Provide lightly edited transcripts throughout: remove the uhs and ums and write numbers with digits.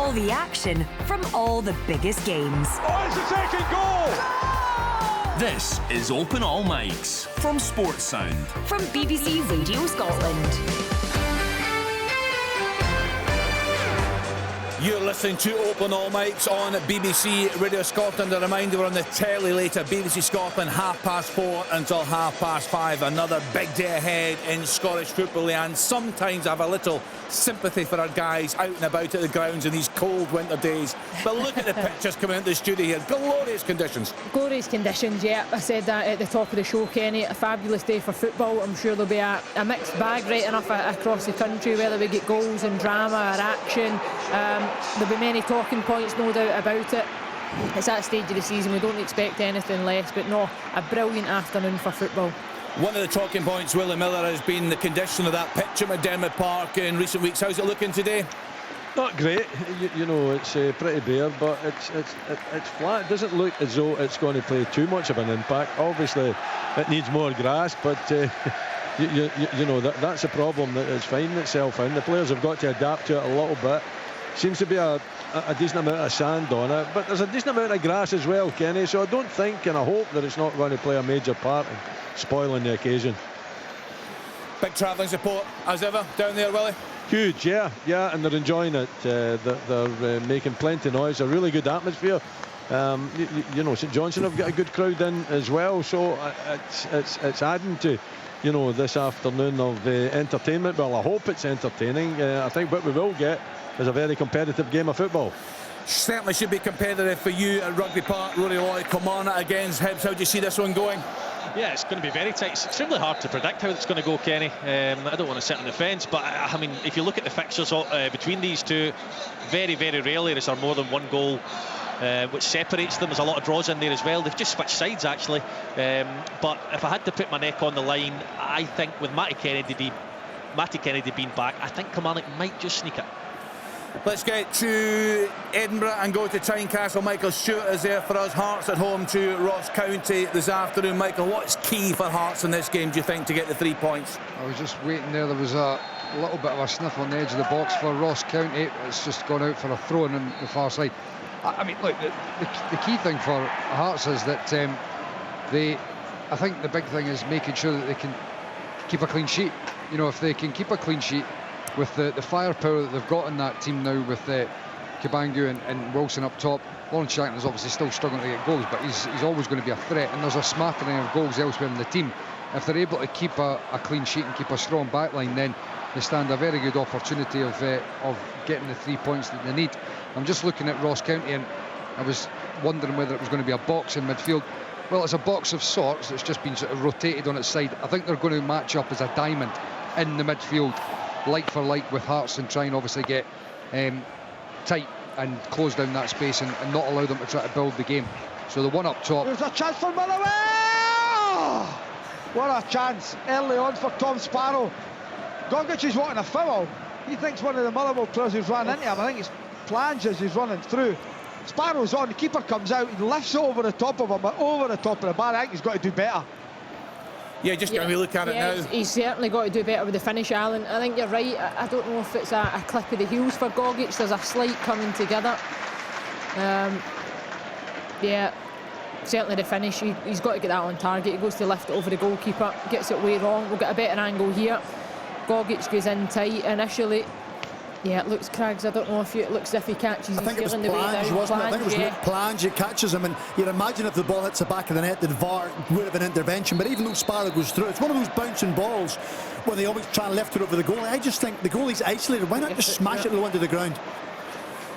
all the action from all the biggest games. Oh, it's the second goal! This is Open All Mics from Sports Sound. From BBC Radio Scotland. You're listening to Open All Mics on BBC Radio Scotland. A reminder, we're on the telly later. BBC Scotland, 4:30 until 5:30. Another big day ahead in Scottish football. And sometimes I have a little sympathy for our guys out and about at the grounds in these cold winter days. But look at the pictures coming out of the studio here. Glorious conditions. Glorious conditions, yeah. I said that at the top of the show, Kenny. A fabulous day for football. I'm sure there'll be a mixed bag right enough across the country, whether we get goals and drama or action. There'll be many talking points, no doubt about it. It's that stage of the season, we don't expect anything less, but no, a brilliant afternoon for football. One of the talking points, Willie Miller, has been the condition of that pitch at McDermott Park in recent weeks. How's it looking today? Not great, you know, it's pretty bare, but it's flat. It doesn't look as though it's going to play too much of an impact. Obviously, it needs more grass, but you know, that's a problem that is finding itself in. The players have got to adapt to it a little bit. Seems to be a decent amount of sand on it, but there's a decent amount of grass as well, Kenny, so I don't think and I hope that it's not going to play a major part in spoiling the occasion. Big travelling support as ever down there, Willie? Huge, yeah, and they're enjoying it. They're making plenty of noise. A really good atmosphere. You know, St Johnstone have got a good crowd in as well, so it's adding to, you know, this afternoon of entertainment. Well, I hope it's entertaining. I think what we will get is a very competitive game of football. Certainly should be competitive for you at Rugby Park. Rory Loy, come on against Hibs. How do you see this one going? Yeah, it's going to be very tight. It's extremely hard to predict how it's going to go, Kenny. I don't want to sit on the fence, but I mean, if you look at the fixtures between these two, very, very rarely is there more than one goal which separates them. There's a lot of draws in there as well. They've just switched sides, actually. But if I had to put my neck on the line, I think with Matty Kennedy being back, I think Kilmarnock might just sneak it. Let's get to Edinburgh and go to Tynecastle. Michael Stewart is there for us. Hearts at home to Ross County this afternoon. Michael, what's key for Hearts in this game, do you think, to get the 3 points? I was just waiting there. There was a little bit of a sniff on the edge of the box for Ross County. It's just gone out for a throw in on the far side. I mean, look, the key thing for Hearts is that I think the big thing is making sure that they can keep a clean sheet. You know, if they can keep a clean sheet with the firepower that they've got in that team now, with Kabangu and Wilson up top. Lawrence Shankton is obviously still struggling to get goals, but he's always going to be a threat, and there's a smattering of goals elsewhere in the team. If they're able to keep a clean sheet and keep a strong backline, then they stand a very good opportunity of getting the 3 points that they need. I'm just looking at Ross County, and I was wondering whether it was going to be a box in midfield. Well, it's a box of sorts that's just been sort of rotated on its side. I think they're going to match up as a diamond in the midfield, like for like, with Hearts, and try and obviously get tight and close down that space and not allow them to try to build the game. So the one up top. There's a chance for Motherwell! Oh, what a chance early on for Tom Sparrow. Gogic is wanting a foul. He thinks one of the Motherwell players who's ran into him. I think it's Plange as he's running through. Sparrow's on, the keeper comes out, he lifts it over the top of him, over the top of the bar. I think he's got to do better. Yeah, just going to look at it now. He's certainly got to do better with the finish, Alan. I think you're right. I don't know if it's a clip of the heels for Gogic. There's a slight coming together. Yeah, certainly the finish. He's got to get that on target. He goes to lift it over the goalkeeper, gets it way wrong. We'll get a better angle here. Gogic goes in tight initially. Yeah, it looks, Craigs, I don't know if it looks as if he catches. I think it was Plange, wasn't it? I think it was Luke Plange. It catches him, and you'd imagine if the ball hits the back of the net, the VAR would have an intervention. But even though Sparrow goes through, it's one of those bouncing balls when they always try and lift it over the goalie. I just think the goalie's isolated. Why not just smash it low into the ground?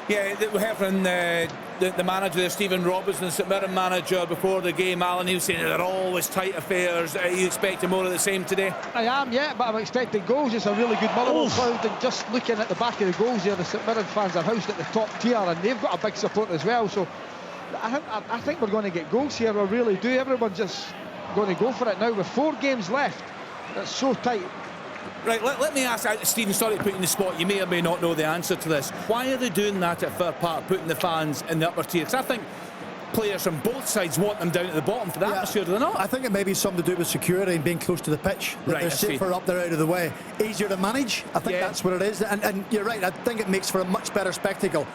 Yeah, we heard from the manager, Stephen Robinson, the St Mirren manager, before the game. Alan, he was saying they're always tight affairs. Are you expecting more of the same today? I am, yeah, but I'm expecting goals. It's a really good Motherwell crowd, and just looking at the back of the goals here, the St Mirren fans are housed at the top tier, and they've got a big support as well. So I think we're going to get goals here. I really do. Everyone's just going to go for it now with 4 games left. That's so tight. Right, let me ask, Stephen, sorry to put you in the spot, you may or may not know the answer to this. Why are they doing that at Fir Park, putting the fans in the upper tier? Because I think players from both sides want them down at the bottom for the atmosphere, do they not? I think it may be something to do with security and being close to the pitch. That they're safer up there out of the way. Easier to manage, I think that's what it is. And you're right, I think it makes for a much better spectacle.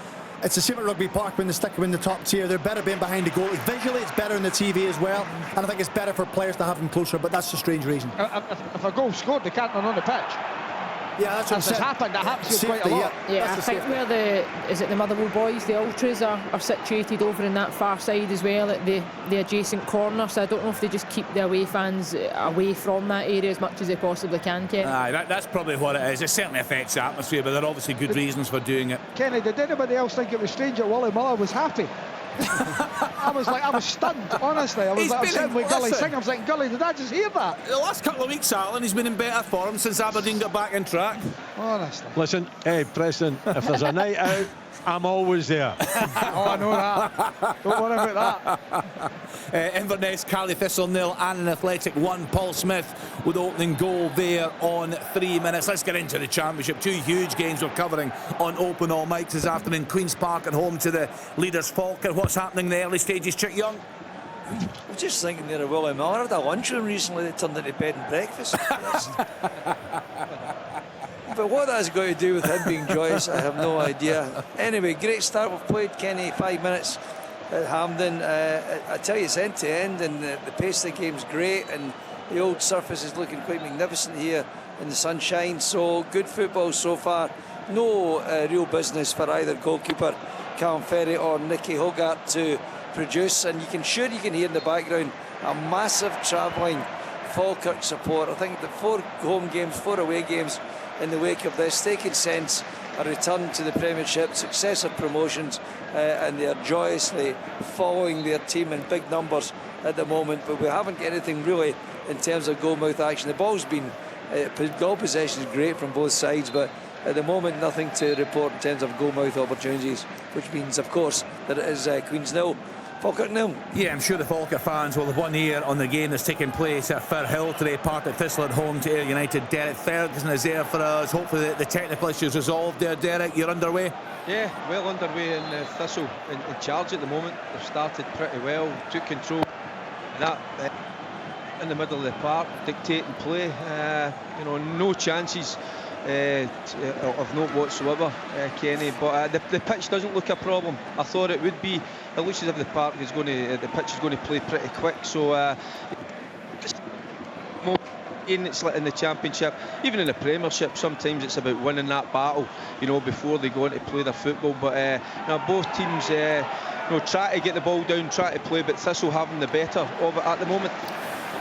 It's the same at Rugby Park when they stick them in the top tier. They're better being behind the goal. Visually, it's better on the TV as well, and I think it's better for players to have them closer, but that's a strange reason. If a goal's scored, they can't run on the pitch. Yeah, that's what That's happened. That happens quite a lot. Yeah, I think where the Motherwell boys, the Ultras, are situated over in that far side as well, at the adjacent corner. So I don't know if they just keep the away fans away from that area as much as they possibly can, Kenny. Aye, that's probably what it is. It certainly affects the atmosphere, but there are obviously good reasons for doing it. Kenny, did anybody else think it was strange that Wally Muller was happy? I was stunned, honestly. I was sitting with Gully singing. I was like, Gully, did I just hear that? The last couple of weeks, Alan, he's been in better form since Aberdeen got back in track. Honestly. Listen, hey, Preston, if there's a night out, I'm always there. Oh, I know that. Don't worry about that. Inverness, Cali Thistle 0 and an Athletic 1. Paul Smith with the opening goal there on 3 minutes. Let's get into the Championship. 2 huge games we're covering on Open All Mics this afternoon. Queen's Park at home to the leaders Falkirk. What's happening in the early stages, Chick Young? I was just thinking there of Willie Miller. I had a lunchroom recently that turned into bed and breakfast. But what that's got to do with him being joyous, I have no idea. Anyway, great start. We've played, Kenny, 5 minutes at Hampden. I tell you, it's end to end, and the pace of the game's great, and the old surface is looking quite magnificent here in the sunshine. So good football so far. No real business for either goalkeeper Callum Ferry or Nicky Hogarth to produce, and you can hear in the background a massive travelling Falkirk support. I think the 4 home games, 4 away games in the wake of this, taking sense, a return to the Premiership, successive promotions, and they are joyously following their team in big numbers at the moment. But we haven't got anything really in terms of goal-mouth action. The ball's been goal possession is great from both sides, but at the moment nothing to report in terms of goal-mouth opportunities, which means, of course, that it is Queen's 0, Falkirk 0. Yeah, I'm sure the Falkirk fans will have one ear on the game that's taking place at Firhill today. Partick Thistle at home to Ayr United. Derek Ferguson is there for us. Hopefully the technical issues resolved there. Derek, you're underway? Yeah, well underway in Thistle in charge at the moment. They've started pretty well, took control that in the middle of the park, dictating play. No chances of note whatsoever, Kenny. But the pitch doesn't look a problem. I thought it would be. It looks as if the pitch is going to play pretty quick. So just more it's like in the Championship, even in the Premiership. Sometimes it's about winning that battle, before they go on to play their football. But both teams, try to get the ball down, try to play. But Thistle having the better of it at the moment.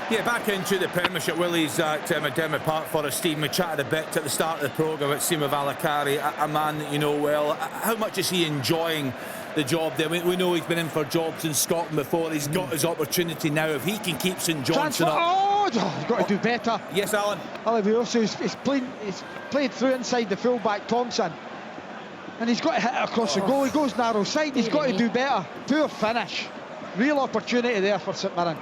Yeah, back into the Premiership. Willie's at McDermott Park for us. Steve, we chatted a bit at the start of the programme about Sima Valakari, a man that you know well. How much is he enjoying the job there? We know he's been in for jobs in Scotland before. He's got his opportunity now. If he can keep St Johnstone up... he's got to do better. Yes, Alan. He's played through inside the full-back Thompson, and he's got to hit it across the goal. He goes narrow side. He's got to do better. Poor finish. Real opportunity there for St Mirren.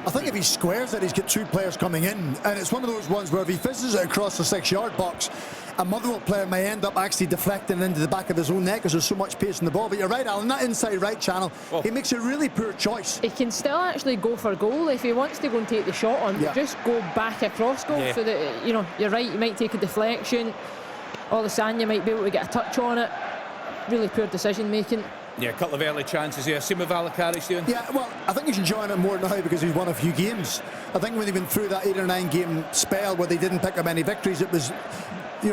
I think if he squares it, he's got 2 players coming in, and it's one of those ones where if he fizzes it across the 6-yard box, a Motherwell player may end up actually deflecting into the back of his own net because there's so much pace in the ball. But you're right, Alan, that inside right channel, he makes a really poor choice. He can still actually go for goal if he wants to go and take the shot on, but just go back across goal. So that, you're right, you might take a deflection. Olasanya might be able to get a touch on it. Really poor decision making. Yeah, a couple of early chances here. Sima Valakari, Stephen? Yeah, well, I think he's enjoying it more now because he's won a few games. I think when they went through that 8 or 9 game spell where they didn't pick up any victories, it was,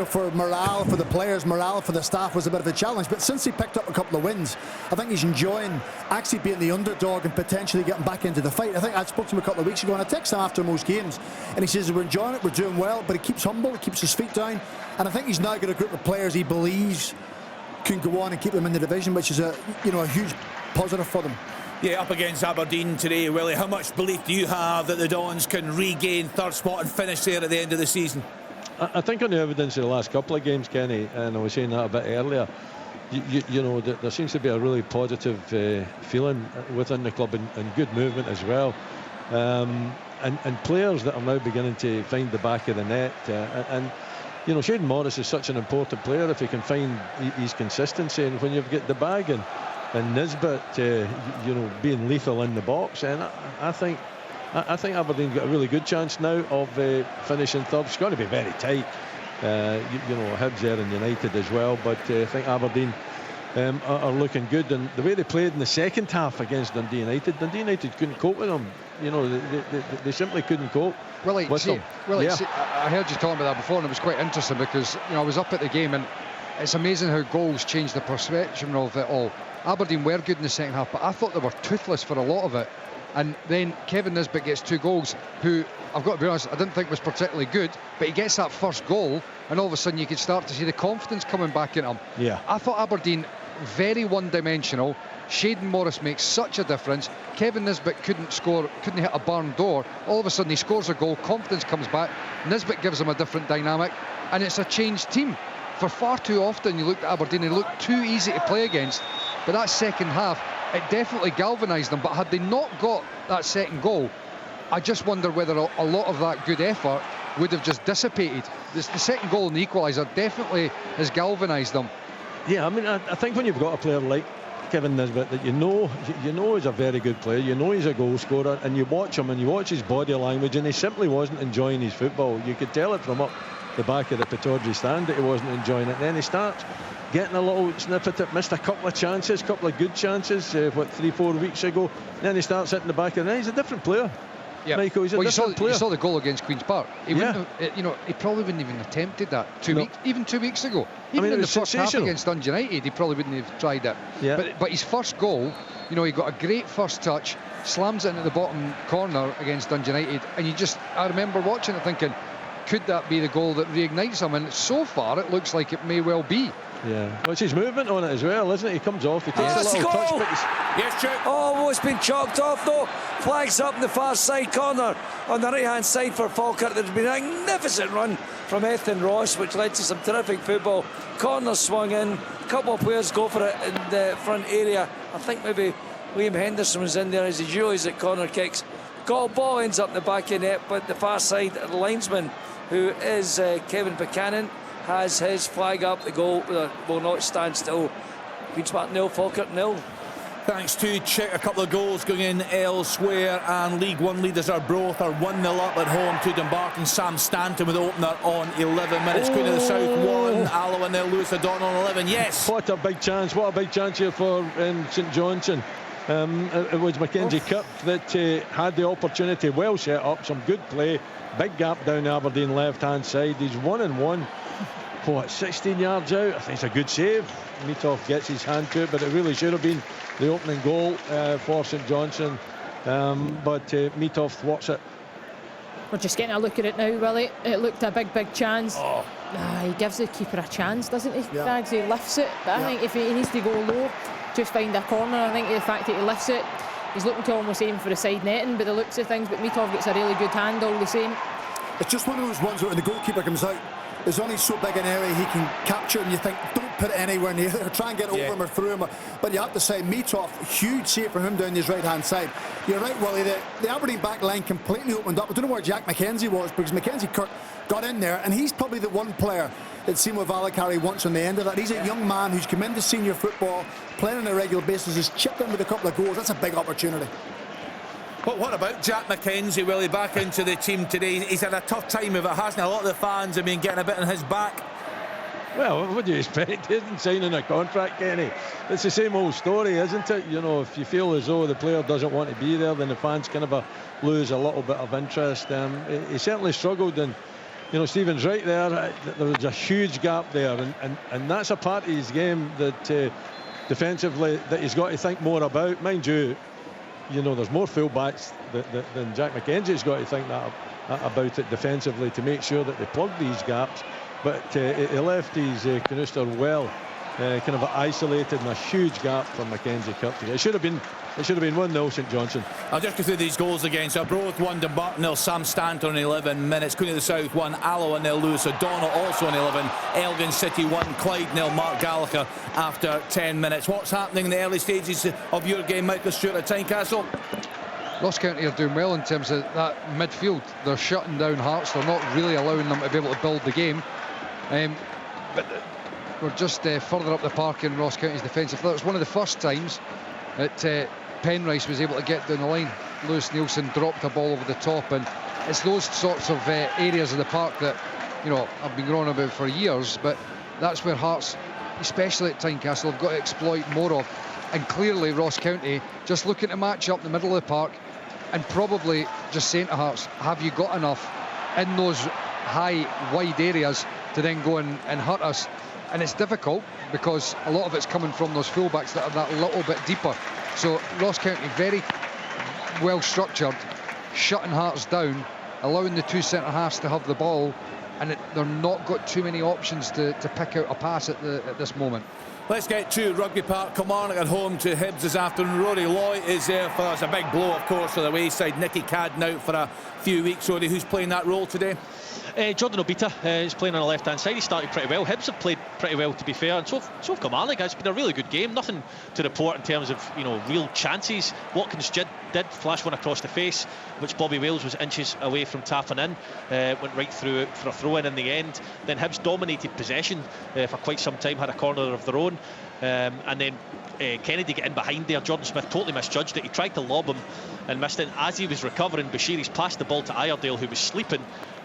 for morale, for the players, morale for the staff was a bit of a challenge. But since he picked up a couple of wins, I think he's enjoying actually being the underdog and potentially getting back into the fight. I think I spoke to him a couple of weeks ago and I texted him after most games, and he says we're enjoying it, we're doing well, but he keeps humble, he keeps his feet down, and I think he's now got a group of players he believes can go on and keep them in the division, which is a huge positive for them. Yeah, up against Aberdeen today, Willie. How much belief do you have that the Dons can regain third spot and finish there at the end of the season? I think on the evidence of the last couple of games, Kenny, and I was saying that a bit earlier, there seems to be a really positive feeling within the club and good movement as well. And players that are now beginning to find the back of the net. Shane Morris is such an important player if he can find his consistency, and when you've got the bag and Nisbet being lethal in the box, and I think Aberdeen got a really good chance now of finishing third. It's going to be very tight. Hibs there and United as well, but I think Aberdeen are looking good, and the way they played in the second half against Dundee United couldn't cope with them. You know, they simply couldn't cope with them. I heard you talking about that before, and it was quite interesting because, you know, I was up at the game, and it's amazing how goals change the perception of it all. Aberdeen were good in the second half, but I thought they were toothless for a lot of it. And then Kevin Nisbet gets 2 goals, who, I've got to be honest, I didn't think was particularly good, but he gets that first goal, and all of a sudden you could start to see the confidence coming back in him. Yeah. I thought Aberdeen, very one-dimensional. Shaden Morris makes such a difference. Kevin Nisbet couldn't score, couldn't hit a barn door. All of a sudden he scores a goal, confidence comes back, Nisbet gives him a different dynamic, and it's a changed team. For far too often you looked at Aberdeen, they looked too easy to play against, but that second half, it definitely galvanised them. But had they not got that second goal, I just wonder whether a lot of that good effort would have just dissipated. The second goal and the equaliser definitely has galvanised them. Yeah, I mean, I think when you've got a player like Kevin Nisbet that you know he's a very good player, you know he's a goal scorer, and you watch him and you watch his body language, and he simply wasn't enjoying his football. You could tell it from up the back of the Pittodrie stand that he wasn't enjoying it. And then he starts getting a little snippet at, missed a couple of chances, couple of good chances, 3-4 weeks ago. And then he starts hitting the back of the net. He's a different player. Yeah, Michael, he's a different player. You saw the goal against Queen's Park. He wouldn't have, he probably wouldn't even attempted that 2 weeks ago. Even in the first half against Dundee United, he probably wouldn't have tried it. Yeah. But his first goal, you know, he got a great first touch, slams it into the bottom corner against Dundee United, and I remember watching it thinking, could that be the goal that reignites him? And so far it looks like it may well be. Yeah, well, it's his movement on it as well, isn't it? He comes off, he takes a little touch, but yes, Chuck. Almost been chalked off though. Flags up in the far side corner on the right hand side for Falkirk. There's been a magnificent run from Ethan Ross, which led to some terrific football. Corner swung in, a couple of players go for it in the front area. I think maybe Liam Henderson was in there, as he usually is at corner kicks. Ball ends up in the back of the net, but the far side linesman, who is Kevin Buchanan, has his flag up. The goal will not stand still. Queen's Park 0, Falkirk 0. Thanks to Chick, a couple of goals going in elsewhere, and League One leaders are both 1-0 up at home to Dumbarton. Sam Stanton with the opener on 11 minutes. Queen of the South 1, Alloa 0, Lewis O'Donnell on 11. Yes. What a big chance here for St Johnstone. It was Mackenzie Kirk that had the opportunity, well set up, some good play, big gap down the Aberdeen left hand side. He's 1-1. 16 yards out. I think it's a good save. Meathoff gets his hand to it, but it really should have been the opening goal for St Johnstone. But Meathoff thwarts it. We're just getting a look at it now, Willie. It looked a big chance. He gives the keeper a chance, doesn't he? Yeah. He lifts it, but I think if he needs to go low, just find a corner. I think the fact that he lifts it, he's looking to almost aim for the side netting by the looks of things, but Meathoff gets a really good hand all the same. It's just one of those ones where when the goalkeeper comes out, there's only so big an area he can capture, and you think, don't put it anywhere near there, try and get over him or through him. But you have to say, Meathoff, huge save for him down his right hand side. You're right, Willie, the Aberdeen back line completely opened up. I don't know where Jack McKenzie was, because Mackenzie Kirk got in there, and he's probably the one player that Simo Valakari wants on the end of that. He's a young man who's come into senior football, playing on a regular basis, has chipped in with a couple of goals. That's a big opportunity. But what about Jack McKenzie, Willie, back into the team today? He's had a tough time if it hasn't. A lot of the fans have been getting a bit on his back. Well, what do you expect? He isn't signing a contract, Kenny. It's the same old story, isn't it? You know, if you feel as though the player doesn't want to be there, then the fans kind of lose a little bit of interest. He certainly struggled, and you know, Stephen's right there. There was a huge gap there, and that's a part of his game that defensively that he's got to think more about. Mind you, you know, there's more full-backs than Jack McKenzie's got to think about it defensively to make sure that they plug these gaps. But he left his Canuster well, kind of isolated, and a huge gap for Mackenzie Kirk. It should have been 1-0 St Johnstone. I'll just go through these goals again. So Arbroath 1, Dumbarton 0, Sam Stanton on 11 minutes. Queen of the South 1, Alloa 0, Lewis O'Donnell also on 11. Elgin City 1, Clyde 0, Mark Gallagher after 10 minutes. What's happening in the early stages of your game, Michael Stewart at Tynecastle? Ross County are doing well in terms of that midfield. They're shutting down Hearts. They're not really allowing them to be able to build the game. But we're just further up the park in Ross County's defensive. That was one of the first times that Penrice was able to get down the line. Lewis Nielsen dropped a ball over the top, and it's those sorts of areas of the park that, you know, I've been growing about for years, but that's where Hearts especially at Tynecastle, have got to exploit more of. And clearly Ross County just looking to match up in the middle of the park and probably just saying to Hearts, have you got enough in those high, wide areas to then go and hurt us? And it's difficult because a lot of it's coming from those fullbacks that are that little bit deeper. So Ross County very well structured, shutting Hearts down, allowing the two centre-halves to have the ball, and they're not got too many options to pick out a pass at this moment. Let's get to Rugby Park. Kilmarnock at home to Hibs this afternoon. Rory Loy is there for us. A big blow, of course, for the wayside. Nicky Cadden out for a few weeks. Rory, who's playing that role today? Jordan Obita is playing on the left-hand side. He started pretty well. Hibs have played pretty well, to be fair, and so have Kilmarnock. It's been a really good game. Nothing to report in terms of real chances. Watkins did flash one across the face, which Bobby Wales was inches away from tapping in. Went right through it for a throw-in in the end. Then Hibs dominated possession for quite some time, had a corner of their own. And then Kennedy get in behind there. Jordan Smith totally misjudged it. He tried to lob him and missed it. As he was recovering, Bashiri's passed the ball to Iredale, who was sleeping.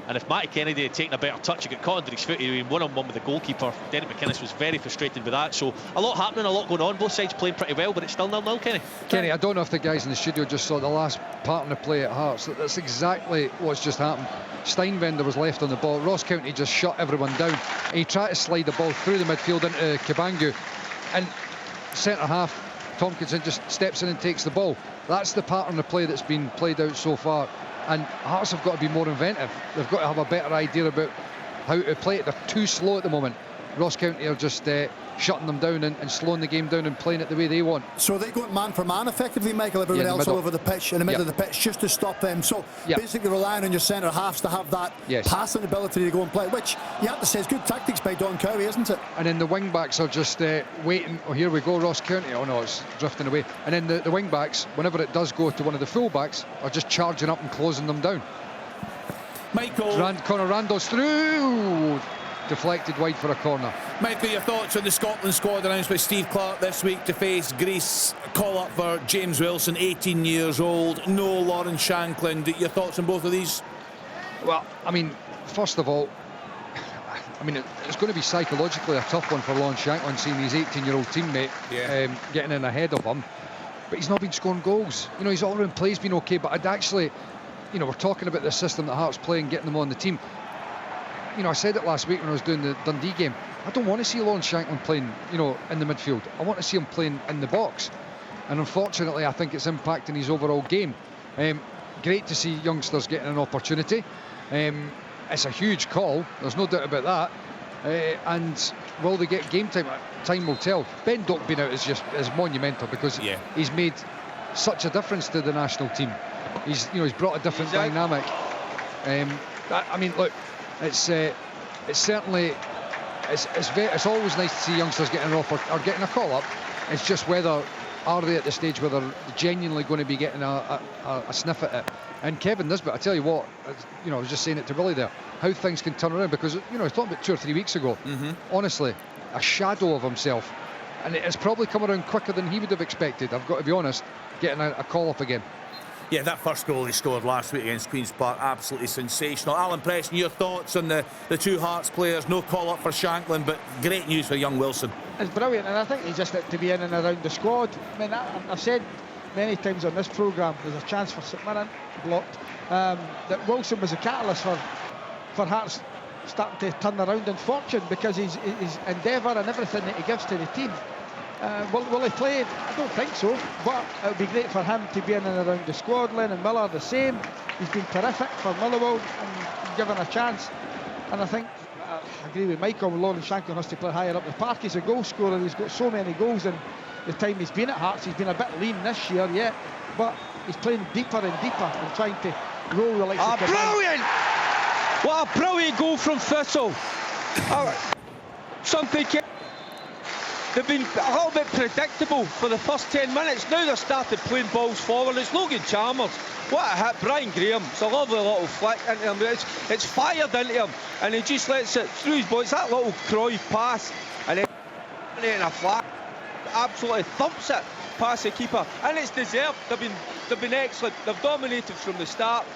And if Matty Kennedy had taken a better touch, he got caught under his foot. He was one-on-one with the goalkeeper. Derek McInnes was very frustrated with that. So a lot happening, a lot going on. Both sides playing pretty well, but it's still 0-0, Kenny. Kenny, I don't know if the guys in the studio just saw the last part of the play at Hearts. That's exactly what's just happened. Steinbender was left on the ball. Ross County just shut everyone down. He tried to slide the ball through the midfield into Kabangu, and centre-half Tompkinson just steps in and takes the ball. That's the pattern of play that's been played out so far. And Hearts have got to be more inventive. They've got to have a better idea about how to play it. They're too slow at the moment. Ross County are just shutting them down and slowing the game down and playing it the way they want. So they go man for man effectively, Michael, everyone else all over the pitch, in the middle of the pitch, just to stop them. So basically relying on your centre halves to have that passing ability to go and play, which you have to say is good tactics by Don Cowie, isn't it? And then the wing backs are just waiting. Oh, here we go, Ross County. Oh no, it's drifting away. And then the wing backs, whenever it does go to one of the full backs, are just charging up and closing them down. Michael. Conor Randall's through. Deflected wide for a corner. Michael, your thoughts on the Scotland squad announced by Steve Clarke this week to face Greece? Call up for James Wilson, 18 years old. No Lawrence Shankland. Your thoughts on both of these? Well, I mean, first of all, it's going to be psychologically a tough one for Lawrence Shankland, seeing his 18-year-old teammate getting in ahead of him. But he's not been scoring goals. His all-round play's been okay, but I'd actually, we're talking about the system that Hearts play and getting them on the team. I said it last week when I was doing the Dundee game. I don't want to see Lawrence Shankland playing, in the midfield. I want to see him playing in the box. And unfortunately, I think it's impacting his overall game. Great to see youngsters getting an opportunity. It's a huge call. There's no doubt about that. And will they get game time? Time will tell. Ben Doak being out is monumental because he's made such a difference to the national team. He's brought a different dynamic. Look. It's certainly it's always nice to see youngsters getting an offer or getting a call up. It's just whether are they at the stage where they're genuinely going to be getting a sniff at it. And Kevin Nisbet, I tell you what, I was just saying it to Willie there, how things can turn around, because I was talking about 2 or 3 weeks ago. Honestly, a shadow of himself, and it's probably come around quicker than he would have expected. I've got to be honest, getting a call up again. Yeah, that first goal he scored last week against Queen's Park, absolutely sensational. Alan Preston, your thoughts on the two Hearts players? No call-up for Shankland, but great news for young Wilson. It's brilliant, and I think he's just to be in and around the squad. I've said many times on this programme, there's a chance for St Mirren, blocked, that Wilson was a catalyst for Hearts starting to turn around in fortune, because his endeavour and everything that he gives to the team. Will he play? I don't think so, but it would be great for him to be in and around the squad. Lennon Miller the same. He's been terrific for Motherwell and given a chance. And I think I agree with Michael. Lawrence Shankland has to play higher up the park. He's a goal scorer. He's got so many goals in the time he's been at Hearts. He's been a bit lean this year yet, but he's playing deeper and deeper and trying to roll the likes of brilliant! What a brilliant goal from Thistle. Something. They've been a little bit predictable for the first 10 minutes. Now they've started playing balls forward. It's Logan Chalmers. What a hit. Brian Graham. It's a lovely little flick into him. It's fired into him, and he just lets it through his body. It's that little Cruyff pass, and then in a flat, absolutely thumps it past the keeper, and it's deserved. They've been excellent. They've dominated from the start.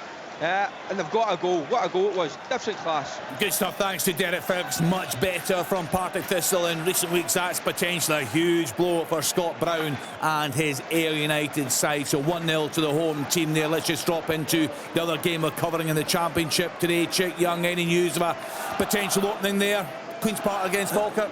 and they've got a goal. What a goal it was. Different class. Good stuff, thanks to Derek Ferguson. Much better from Partick Thistle in recent weeks. That's potentially a huge blow for Scott Brown and his Ayr United side. So 1-0 to the home team there. Let's just drop into the other game we're covering in the Championship today. Chick Young, any news of a potential opening there? Queen's Park against Falkirk?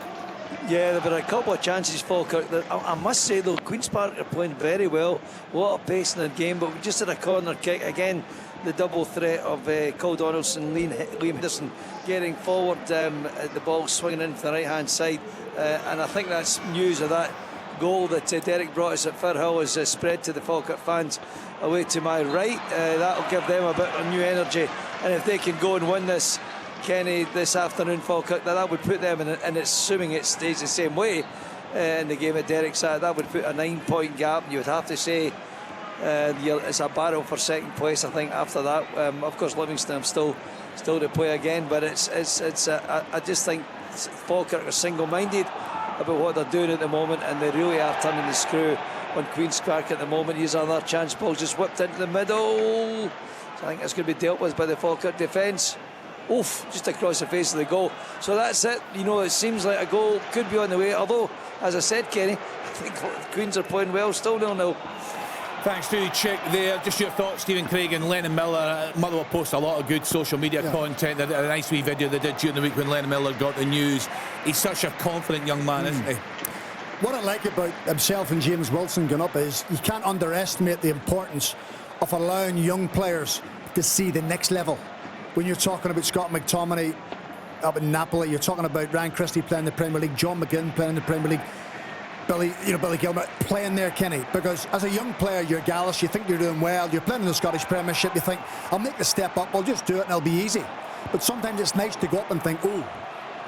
Yeah, there were a couple of chances, Falkirk. I must say, though, Queen's Park are playing very well. A lot of pace in the game, but we just had a corner kick. Again, the double threat of Cole Donaldson, Liam Henderson getting forward, the ball swinging in from the right-hand side. And I think that's news of that goal that Derek brought us at Firhill is spread to the Falkirk fans away to my right. That'll give them a bit of new energy. And if they can go and win this, Kenny, this afternoon, Falkirk, that would put them in, and it's assuming it stays the same way in the game at Derek's side, that would put a 9-point gap. You would have to say it's a battle for second place, I think, after that. Of course, Livingston still to play again, but I just think Falkirk are single-minded about what they're doing at the moment, and they really are turning the screw on Queen's Park at the moment. Here's another chance. Ball just whipped into the middle. So I think it's going to be dealt with by the Falkirk defence. Oof, just across the face of the goal. So that's it. You know, it seems like a goal could be on the way. Although, as I said, Kenny, I think Queens are playing well. Still 0-0. Thanks to Chick there. Just your thoughts, Stephen Craig and Lennon Miller. Motherwell post a lot of good social media content. A nice wee video they did during the week when Lennon Miller got the news. He's such a confident young man, isn't he? What I like about himself and James Wilson going up is you can't underestimate the importance of allowing young players to see the next level. When you're talking about Scott McTominay up in Napoli, you're talking about Ryan Christie playing in the Premier League, John McGinn playing in the Premier League, Billy Gilmer playing there, Kenny. Because as a young player, you're gallus, you think you're doing well, you're playing in the Scottish Premiership, you think, I'll make the step up, I'll just do it and it'll be easy. But sometimes it's nice to go up and think, oh,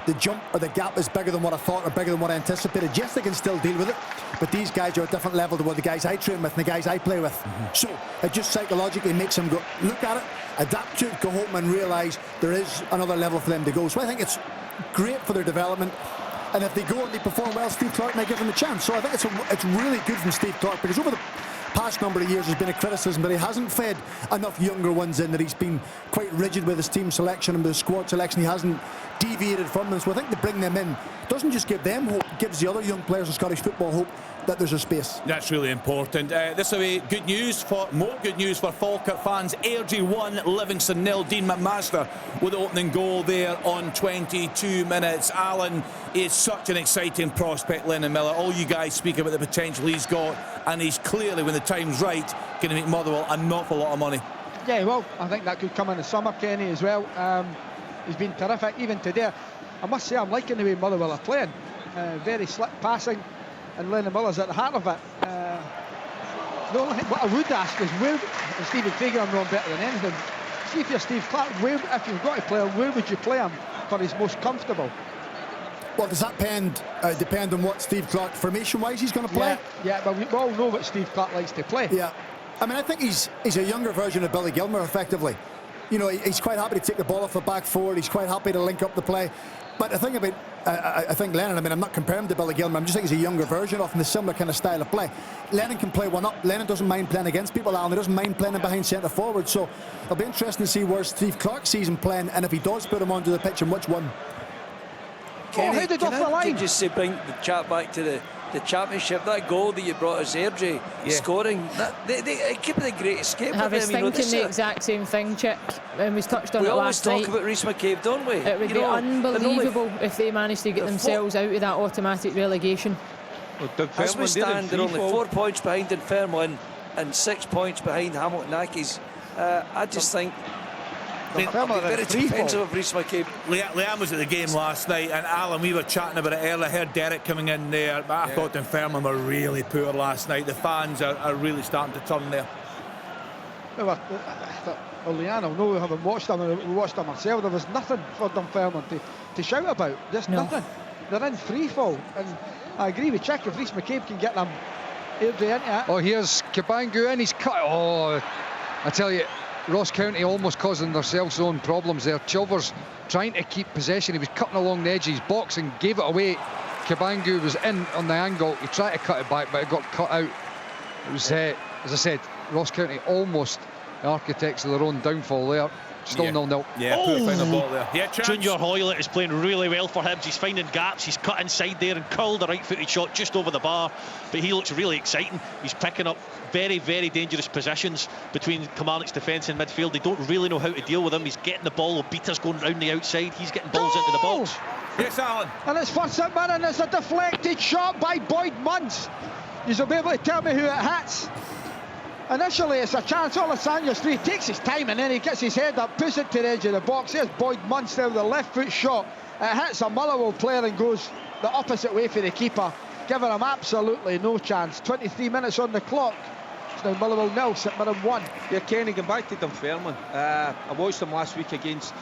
the jump or the gap is bigger than what I thought or bigger than what I anticipated. Yes, they can still deal with it, but these guys are a different level to what the guys I train with and the guys I play with. So it just psychologically makes them go, look at it, adapt to it, go home and realise there is another level for them to go. So I think it's great for their development. And if they go and they perform well, Steve Clarke may give them a chance. So I think it's really good from Steve Clarke, because over the past number of years there's been a criticism that he hasn't fed enough younger ones in, that he's been quite rigid with his team selection and with his squad selection. He hasn't deviated from them. So I think to bring them in doesn't just give them hope, it gives the other young players of Scottish football hope that there's a space. That's really important. This will be more good news for Falkirk fans. Airdrie 1, Livingston 0. Dean McMaster with the opening goal there on 22 minutes. Alan is such an exciting prospect, Lennon Miller. All you guys speak about the potential he's got, and he's clearly, when the time's right, going to make Motherwell an awful lot of money. Yeah, well, I think that could come in the summer, Kenny, as well. He's been terrific, even today. I must say, I'm liking the way Motherwell are playing. Very slick passing, and Lennon Miller's at the heart of it. The only thing what I would ask is, where, and Stephen Craig I'm wrong better than anything, see if you're Steve Clarke, where, if you've got to play him, where would you play him for his most comfortable? Well, does that depend on what Steve Clarke formation-wise he's going to play? Yeah, but we all know what Steve Clarke likes to play. Yeah, I mean, I think he's a younger version of Billy Gilmer, effectively. You know, he's quite happy to take the ball off the back forward. He's quite happy to link up the play. But the thing about, I think Lennon, I mean, I'm not comparing him to Billy Gilmer. I'm just thinking he's a younger version of him, a similar kind of style of play. Lennon can play one up. Lennon doesn't mind playing against people, Alan. He doesn't mind playing behind centre forward. So it'll be interesting to see where Steve Clarke sees him playing, and if he does put him onto the pitch, and which one. Kenny, can I just say, bring the chat back to the Championship? That goal that you brought us, Airdrie scoring, it could be a great escape. I was thinking the exact same thing, Chick, and we touched on it last night. We always talk about Rhys McCabe, don't we? It would be unbelievable if they managed to get themselves out of that automatic relegation. Well, as we stand, they're only 4 points behind Dunfermline and 6 points behind Hamilton Accies. I just think very defensive of Rhys McCabe. Liam was at the game last night, and Alan, we were chatting about it earlier. I heard Derek coming in there, but I thought Dunfermline were really poor last night. The fans are really starting to turn there. Leanne, no, we haven't watched them. We watched them ourselves. There was nothing for Dunfermline to shout about. Just nothing. They're in free fall, and I agree with Chick. If Rhys McCabe can get them Airdrie into it. Oh, here's Kabangu, and he's cut. Oh, I tell you, Ross County almost causing themselves their own problems there. Chilvers trying to keep possession. He was cutting along the edge of his box and gave it away. Kabangu was in on the angle. He tried to cut it back, but it got cut out. It was, as I said, Ross County almost architects of their own downfall there. Still 0-0. Yeah, poor final ball there. Yeah, Junior Hoylett is playing really well for Hibs. He's finding gaps. He's cut inside there and curled a right-footed shot just over the bar. But he looks really exciting. He's picking up very, very dangerous positions between Kilmarnock's defence and midfield. They don't really know how to deal with him. He's getting the ball. Obita's going round the outside. He's getting balls into the box. Yes, Alan. And it's for St Mirren. It's a deflected shot by Boyd Munns. You'll be able to tell me who it hits. Initially, it's a chance. Olasanya's through. He takes his time and then he gets his head up, puts it to the edge of the box. There's Boyd Munns there with a left foot shot. It hits a Motherwell player and goes the opposite way for the keeper, giving him absolutely no chance. 23 minutes on the clock. It's now Motherwell 0, St Mirren 1. Yeah, Kenny, going back to Dunfermline. I watched them last week against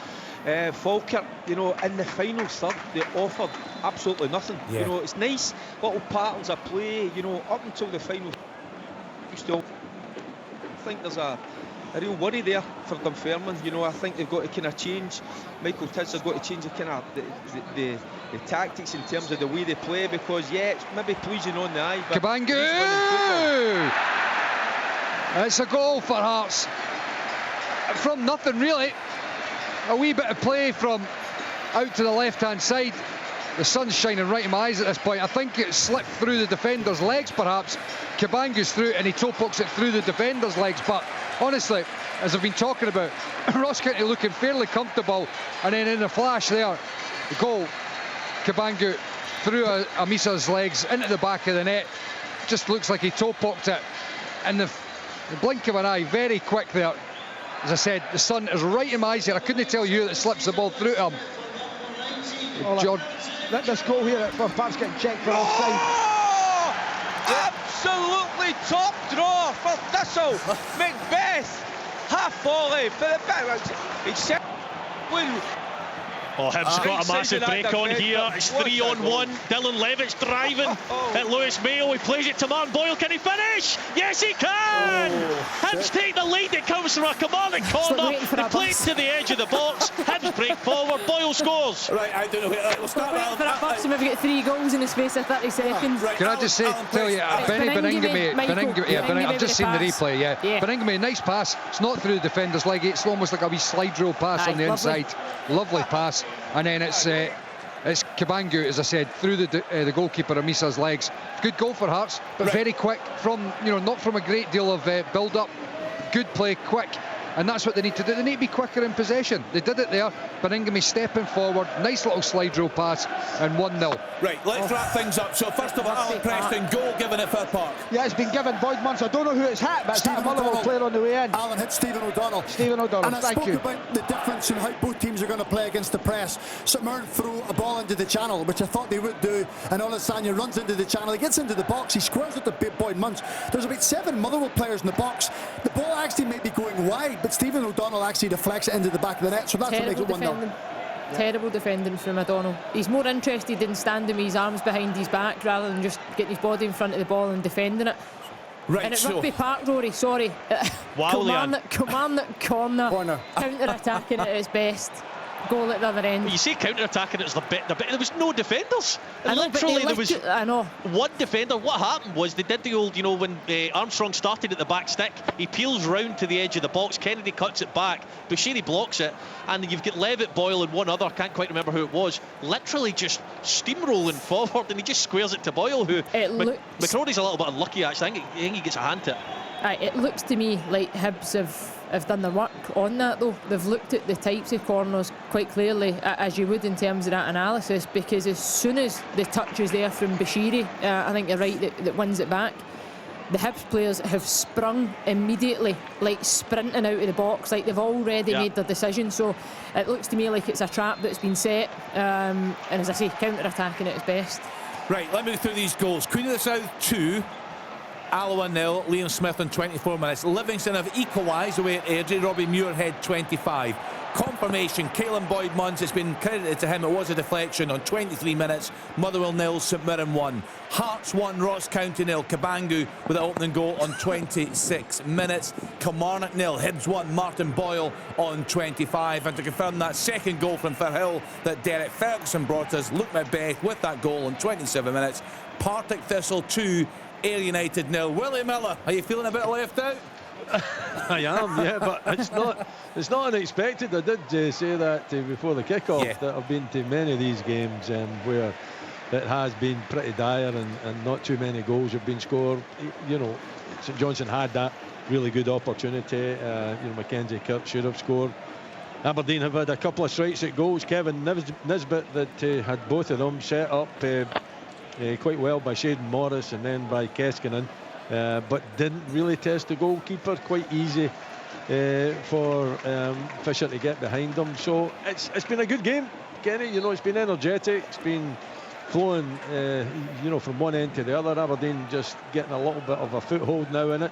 Falkirk. You know, in the final third, they offered absolutely nothing. Yeah. You know, it's nice little patterns of play. You know, up until the final, still. I think there's a real worry there for Dunfermline. You know, I think they've got to kind of change. Michael Tidson's got to change the kind of the tactics in terms of the way they play, because it's maybe pleasing on the eye, but Cabangu! It's a goal for Hearts from nothing really. A wee bit of play from out to the left hand side. The sun's shining right in my eyes at this point. I think it slipped through the defender's legs perhaps. Cabangu's through and he toe pokes it through the defender's legs, but honestly, as I've been talking about, Ross County looking fairly comfortable, and then in a flash there, the goal, Cabangu through Amisa's legs into the back of the net. Just looks like he toe poked it in the blink of an eye, very quick there. As I said, the sun is right in my eyes here. I couldn't tell you that slips the ball through to him. John, let this goal here for perhaps getting checked for offside. Absolutely top draw for Thistle. Macbeth, half volley for the Oh, Hibs got a massive break on here. It's 3-on-1. Dylan Levitt's driving at Lewis Mayo. He plays it to Martin Boyle. Can he finish? Yes, he can! Hibs take the lead. It comes from a Kilmarnock corner. They play it to the edge of the box. Hibs break forward. Boyle scores. Right, I don't know. We'll start for a bus and maybe get 3 goals in the space of 30 seconds. Right, Can I just tell you, Benny Beningame, I've just seen the replay, Beningame, nice pass. It's not through the defender's leg, it's almost like a wee slide drill pass on the inside. Lovely pass. And then it's Cabangu, as I said, through the goalkeeper Amisa's legs. Good goal for Hearts, but very quick from, not from a great deal of build-up. Good play, quick. And that's what they need to do. They need to be quicker in possession. They did it there. Beningame stepping forward. Nice little slide drill pass and 1-0. Right, let's wrap things up. So first of all, Alan Preston, goal given at Fir Park. Yeah, it's been given Boyd Munns. I don't know who it's hit, but it's hit a Motherwell player on the way in. Alan hit Stephen O'Donnell. And I spoke about the difference in how both teams are going to play against the press. St Mirren throw a ball into the channel, which I thought they would do, and Olasanya runs into the channel. He gets into the box. He squares it to Boyd Munns. There's about 7 Motherwell players in the box. The ball actually may be going wide, but Stephen O'Donnell actually deflects it into the back of the net, so that's what makes it 1-0. Terrible defending from O'Donnell. He's more interested in standing with his arms behind his back rather than just getting his body in front of the ball and defending it. Right, and at Rugby Park, Rory, sorry. Wow, Kilmarnock corner. Counter-attacking at its best. Goal at the other end. You say counter-attacking, it was the bit. There was no defenders. I know, literally, there was one defender. What happened was they did the old, when Armstrong started at the back stick, he peels round to the edge of the box. Kennedy cuts it back. Bushiri blocks it, and you've got Levitt, Boyle, and one other. I can't quite remember who it was. Literally just steamrolling forward, and he just squares it to Boyle. Who McCrory's a little bit unlucky actually. I think he gets a hand to it. It looks to me like Hibs have done their work on that though. They've looked at the types of corners quite clearly, as you would in terms of that analysis, because as soon as the touch is there from Bushiri, I think you're right, that wins it back, the Hibs players have sprung immediately, like sprinting out of the box, like they've already made their decision. So it looks to me like it's a trap that's been set, and as I say, counter-attacking at its best. Right, let me go through these goals. Queen of the South 2, Alloa 0, Liam Smith in 24 minutes. Livingston have equalised away at Airdrie, Robbie Muirhead 25. Confirmation, Caelan Boyd Munns, it's been credited to him, it was a deflection on 23 minutes. Motherwell 0, St Mirren 1. Hearts 1, Ross County 0. Cabangu with the opening goal on 26 minutes. Kilmarnock 0, Hibs 1, Martin Boyle on 25. And to confirm that second goal from Firhill that Derek Ferguson brought us, Luke Macbeth with that goal on 27 minutes. Partick Thistle 2, Ayr United 0. Willie Miller, are you feeling a bit left out? I am, yeah, but it's not unexpected. I did say that before the kick-off, that I've been to many of these games where it has been pretty dire and not too many goals have been scored. You know, St Johnstone had that really good opportunity. Mackenzie Kirk should have scored. Aberdeen have had a couple of strikes at goals. Kevin Nisbet that had both of them set up quite well by Shaden Morris and then by Keskinen, but didn't really test the goalkeeper. Quite easy for Fisher to get behind them. So it's been a good game, Kenny. You know, it's been energetic. It's been flowing, from one end to the other. Aberdeen just getting a little bit of a foothold now in it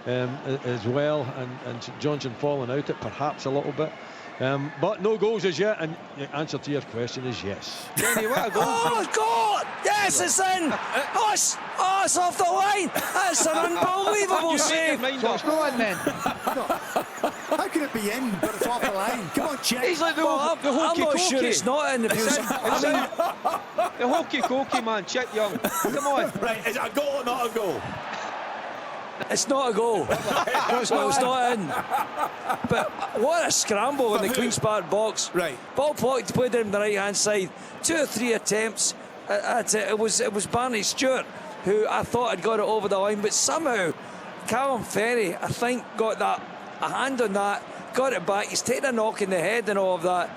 as well, and St Johnstone falling out it perhaps a little bit. But no goals as yet, and the answer to your question is yes. Kenny, what a goal! Oh, God! Yes, it's in! It's off the line! That's an unbelievable save! So it's not in then. How can it be in, but it's off the line? Come on, check. He's like the I'm not sure it's not in. The hokey-cokey, man. Check Young. Come on. Right, is it a goal or not a goal? It's not a goal. So it's not in. But what a scramble in the Queen's Park box. Right. Ball played in the right-hand side. 2 or 3 attempts at it. It was Barney Stewart who I thought had got it over the line, but somehow Callum Ferry, I think, got a hand on that, got it back. He's taken a knock in the head and all of that.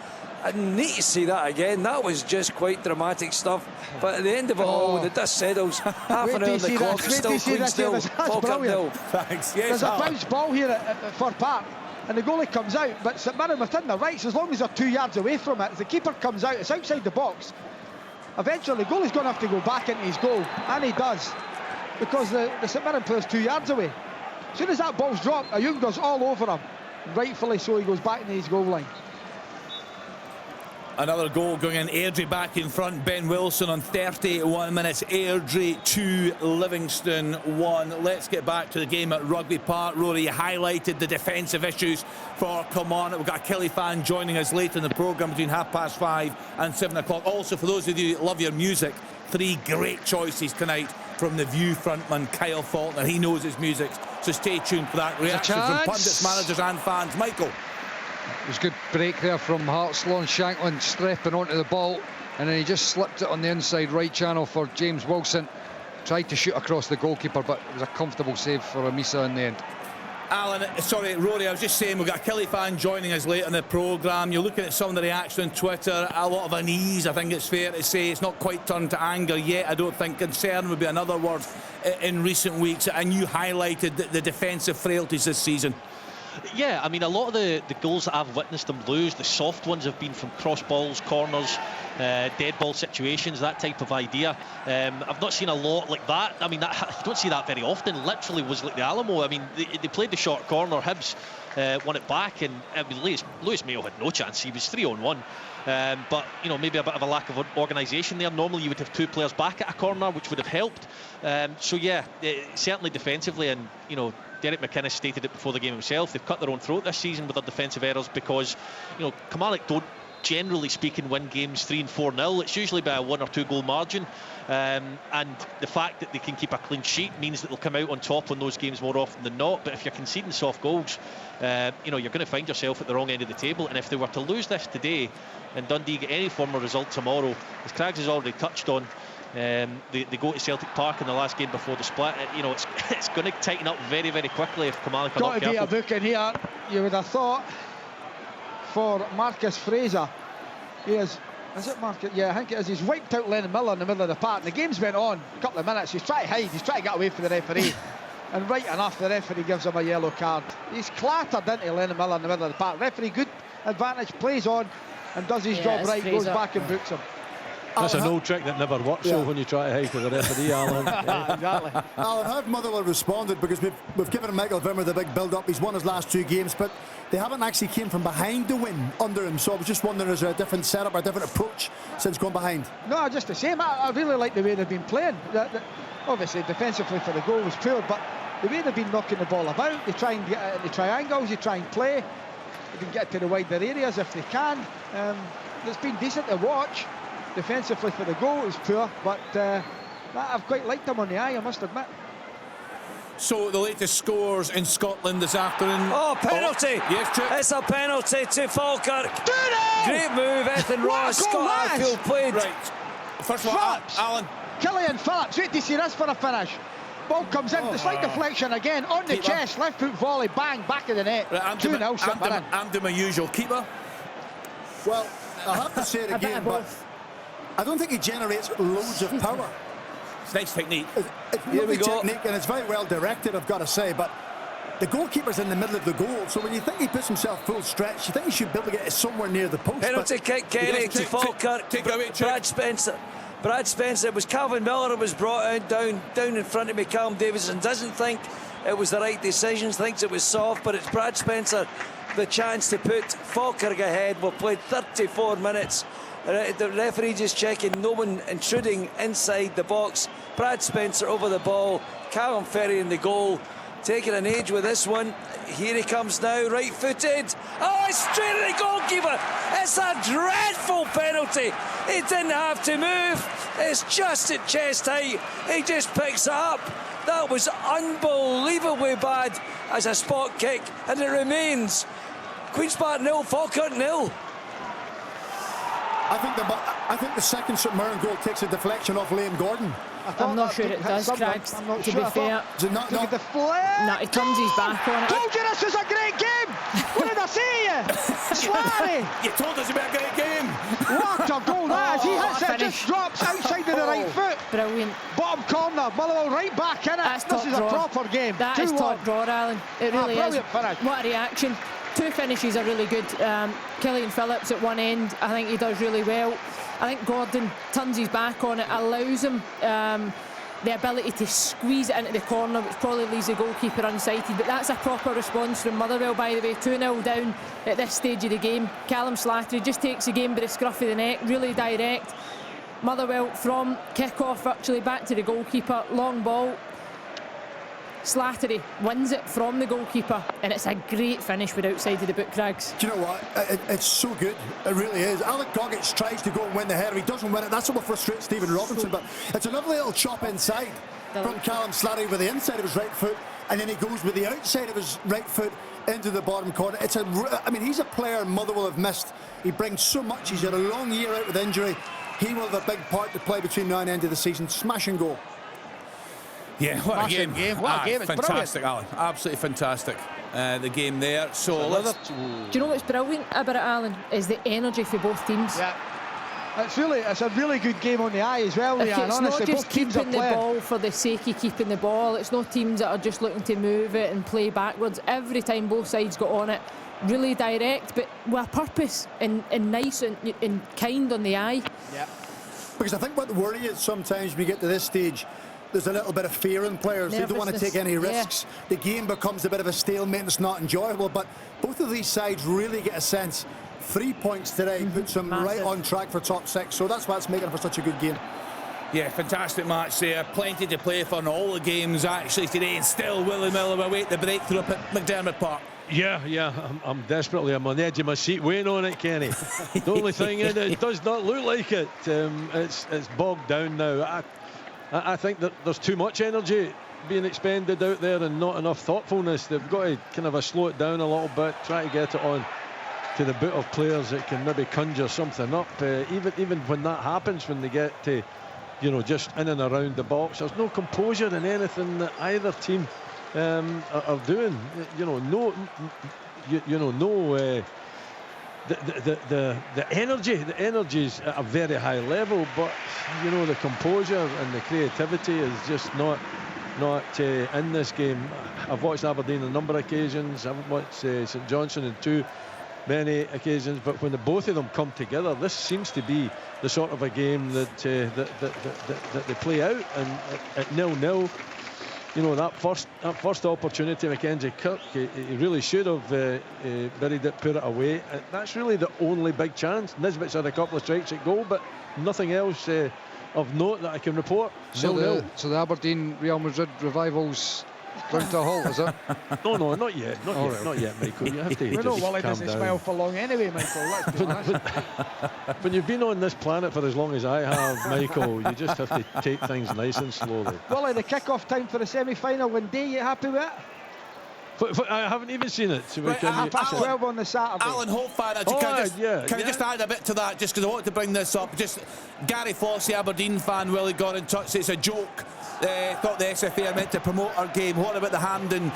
I need to see that again. That was just quite dramatic stuff. But at the end of it all, when the dust settles, half an hour on the clock, still Queen, still Falkirk nil. Thanks. Yes, there's a bounce ball here at Fir Park, and the goalie comes out, but St Mirren within their rights, as long as they're 2 yards away from it. As the keeper comes out, it's outside the box. Eventually, the goalie's going to have to go back into his goal, and he does, because the St Mirren player's 2 yards away. As soon as that ball's dropped, Ayung goes all over him. Rightfully so, he goes back into his goal line. Another goal going in. Airdrie back in front. Ben Wilson on 31 minutes. Airdrie 2, Livingston 1. Let's get back to the game at Rugby Park. Rory highlighted the defensive issues for Kilmarnock. We've got a Killie fan joining us late in the programme between 5:30 and 7 o'clock. Also, for those of you that love your music, 3 great choices tonight from the View frontman Kyle Faulkner. He knows his music, so stay tuned for that. Reaction from pundits, managers and fans. Michael. It was a good break there from Hearts. Lon Shanklin strepping onto the ball, and then he just slipped it on the inside right channel for James Wilson. Tried to shoot across the goalkeeper, but it was a comfortable save for Amisa in the end. Alan, sorry, Rory, I was just saying we've got a Killie fan joining us late in the programme. You're looking at some of the reaction on Twitter, a lot of unease, I think it's fair to say. It's not quite turned to anger yet, I don't think. Concern would be another word in recent weeks, and you highlighted the defensive frailties this season. Yeah, I mean, a lot of the goals that I've witnessed them lose, the soft ones have been from cross balls, corners, dead ball situations, that type of idea. I've not seen a lot like that. I mean, you don't see that very often. Literally was like the Alamo. I mean, they played the short corner. Hibs won it back, and I mean, Lewis Mayo had no chance. He was 3-on-1. But, you know, maybe a bit of a lack of organisation there. Normally you would have 2 players back at a corner, which would have helped. So, yeah, certainly defensively, and, you know, Derek McInnes stated it before the game himself. They've cut their own throat this season with their defensive errors because, you know, Kilmarnock don't, generally speaking, win games 3 and 4-0. It's usually by a 1 or 2 goal margin. And the fact that they can keep a clean sheet means that they'll come out on top on those games more often than not. But if you're conceding soft goals, you know, you're going to find yourself at the wrong end of the table. And if they were to lose this today and Dundee get any form of result tomorrow, as Craigs has already touched on, they go to Celtic Park in the last game before the split. You know, it's going to tighten up very, very quickly if Kilmarnock are not careful. Got to be a book in here. You would have thought for Marcus Fraser. Is it Marcus? Yeah, I think it is. He's wiped out Lennon Miller in the middle of the park. And the game's went on a couple of minutes. He's trying to hide. He's trying to get away from the referee. And right enough, the referee gives him a yellow card. He's clattered into Lennon Miller in the middle of the park. Referee, good advantage, plays on and does his job right, goes back and books him. That's an old trick that never works, so when you try to hide for the referee, Alan. Exactly. Alan, how have Motherwell responded? Because we've given Michael Vimmer the big build-up. He's won his last 2 games, but they haven't actually came from behind to win under him. So I was just wondering, is there a different setup or a different approach since going behind? No, just the same. I really like the way they've been playing. Obviously, defensively for the goal was poor, but the way they've been knocking the ball about, they try and get into triangles, they try and play. They can get to the wider areas if they can. It's been decent to watch. Defensively for the goal is poor, but I've quite liked them on the eye, I must admit. So the latest scores in Scotland this afternoon. Oh, penalty! Oh, yes, Chip. It's a penalty to Falkirk. Great move, Ethan Ross. Scott Arfield played. Right. First of all, Alan. Killian Phillips, wait to see this for a finish. Ball comes in, the slight deflection again, on the chest, left foot volley, bang, back of the net. Right, 2-0, I'm doing my usual keeper. Well, I have to say it again, but I don't think he generates loads of power. It's nice technique. It's lovely technique, and it's very well directed, I've got to say, but the goalkeeper's in the middle of the goal, so when you think he puts himself full stretch, you think he should be able to get it somewhere near the post. Penalty kick, Kenny, to Falkirk. Take it away, Brad Spencer. Brad Spencer, it was Calvin Miller who was brought down in front of me. Callum Davison doesn't think it was the right decision, thinks it was soft, but it's Brad Spencer the chance to put Falkirk ahead. We've played 34 minutes. The referee just checking, no one intruding inside the box. Brad Spencer over the ball, Callum Ferry in the goal, taking an age with this one. Here he comes now, right-footed. Oh, it's straight at the goalkeeper. It's a dreadful penalty. He didn't have to move. It's just at chest height. He just picks it up. That was unbelievably bad as a spot kick, and it remains Queen's Park 0, Falkirk 0. I think the second St Mirren goal takes a deflection off Liam Gordon. I'm not sure it does, Craigs, to be fair. Look at the flare. No, he turns his back on it. Told you this was a great game. What did I say to you? Slarry. You told us about a great game. What a goal that is. He hits it, just drops outside of the right foot. Brilliant. Bottom corner, Motherwell right back in it. This is a proper game. That is top draw, Alan. It really is. Finish. What a reaction. Two finishes are really good. Killian Phillips at one end, I think he does really well. I think Gordon turns his back on it, allows him the ability to squeeze it into the corner, which probably leaves the goalkeeper unsighted. But that's a proper response from Motherwell, by the way. 2-0 down at this stage of the game. Callum Slattery just takes the game by the scruff of the neck, really direct. Motherwell from kick-off virtually back to the goalkeeper, long ball. Slattery wins it from the goalkeeper, and it's a great finish with outside of the boot, Craigs. Do you know what? It's so good. It really is. Alec Gogic tries to go and win the header. He doesn't win it. That's what frustrates Stephen Robinson. But it's a lovely little chop inside from Callum Slattery with the inside of his right foot, and then he goes with the outside of his right foot into the bottom corner. I mean, he's a player Motherwell have missed. He brings so much. He's had a long year out with injury. He will have a big part to play between now and end of the season. Smash and goal. Yeah, what a game. What a game. It's fantastic, brilliant. Alan. Absolutely fantastic. The game there. So let's... Do you know what's brilliant about it, Alan? Is the energy for both teams. Yeah. It's a really good game on the eye as well, Leanne. It's honestly, not just both teams are keeping the playing. ball for the sake of keeping the ball. It's not teams that are just looking to move it and play backwards. Every time both sides got on it, really direct, but with a purpose and nice and kind on the eye. Yeah. Because I think what the worry is sometimes when you get to this stage, there's a little bit of fear in players. They don't want to take any risks. Yeah. The game becomes a bit of a stalemate and it's not enjoyable. But both of these sides really get a sense. 3 points today puts them right on track for top 6. So that's what's making it for such a good game. Yeah, fantastic match there. Plenty to play for in all the games actually today. And still Willie Miller await the breakthrough up at McDermott Park. Yeah, I'm on the edge of my seat waiting on it, Kenny. The only thing is it does not look like it. It's bogged down now. I think that there's too much energy being expended out there and not enough thoughtfulness. They've got to kind of slow it down a little bit, try to get it on to the boot of players that can maybe conjure something up. Even when that happens, when they get to, just in and around the box, there's no composure in anything that either team are doing. The energy is at a very high level, but the composure and the creativity is just not in this game. I've watched Aberdeen on a number of occasions. I've watched St Johnstone on too many occasions, but when the both of them come together, this seems to be the sort of a game that they play out. And at 0-0, that first opportunity, Mackenzie Kirk, he really should have buried it, put it away. That's really the only big chance. Nisbet's had a couple of strikes at goal, but nothing else of note that I can report. So the Aberdeen Real Madrid revivals Ground to a halt, is it? No, not yet. Not yet, Michael. You have to We know just Wally calm doesn't down. smile for long anyway, Michael. Let's be honest. When you've been on this planet for as long as I have, Michael, you just have to take things nice and slowly. Wally, the kick-off time for the semi-final one day, you happy with it? I haven't even seen it. So Right, Half past 12 on the Saturday. Alan Hope fan, can I just add a bit to that, just because I want to bring this up. Just Gary Foss, the Aberdeen fan, Willie got in touch. It's a joke. Thought the SFA are meant to promote our game. What about the Hampden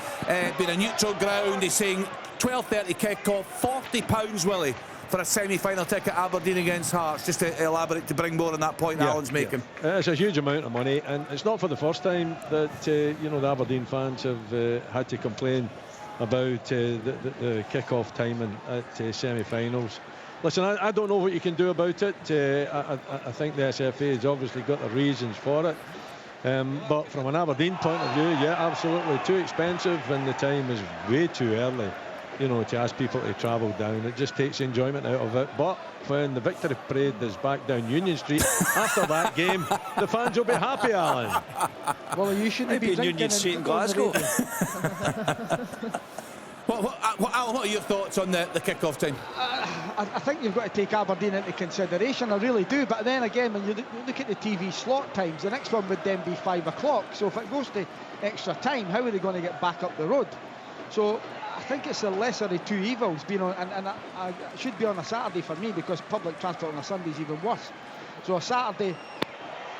being a neutral ground? He's saying 12:30 kick-off, £40, Willie, for a semi-final ticket, Aberdeen against Hearts. Just to elaborate, to bring more on that point Alan's making. It's a huge amount of money, and it's not for the first time that the Aberdeen fans have had to complain about the kick-off timing at semi-finals. Listen, I don't know what you can do about it. I think the SFA has obviously got the reasons for it. But from an Aberdeen point of view, yeah, absolutely too expensive, and the time is way too early, to ask people to travel down. It just takes enjoyment out of it. But when the victory parade is back down Union Street after that game, the fans will be happy, Alan. Well, you shouldn't be drinking Union Street in Glasgow. Alan, what are your thoughts on the kick-off time? I think you've got to take Aberdeen into consideration, I really do. But then again, when you look at the TV slot times, the next one would then be 5 o'clock. So if it goes to extra time, how are they going to get back up the road? So I think it's the lesser of two evils being on, and I should be on a Saturday for me, because public transport on a Sunday is even worse. So a Saturday,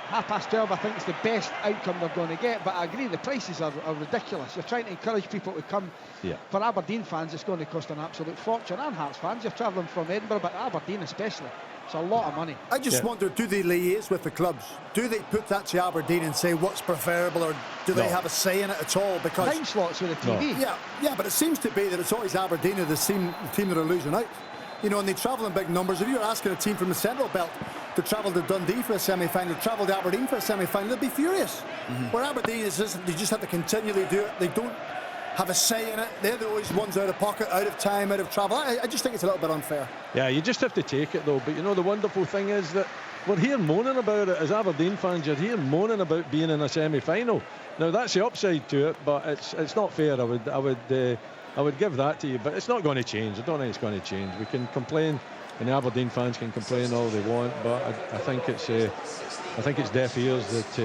12:30, I think it's the best outcome they're going to get. But I agree, the prices are ridiculous. You're trying to encourage people to come. Yeah. For Aberdeen fans, it's going to cost an absolute fortune, and Hearts fans, you're travelling from Edinburgh, but Aberdeen especially, it's a lot of money. I just wonder, do they liaise with the clubs? Do they put that to Aberdeen and say what's preferable, or do they have a say in it at all? Because time slots with the TV. Yeah, but it seems to be that it's always Aberdeen or the team that are losing out. And they travel in big numbers. If you're asking a team from the Central Belt to travel to Dundee for a semi-final, to travel to Aberdeen for a semi-final, they'd be furious. Where Aberdeen is just, they just have to continually do it. They don't have a say in it. They're the always ones out of pocket, out of time, out of travel. I just think it's a little bit unfair. Yeah, you just have to take it though. But the wonderful thing is that we're here moaning about it as Aberdeen fans. You're here moaning about being in a semi-final. Now that's the upside to it, but it's not fair. I would give that to you, but it's not going to change. I don't think it's going to change. We can complain, and the Aberdeen fans can complain all they want, but I think it's deaf ears that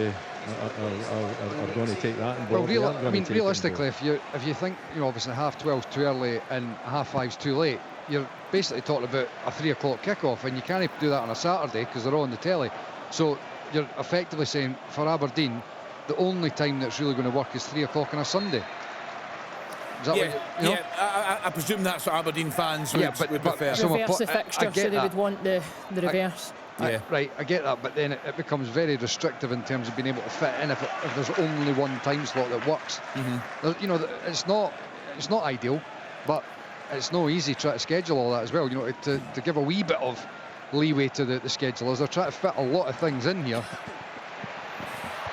are going to take that on board. Well, realistically, if you think obviously 12:30's too early and 5:30's too late, you're basically talking about a 3 o'clock kick-off, and you can't do that on a Saturday because they're on the telly. So you're effectively saying for Aberdeen, the only time that's really going to work is 3 o'clock on a Sunday. I presume that's what Aberdeen fans would prefer. Reverse the fixture, so they would want the reverse. Right, I get that, but then it becomes very restrictive in terms of being able to fit in if there's only one time slot that works. It's not ideal, but it's no easy trying to schedule all that as well. To give a wee bit of leeway to the schedulers, they're trying to fit a lot of things in here.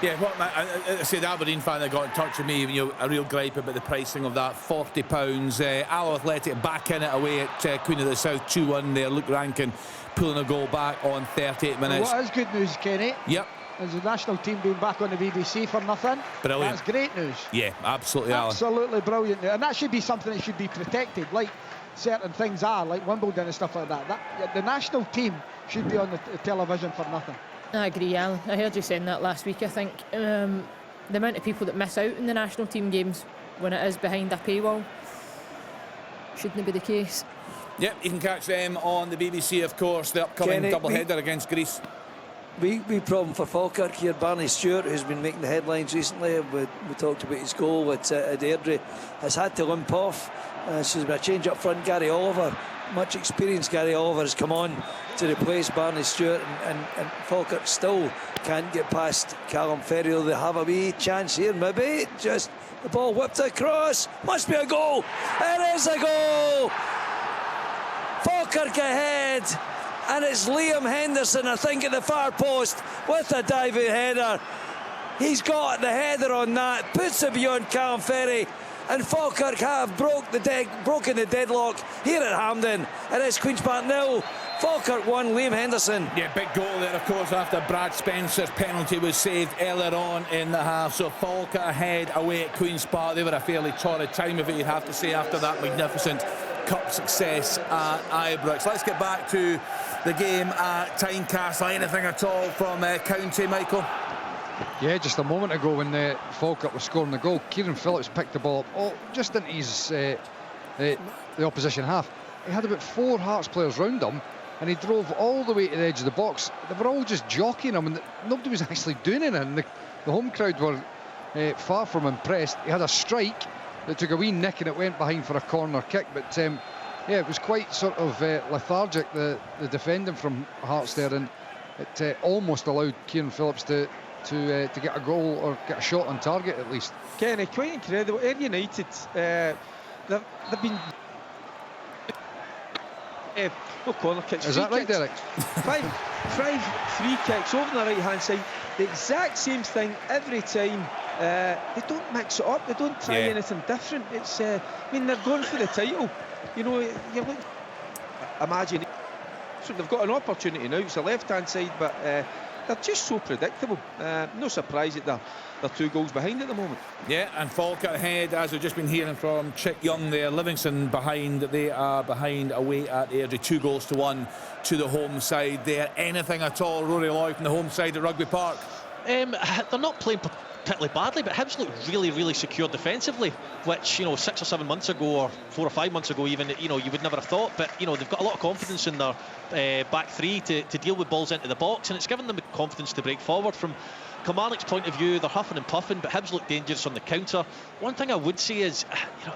Yeah, I say the Aberdeen fan that got in touch with me, a real gripe about the pricing of that, £40. Alloa Athletic back in it away at Queen of the South, 2-1 there. Luke Rankin pulling a goal back on 38 minutes. What is good news, Kenny? Yep. Is the national team being back on the BBC for nothing? Brilliant. That's great news. Yeah, absolutely, Alan. Absolutely brilliant news. And that should be something that should be protected, like certain things are, like Wimbledon and stuff like that. The national team should be on the television for nothing. I agree, Alan. I heard you saying that last week. I think the amount of people that miss out in the national team games when it is behind a paywall shouldn't be the case. Yep, you can catch them on the BBC, of course, the upcoming doubleheader against Greece. Wee problem for Falkirk here. Barney Stewart, who's been making the headlines recently, we talked about his goal at Airdrie, has had to limp off. So there's been a change up front. Gary Oliver, much experienced Gary Oliver, has come on to replace Barney Stewart, and Falkirk still can't get past Callum Ferry. They have a wee chance here, maybe. Just the ball whipped across. Must be a goal. It is a goal. Falkirk ahead. And it's Liam Henderson, I think, at the far post with a diving header. He's got the header on that, puts it beyond Callum Ferry, and Falkirk have broken the deadlock here at Hampden. It is Queen's Park 0, Falkirk 1, Liam Henderson. Yeah, big goal there, of course, after Brad Spencer's penalty was saved earlier on in the half. So Falkirk ahead away at Queen's Park. They were a fairly torrid time of it, you'd have to say, after that magnificent cup success at Ibrox. Let's get back to the game at Tynecastle. Anything at all from County, Michael? Yeah, just a moment ago when Falkirk was scoring the goal, Kieran Phillips picked the ball up just into his the opposition half. He had about 4 Hearts players round him, and he drove all the way to the edge of the box. They were all just jockeying him, and nobody was actually doing anything. The home crowd were far from impressed. He had a strike that took a wee nick, and it went behind for a corner kick. But yeah, it was quite sort of lethargic, the defending from Hearts there, and it almost allowed Kieran Phillips to get a goal or get a shot on target at least. Kenny, quite incredible. Ayr United, they've been no corner kicks. Is that right, Derek? five free kicks over on the right hand side. The exact same thing every time. They don't mix it up. They don't try anything different. It's I mean, they're going for the title. You know, you look, imagine. So they've got an opportunity now. It's the left hand side, but they're just so predictable. No surprise that they're 2 goals behind at the moment. Yeah, and Falkirk ahead, as we've just been hearing from Chick Young there. Livingston behind. They are behind away at Airdrie, 2-1 to the home side there. Anything at all, Rory Lloyd, from the home side at Rugby Park? They're not playing particularly badly, but Hibs looked really, really secure defensively, which, you know, 6 or 7 months ago, or 4 or 5 months ago even, you know, you would never have thought. But, you know, they've got a lot of confidence in their back three to deal with balls into the box, and it's given them the confidence to break forward. From Kilmarnock's point of view, they're huffing and puffing, but Hibs look dangerous on the counter. One thing I would say is, you know,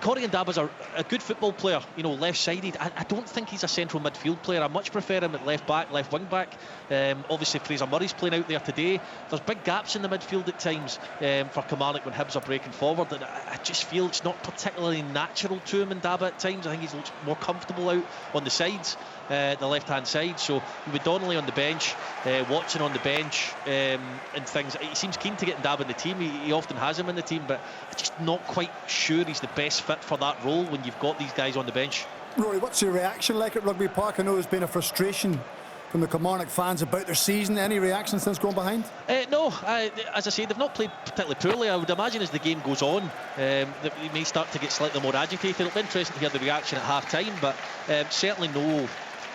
Corey Ndaba's a good football player, you know, left-sided. I don't think he's a central midfield player. I much prefer him at left-back, left wing-back. Obviously, Fraser Murray's playing out there today. There's big gaps in the midfield at times for Kilmarnock when Hibs are breaking forward, and I just feel it's not particularly natural to him, Ndaba, at times. I think he looks more comfortable out on the sides, the left-hand side. So with Donnelly on the bench, Watson on the bench, and things, he seems keen to get Ndaba in the team. He often has him in the team, but I'm just not quite sure he's the best fit for that role when you've got these guys on the bench. Rory, what's your reaction like at Rugby Park? I know there's been a frustration from the Kilmarnock fans about their season. Any reaction since going behind? No, as I say, they've not played particularly poorly. I would imagine as the game goes on, they may start to get slightly more agitated. It'll be interesting to hear the reaction at half-time, but certainly no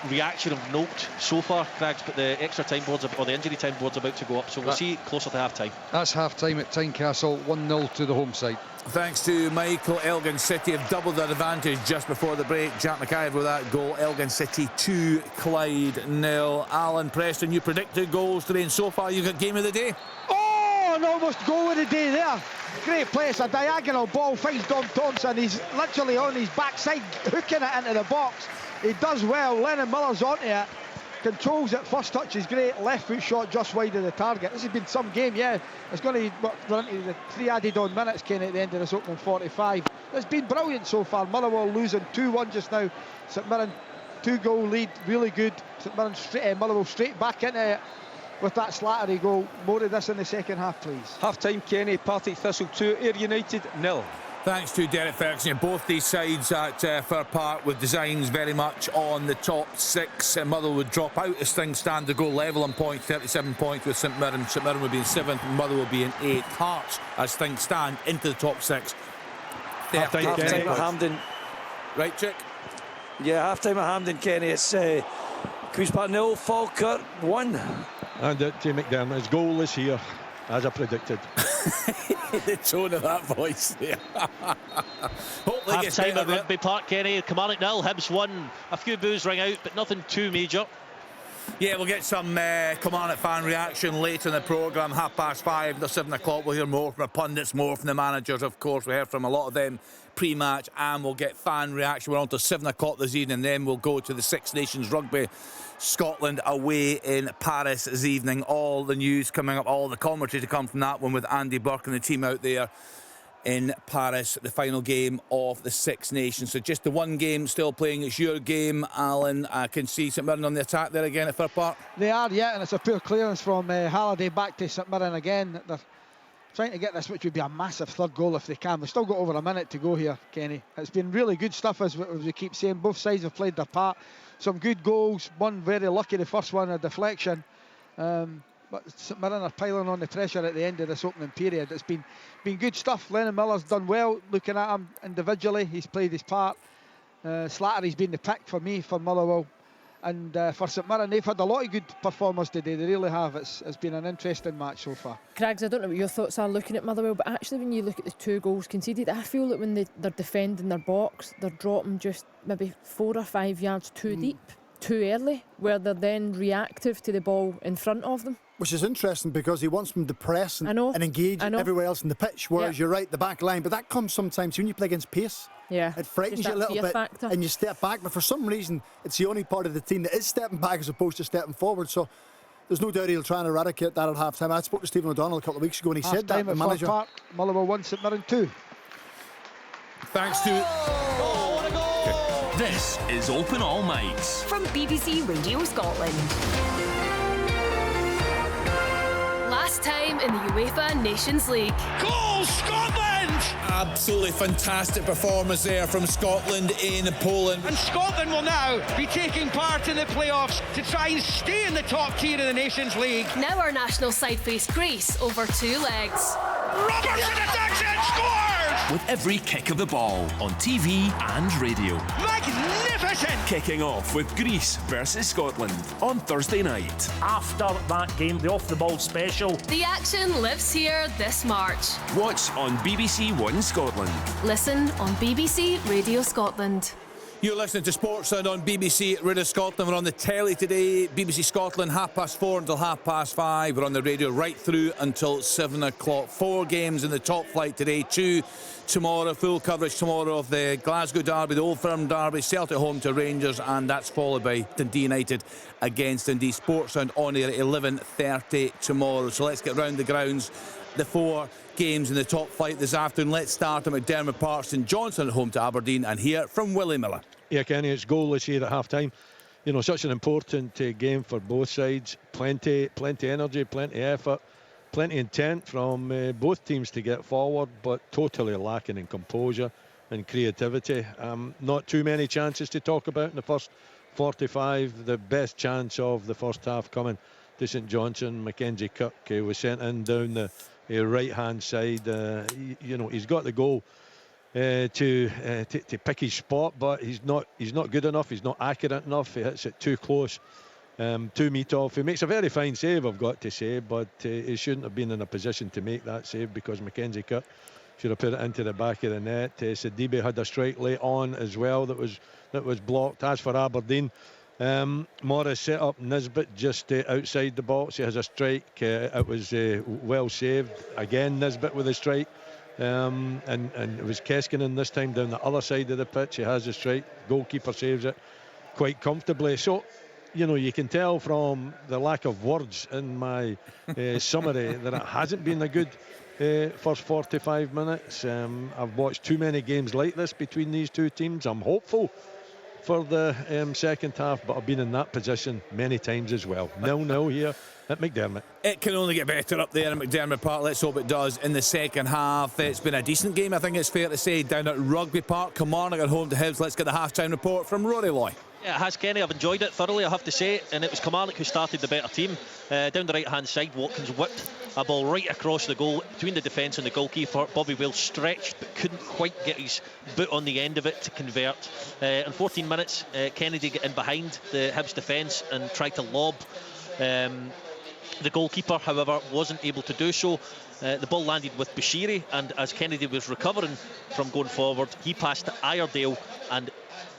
reaction of note so far, Craigs, but the extra time boards or the injury time board's about to go up, so we'll see closer to half-time. That's half-time at Tynecastle, 1-0 to the home side. Thanks to Michael. Elgin City have doubled their advantage just before the break. Jack McIver with that goal. Elgin City 2, Clyde 0. Alan Preston, you predicted goals today, and so far you got game of the day. Oh, an almost goal of the day there. Great place, a diagonal ball, finds Dom Thompson. He's literally on his backside, hooking it into the box. He does well. Lennon Miller's onto it, controls it. First touch is great, left foot shot just wide of the target. This has been some game, yeah. It's going to run into the 3 added on minutes, Kenny, at the end of this opening 45. It's been brilliant so far. Motherwell losing 2-1 just now. St Mirren 2-goal lead, really good. St Mirren Motherwell straight back into it with that Slattery goal. More of this in the second half, please. Half-time, Kenny. Partick Thistle 2, Ayr United 0. Thanks to Derek Ferguson. Both these sides at Fir Park with designs very much on the top 6. Motherwell would drop out as things stand to go level on points, 37 points with St Mirren. St Mirren would be in 7th, Motherwell will be in 8th. Hearts, as things stand, into the top 6. Half-time at Hampden. Right, Chick? Yeah, half-time at Hampden, Kenny. It's Queen's Park 0, Falkirk 1. And T McDermott, his goal is here, as I predicted. The tone of that voice there. Half-time at Rugby Park, Kenny. Kilmarnock 0, Hibs 1. A few boos ring out, but nothing too major. Yeah, we'll get some Kilmarnock fan reaction later in the programme. 5:30 to 7 o'clock. We'll hear more from our pundits, more from the managers, of course. We heard from a lot of them pre-match, and we'll get fan reaction. We're on to 7 o'clock this evening, and then we'll go to the Six Nations Rugby. Scotland away in Paris this evening. All the news coming up, all the commentary to come from that one with Andy Burke and the team out there in Paris, the final game of the Six Nations. So just the one game still playing. It's your game, Alan. I can see St Mirren on the attack there again at Fir Park. They are, yeah, and it's a poor clearance from Halliday back to St Mirren again. They're trying to get this, which would be a massive third goal if they can. We've still got over a minute to go here, Kenny. It's been really good stuff, as we keep saying. Both sides have played their part. Some good goals, one very lucky, the first one, a deflection. But St Mirren are piling on the pressure at the end of this opening period. It's been good stuff. Lennon Miller's done well, looking at him individually. He's played his part. Slattery's been the pick for me, for Motherwell. And for St Mirren, they've had a lot of good performers today. They really have. It's been an interesting match so far. Craigs, I don't know what your thoughts are looking at Motherwell, but actually when you look at the 2 goals conceded, I feel that when they're defending their box, they're dropping just maybe 4 or 5 yards too deep, too early, where they're then reactive to the ball in front of them. Which is interesting, because he wants them to press and engage everywhere else in the pitch, whereas you're right, the back line. But that comes sometimes when you play against pace. Yeah, it frightens you a little bit factor. And you step back, but for some reason it's the only part of the team that is stepping back as opposed to stepping forward. So there's no doubt he'll try and eradicate that at half time. I spoke to Stephen O'Donnell a couple of weeks ago and he said that the manager. Park, Motherwell 1, St Mirren 2. Thanks to what a goal! This is Open All Mics from BBC Radio Scotland. Last time in the UEFA Nations League. Goal, Scotland! Absolutely fantastic performance there from Scotland in Poland. And Scotland will now be taking part in the playoffs to try and stay in the top tier of the Nations League. Now our national side face Greece over 2 legs. Robertson attacks and scores! With every kick of the ball on TV and radio. Magnificent! Kicking off with Greece versus Scotland on Thursday night. After that game, the off-the-ball special. The action lives here this March. Watch on BBC One Scotland. Listen on BBC Radio Scotland. You're listening to Sportsline on BBC Radio Scotland. We're on the telly today, BBC Scotland, 4:30 until 5:30. We're on the radio right through until 7 o'clock. 4 games in the top flight today, 2 tomorrow. Full coverage tomorrow of the Glasgow derby, the Old Firm derby, Celtic home to Rangers, and that's followed by Dundee United against Dundee. Sportsline on air at 11:30 tomorrow. So let's get round the grounds. The 4 games in the top flight this afternoon. Let's start at McDermott Park. St Johnstone at home to Aberdeen, and hear from Willie Miller. Yeah, Kenny, it's goalless here at half time. You know, such an important game for both sides. Plenty energy, plenty effort, plenty intent from both teams to get forward, but totally lacking in composure and creativity. Not too many chances to talk about in the first 45. The best chance of the first half coming to St Johnstone. Mackenzie Cook was sent in down the right-hand side. You know, he's got the goal to pick his spot, but he's not good enough. He's not accurate enough. He hits it too close to meet off. He makes a very fine save, I've got to say, but he shouldn't have been in a position to make that save, because Mackenzie Cook should have put it into the back of the net. Sidibe had a strike late on as well that was blocked. As for Aberdeen, Morris set up Nisbet just outside the box. He has a strike. It was well saved. Again, Nisbet with a strike. And it was Keskinen this time down the other side of the pitch. He has a strike. Goalkeeper saves it quite comfortably. So, you know, you can tell from the lack of words in my summary that it hasn't been a good first 45 minutes. I've watched too many games like this between these two teams. I'm hopeful for the second half, but I've been in that position many times as well. 0-0 here at McDermott. It can only get better up there at McDermott Park. Let's hope it does in the second half. It's been a decent game, I think it's fair to say, down at Rugby Park. Kilmarnock at home to Hibs. Let's get the half-time report from Rory Loy. Yeah, it has, Kenny. I've enjoyed it thoroughly, I have to say, and it was Kilmarnock who started the better team. Down the right-hand side, Watkins whipped a ball right across the goal between the defence and the goalkeeper. Bobby Wales stretched but couldn't quite get his boot on the end of it to convert. In 14 minutes, Kennedy got in behind the Hibs defence and tried to lob the goalkeeper, however, wasn't able to do so. The ball landed with Bashiri, and as Kennedy was recovering from going forward, he passed to Iredale, and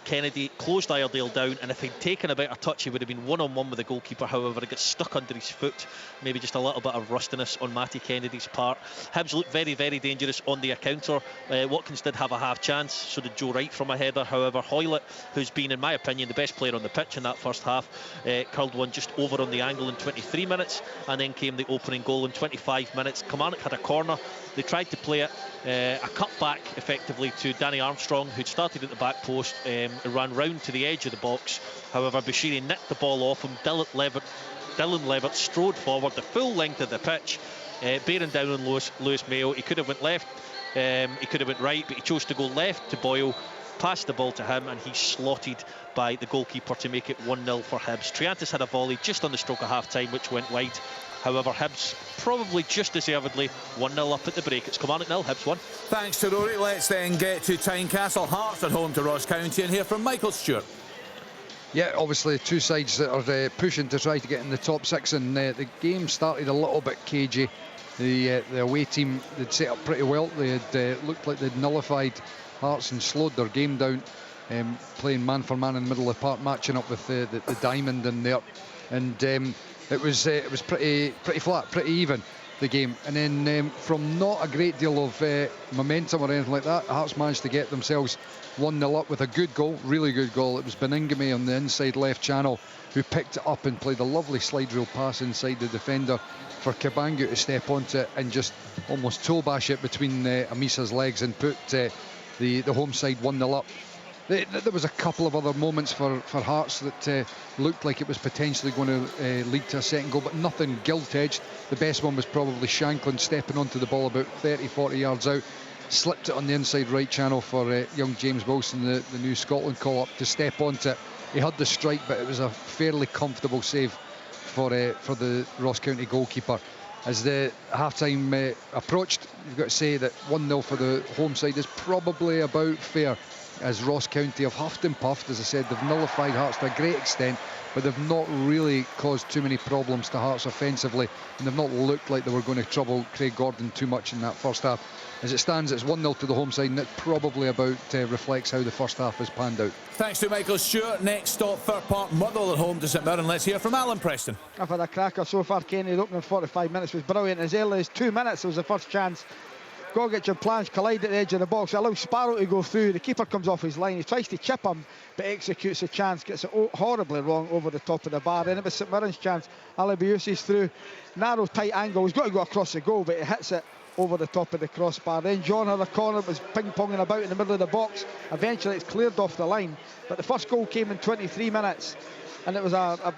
Kennedy closed Iredale down, and if he'd taken a better touch, he would have been one-on-one with the goalkeeper. However, it got stuck under his foot. Maybe just a little bit of rustiness on Matty Kennedy's part. Hibs looked very, very dangerous on the encounter. Watkins did have a half chance, so did Joe Wright from a header. However, Hoylett, who's been, in my opinion, the best player on the pitch in that first half, curled one just over on the angle in 23 minutes, and then came the opening goal in 25 minutes. Kilmarnock had a corner. They tried to play it, a cut back effectively to Danny Armstrong, who'd started at the back post, ran round to the edge of the box. However, Bashiri nicked the ball off him. Dylan Levitt strode forward the full length of the pitch, bearing down on Lewis Mayo. He could have went left, he could have went right, but he chose to go left to Boyle, passed the ball to him, and he's slotted by the goalkeeper to make it 1-0 for Hibs. Triantis had a volley just on the stroke of half-time, which went wide. However, Hibs probably just deservedly 1-0 up at the break. It's Kilmarnock 0, Hibs 1. Thanks to Rory. Let's then get to Tynecastle. Hearts at home to Ross County, and hear from Michael Stewart. Yeah, obviously two sides that are pushing to try to get in the top six, and the game started a little bit cagey. The away team, they'd set up pretty well. They had looked like they'd nullified Hearts and slowed their game down, playing man for man in the middle of the park, matching up with the Diamond in there, and it was pretty flat, pretty even, the game. And then from not a great deal of momentum or anything like that, Hearts managed to get themselves 1-0 up with a good goal, really good goal. It was Beningame on the inside left channel who picked it up and played a lovely slide rule pass inside the defender for Kabangu to step onto it and just almost toe bash it between Amisa's legs and put the home side 1-0 up. There was a couple of other moments for Hearts that looked like it was potentially going to lead to a second goal, but nothing gilt-edged. The best one was probably Shanklin stepping onto the ball about 30-40 yards out, slipped it on the inside right channel for young James Wilson, the new Scotland call-up, to step onto it. He had the strike, but it was a fairly comfortable save for the Ross County goalkeeper. As the half-time approached, you've got to say that 1-0 for the home side is probably about fair, as Ross County have huffed and puffed. As I said, they've nullified Hearts to a great extent, but they've not really caused too many problems to Hearts offensively, and they've not looked like they were going to trouble Craig Gordon too much in that first half. As it stands, it's 1-0 to the home side, and it probably about reflects how the first half has panned out. Thanks to Michael Stewart. Next stop, Fir Park, Motherwell at home to St Mirren. Let's hear from Alan Preston. I've had a cracker so far, Kenny. The opening 45 minutes was brilliant. As early as 2 minutes, there was the first chance. Gogic and Planche collide at the edge of the box, allows Sparrow to go through. The keeper comes off his line, he tries to chip him, but executes the chance, gets it horribly wrong over the top of the bar. Then it was St Mirren's chance. Alabiusi's through, narrow, tight angle. He's got to go across the goal, but he hits it over the top of the crossbar. Then John had a corner, was ping-ponging about in the middle of the box. Eventually it's cleared off the line, but the first goal came in 23 minutes, and it was a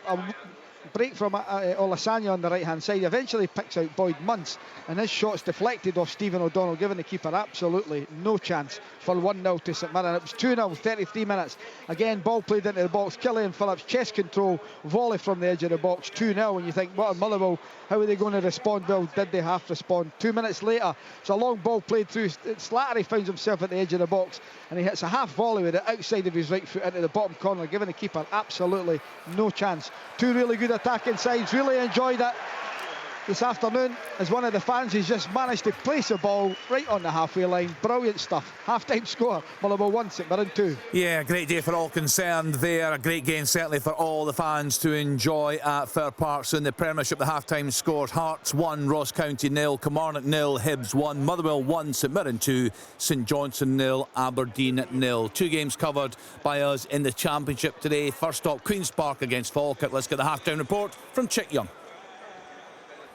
break from Olasanya on the right hand side. Eventually picks out Boyd Muntz, and his shot's deflected off Stephen O'Donnell, giving the keeper absolutely no chance for 1-0 to St Mirren. It was 2-0, 33 minutes. Again, ball played into the box. Killian Phillips, chest control, volley from the edge of the box, 2-0. And you think, what a Motherwell, how are they going to respond? Well, did they have to respond? 2 minutes later, it's a long ball played through. Slattery finds himself at the edge of the box, and he hits a half volley with it outside of his right foot into the bottom corner, giving the keeper absolutely no chance. Two really good attacking sides. Really enjoyed it this afternoon. As one of the fans, he's just managed to place the ball right on the halfway line. Brilliant stuff. Half-time score, Motherwell 1, St Mirren 2. Yeah, great day for all concerned there. A great game certainly for all the fans to enjoy at Fir Park. So in the Premiership, the half-time scores: Hearts 1, Ross County 0, Kilmarnock 0, Hibs 1, Motherwell 1, St Mirren 2, St Johnstone 0, Aberdeen 0. Two games covered by us in the Championship today. First stop, Queen's Park against Falkirk. Let's get the half-time report from Chick Young.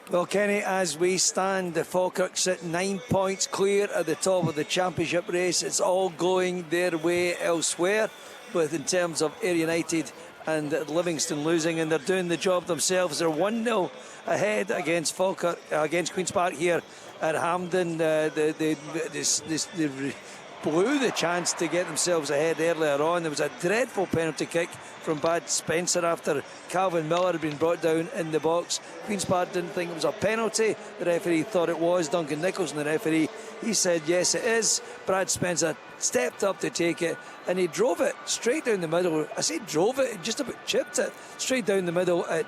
Well, Kenny, as we stand, the Falkirk sit 9 points clear at the top of the Championship race. It's all going their way elsewhere, both in terms of Ayr United and Livingston losing, and they're doing the job themselves. They're 1-0 ahead against Falkirk, against Queen's Park here at Hampden. They blew the chance to get themselves ahead earlier on. There was a dreadful penalty kick from Bad Spencer after Calvin Miller had been brought down in the box. Queen's Park didn't think it was a penalty. The referee thought it was. Duncan Nicholson, the referee, he said yes it is. Brad Spencer stepped up to take it, and he drove it straight down the middle. I say drove it, he just about chipped it straight down the middle at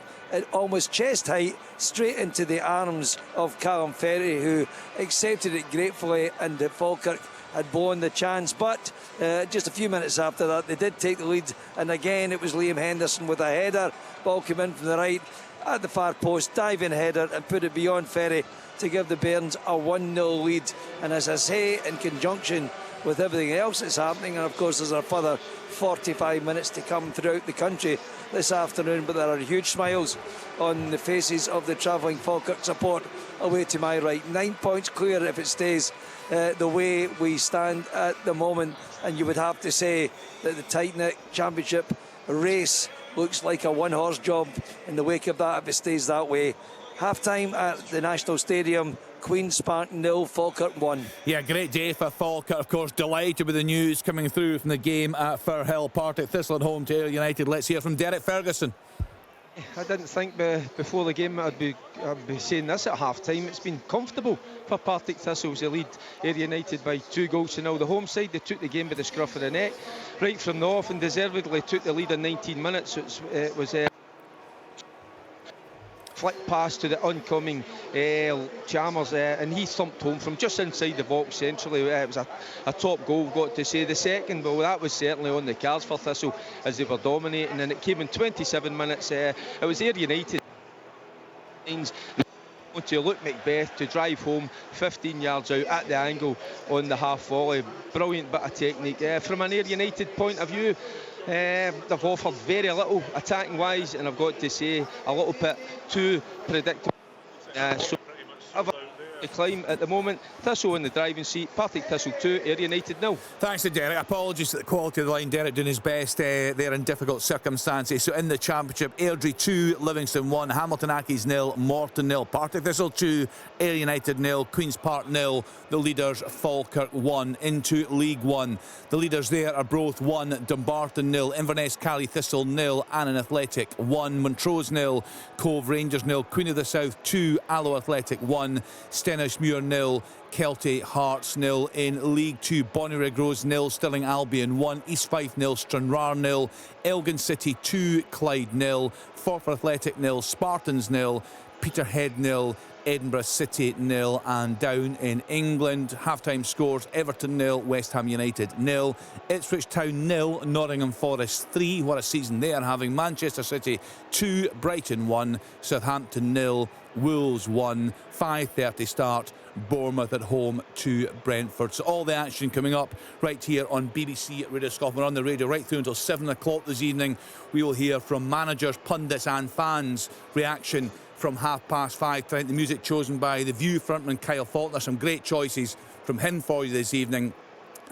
almost chest height, straight into the arms of Callum Ferry, who accepted it gratefully, and Falkirk had blown the chance. But just a few minutes after that, they did take the lead, and again it was Liam Henderson with a header. Ball came in from the right at the far post, diving header, and put it beyond Ferry to give the Bairns a 1-0 lead. And as I say, in conjunction with everything else that's happening, and of course there's a further 45 minutes to come throughout the country this afternoon, but there are huge smiles on the faces of the travelling Falkirk support away to my right. 9 points clear if it stays the way we stand at the moment, and you would have to say that the tight-knit Championship race looks like a one-horse job in the wake of that if it stays that way. Half-time at the National Stadium, Queen's Park 0, Falkirk 1. Yeah, great day for Falkirk, of course. Delighted with the news coming through from the game at Firhill. Partick Thistle at home to Ayr United. Let's hear from Derek Ferguson. I didn't think before the game I'd be saying this at half-time. It's been comfortable for Partick Thistle to lead Ayr United by 2-0. The home side, they took the game by the scruff of the neck right from the off and deservedly took the lead in 19 minutes. It was flick pass to the oncoming Chalmers, and he thumped home from just inside the box centrally. It was a top goal, got to say. The second, well, that was certainly on the cards for Thistle as they were dominating, and it came in 27 minutes. It was Ayr United to Luke Macbeth to drive home 15 yards out at the angle on the half volley. Brilliant bit of technique. From an Ayr United point of view, they've offered very little attacking wise, and I've got to say a little bit too predictable. So the climb at the moment. Thistle in the driving seat. Partick Thistle 2, Ayr United 0. Thanks to Derek. Apologies for the quality of the line. Derek doing his best there in difficult circumstances. So in the Championship, Airdrie 2, Livingston 1, Hamilton Accies 0, Morton 0, Partick Thistle 2, Ayr United 0, Queen's Park 0. The leaders Falkirk 1. Into League 1. The leaders there are Broth 1, Dumbarton 0, Inverness Cally Thistle 0, Annan Athletic 1, Montrose 0, Cove Rangers 0, Queen of the South 2, Alloa Athletic 1, Stenhousemuir 0, Kelty Hearts 0. In League 2, Bonnyrigg Rose 0, Stirling Albion 1, East Fife 0, Stranraer 0, Elgin City 2, Clyde 0, Forfar Athletic 0, Spartans 0, Peterhead 0, Edinburgh City 0. And down in England, half-time scores: Everton 0, West Ham United 0, Ipswich Town 0, Nottingham Forest 3. What a season they are having. Manchester City 2, Brighton 1, Southampton 0, Wolves 1. 5:30 start. Bournemouth at home to Brentford. So all the action coming up right here on BBC Radio Scotland. We're on the radio right through until 7 o'clock this evening. We will hear from managers, pundits and fans' reaction from 5:30 tonight. The music chosen by the View frontman Kyle Faulkner. Some great choices from him for you this evening.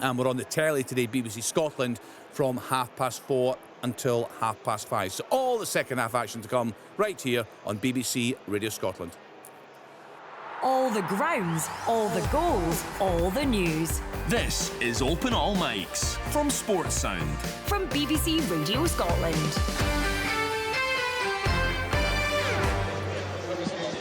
And we're on the telly today, BBC Scotland, from 4:30 until 5:30. So all the second half action to come right here on BBC Radio Scotland. All the grounds, all the goals, all the news. This is Open All Mics from Sports Sound. From BBC Radio Scotland.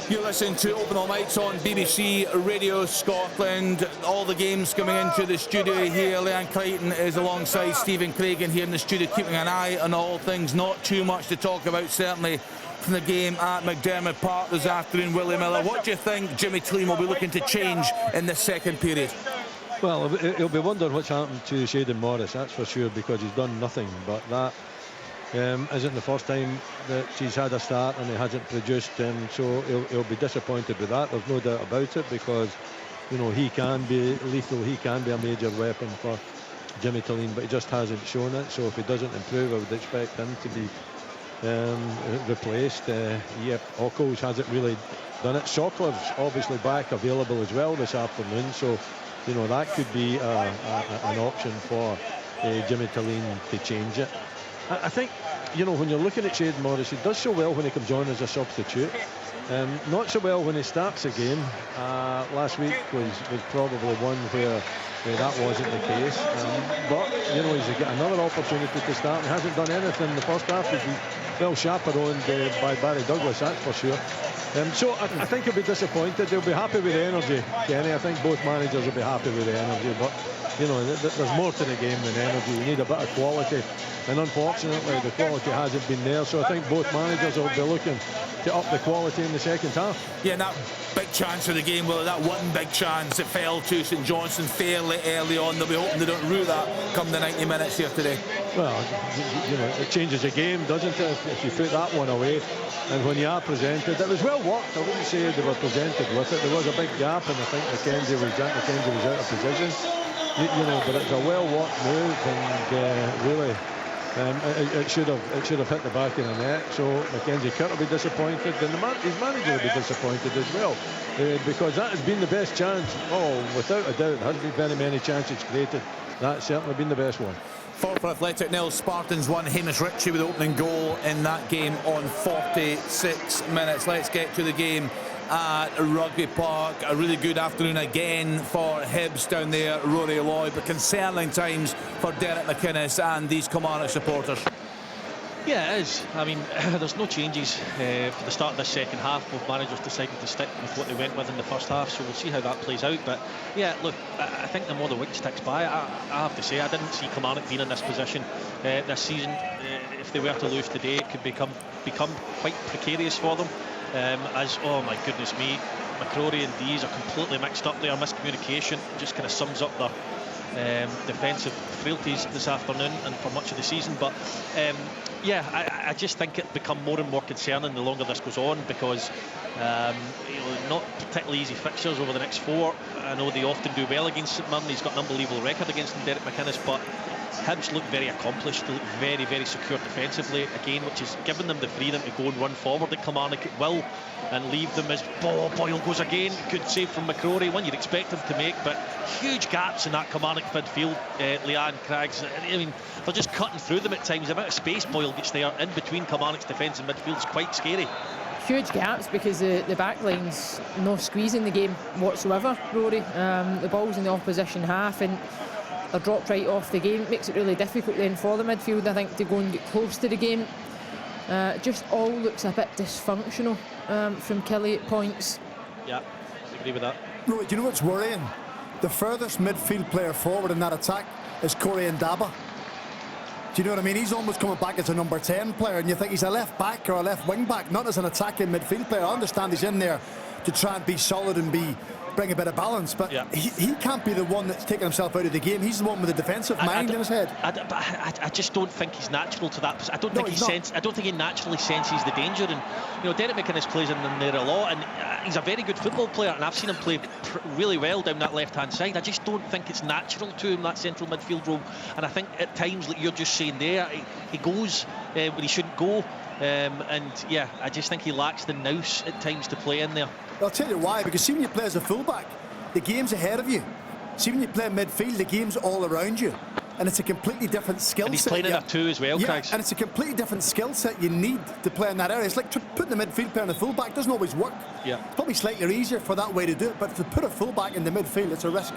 You're listening to Open All Mics on BBC Radio Scotland. All the games coming into the studio here. Leanne Clayton is alongside Stephen Craigan here in the studio, keeping an eye on all things. Not too much to talk about, certainly, from the game at McDermott Park this afternoon. Willie Miller, what do you think Jimmy Tilleen will be looking to change in the second period? Well, he'll be wondering what's happened to Shayden Morris, that's for sure, because he's done nothing but that. Isn't the first time that he's had a start and he hasn't produced, so he'll be disappointed with that. There's no doubt about it, because you know he can be lethal, he can be a major weapon for Jimmy Tilleen, but he just hasn't shown it. So if he doesn't improve, I would expect him to be replaced. Ockles hasn't really done it. Soklov's obviously back available as well this afternoon, so you know that could be an option for Jimmy Tilleen to change it. I think, you know, when you're looking at Shayden Morris, he does so well when he comes on as a substitute. Not so well when he starts a game. Last week was probably one where that wasn't the case. But, you know, he's got another opportunity to start. He hasn't done anything in the first half. He's been well chaperoned by Barry Douglas, that's for sure. So I think he'll be disappointed. They'll be happy with the energy, Kenny. I think both managers will be happy with the energy. But, you know, there's more to the game than energy. You need a bit of quality. And unfortunately, the quality hasn't been there. So I think both managers will be looking to up the quality in the second half. Yeah, and that big chance of the game, well, that one big chance that fell to St Johnstone fairly early on. They'll be hoping they don't rue that come the 90 minutes here today. Well, you know, it changes the game, doesn't it, if you put that one away. And when you are presented, it was well worked. I wouldn't say they were presented with it. There was a big gap, and I think Mackenzie was out of position. You know, but it's a well worked move, and really. It should have hit the back of the net. So Mackenzie Kirk will be disappointed, and his manager will be disappointed as well, because that has been the best chance. Oh, without a doubt, there hasn't been very many chances created. That's certainly been the best one. 4 for Athletic, nil. Spartans 1. Hamish Ritchie with the opening goal in that game on 46 minutes. Let's get to the game at Rugby Park. A really good afternoon again for Hibs down there, Rory Lloyd, but concerning times for Derek McInnes and these Kilmarnock supporters. Yeah, it is. I mean, there's no changes for the start of this second half. Both managers decided to stick with what they went with in the first half, so we'll see how that plays out. But yeah, look, I think the more the week ticks by, I have to say, I didn't see Kilmarnock being in this position this season. If they were to lose today, it could become quite precarious for them. As, oh my goodness me, McCrory and Dees are completely mixed up there. Miscommunication just kind of sums up their defensive frailties this afternoon and for much of the season. But yeah, I just think it become more and more concerning the longer this goes on, because not particularly easy fixtures over the next 4. I know they often do well against St Mirren. He's got an unbelievable record against them, Derek McInnes, but Hibs look very accomplished. They look very, very secure defensively again, which is giving them the freedom to go and run forward at Kilmarnock at will and leave them as Boyle goes again. Good save from McCrory, one you'd expect him to make, but huge gaps in that Kilmarnock midfield. Leanne, Craggs, I mean, they're just cutting through them at times. The amount of space Boyle gets there in between Kilmarnock's defence and midfield is quite scary. Huge gaps because the back line's no squeezing the game whatsoever, Rory. The ball's in the opposition half and they're dropped right off the game. It makes it really difficult then for the midfield, I think, to go and get close to the game. Just all looks a bit dysfunctional from Kelly at points. Yeah, I agree with that. Rory, do you know what's worrying? The furthest midfield player forward in that attack is Corey Ndaba. Do you know what I mean? He's almost coming back as a number 10 player, and you think he's a left back or a left wing back, not as an attacking midfield player. I understand he's in there to try and be solid and bring a bit of balance, but yeah, he can't be the one that's taking himself out of the game. He's the one with the defensive mind in his head. I just don't think he's natural to that. I don't think he naturally senses the danger. And you know, Derek McInnes plays in there a lot, and he's a very good football player, and I've seen him play really well down that left-hand side. I just don't think it's natural to him, that central midfield role. And I think at times, like you're just saying there, he goes when he shouldn't go. And yeah, I just think he lacks the nous at times to play in there. I'll tell you why, because see when you play as a fullback, the game's ahead of you. See when you play midfield, the game's all around you. And it's a completely different skill set. And he's playing in there too as well, yeah, Craigs. And it's a completely different skill set you need to play in that area. It's like putting the midfield player in the fullback doesn't always work. Yeah. It's probably slightly easier for that way to do it, but to put a fullback in the midfield, it's a risk.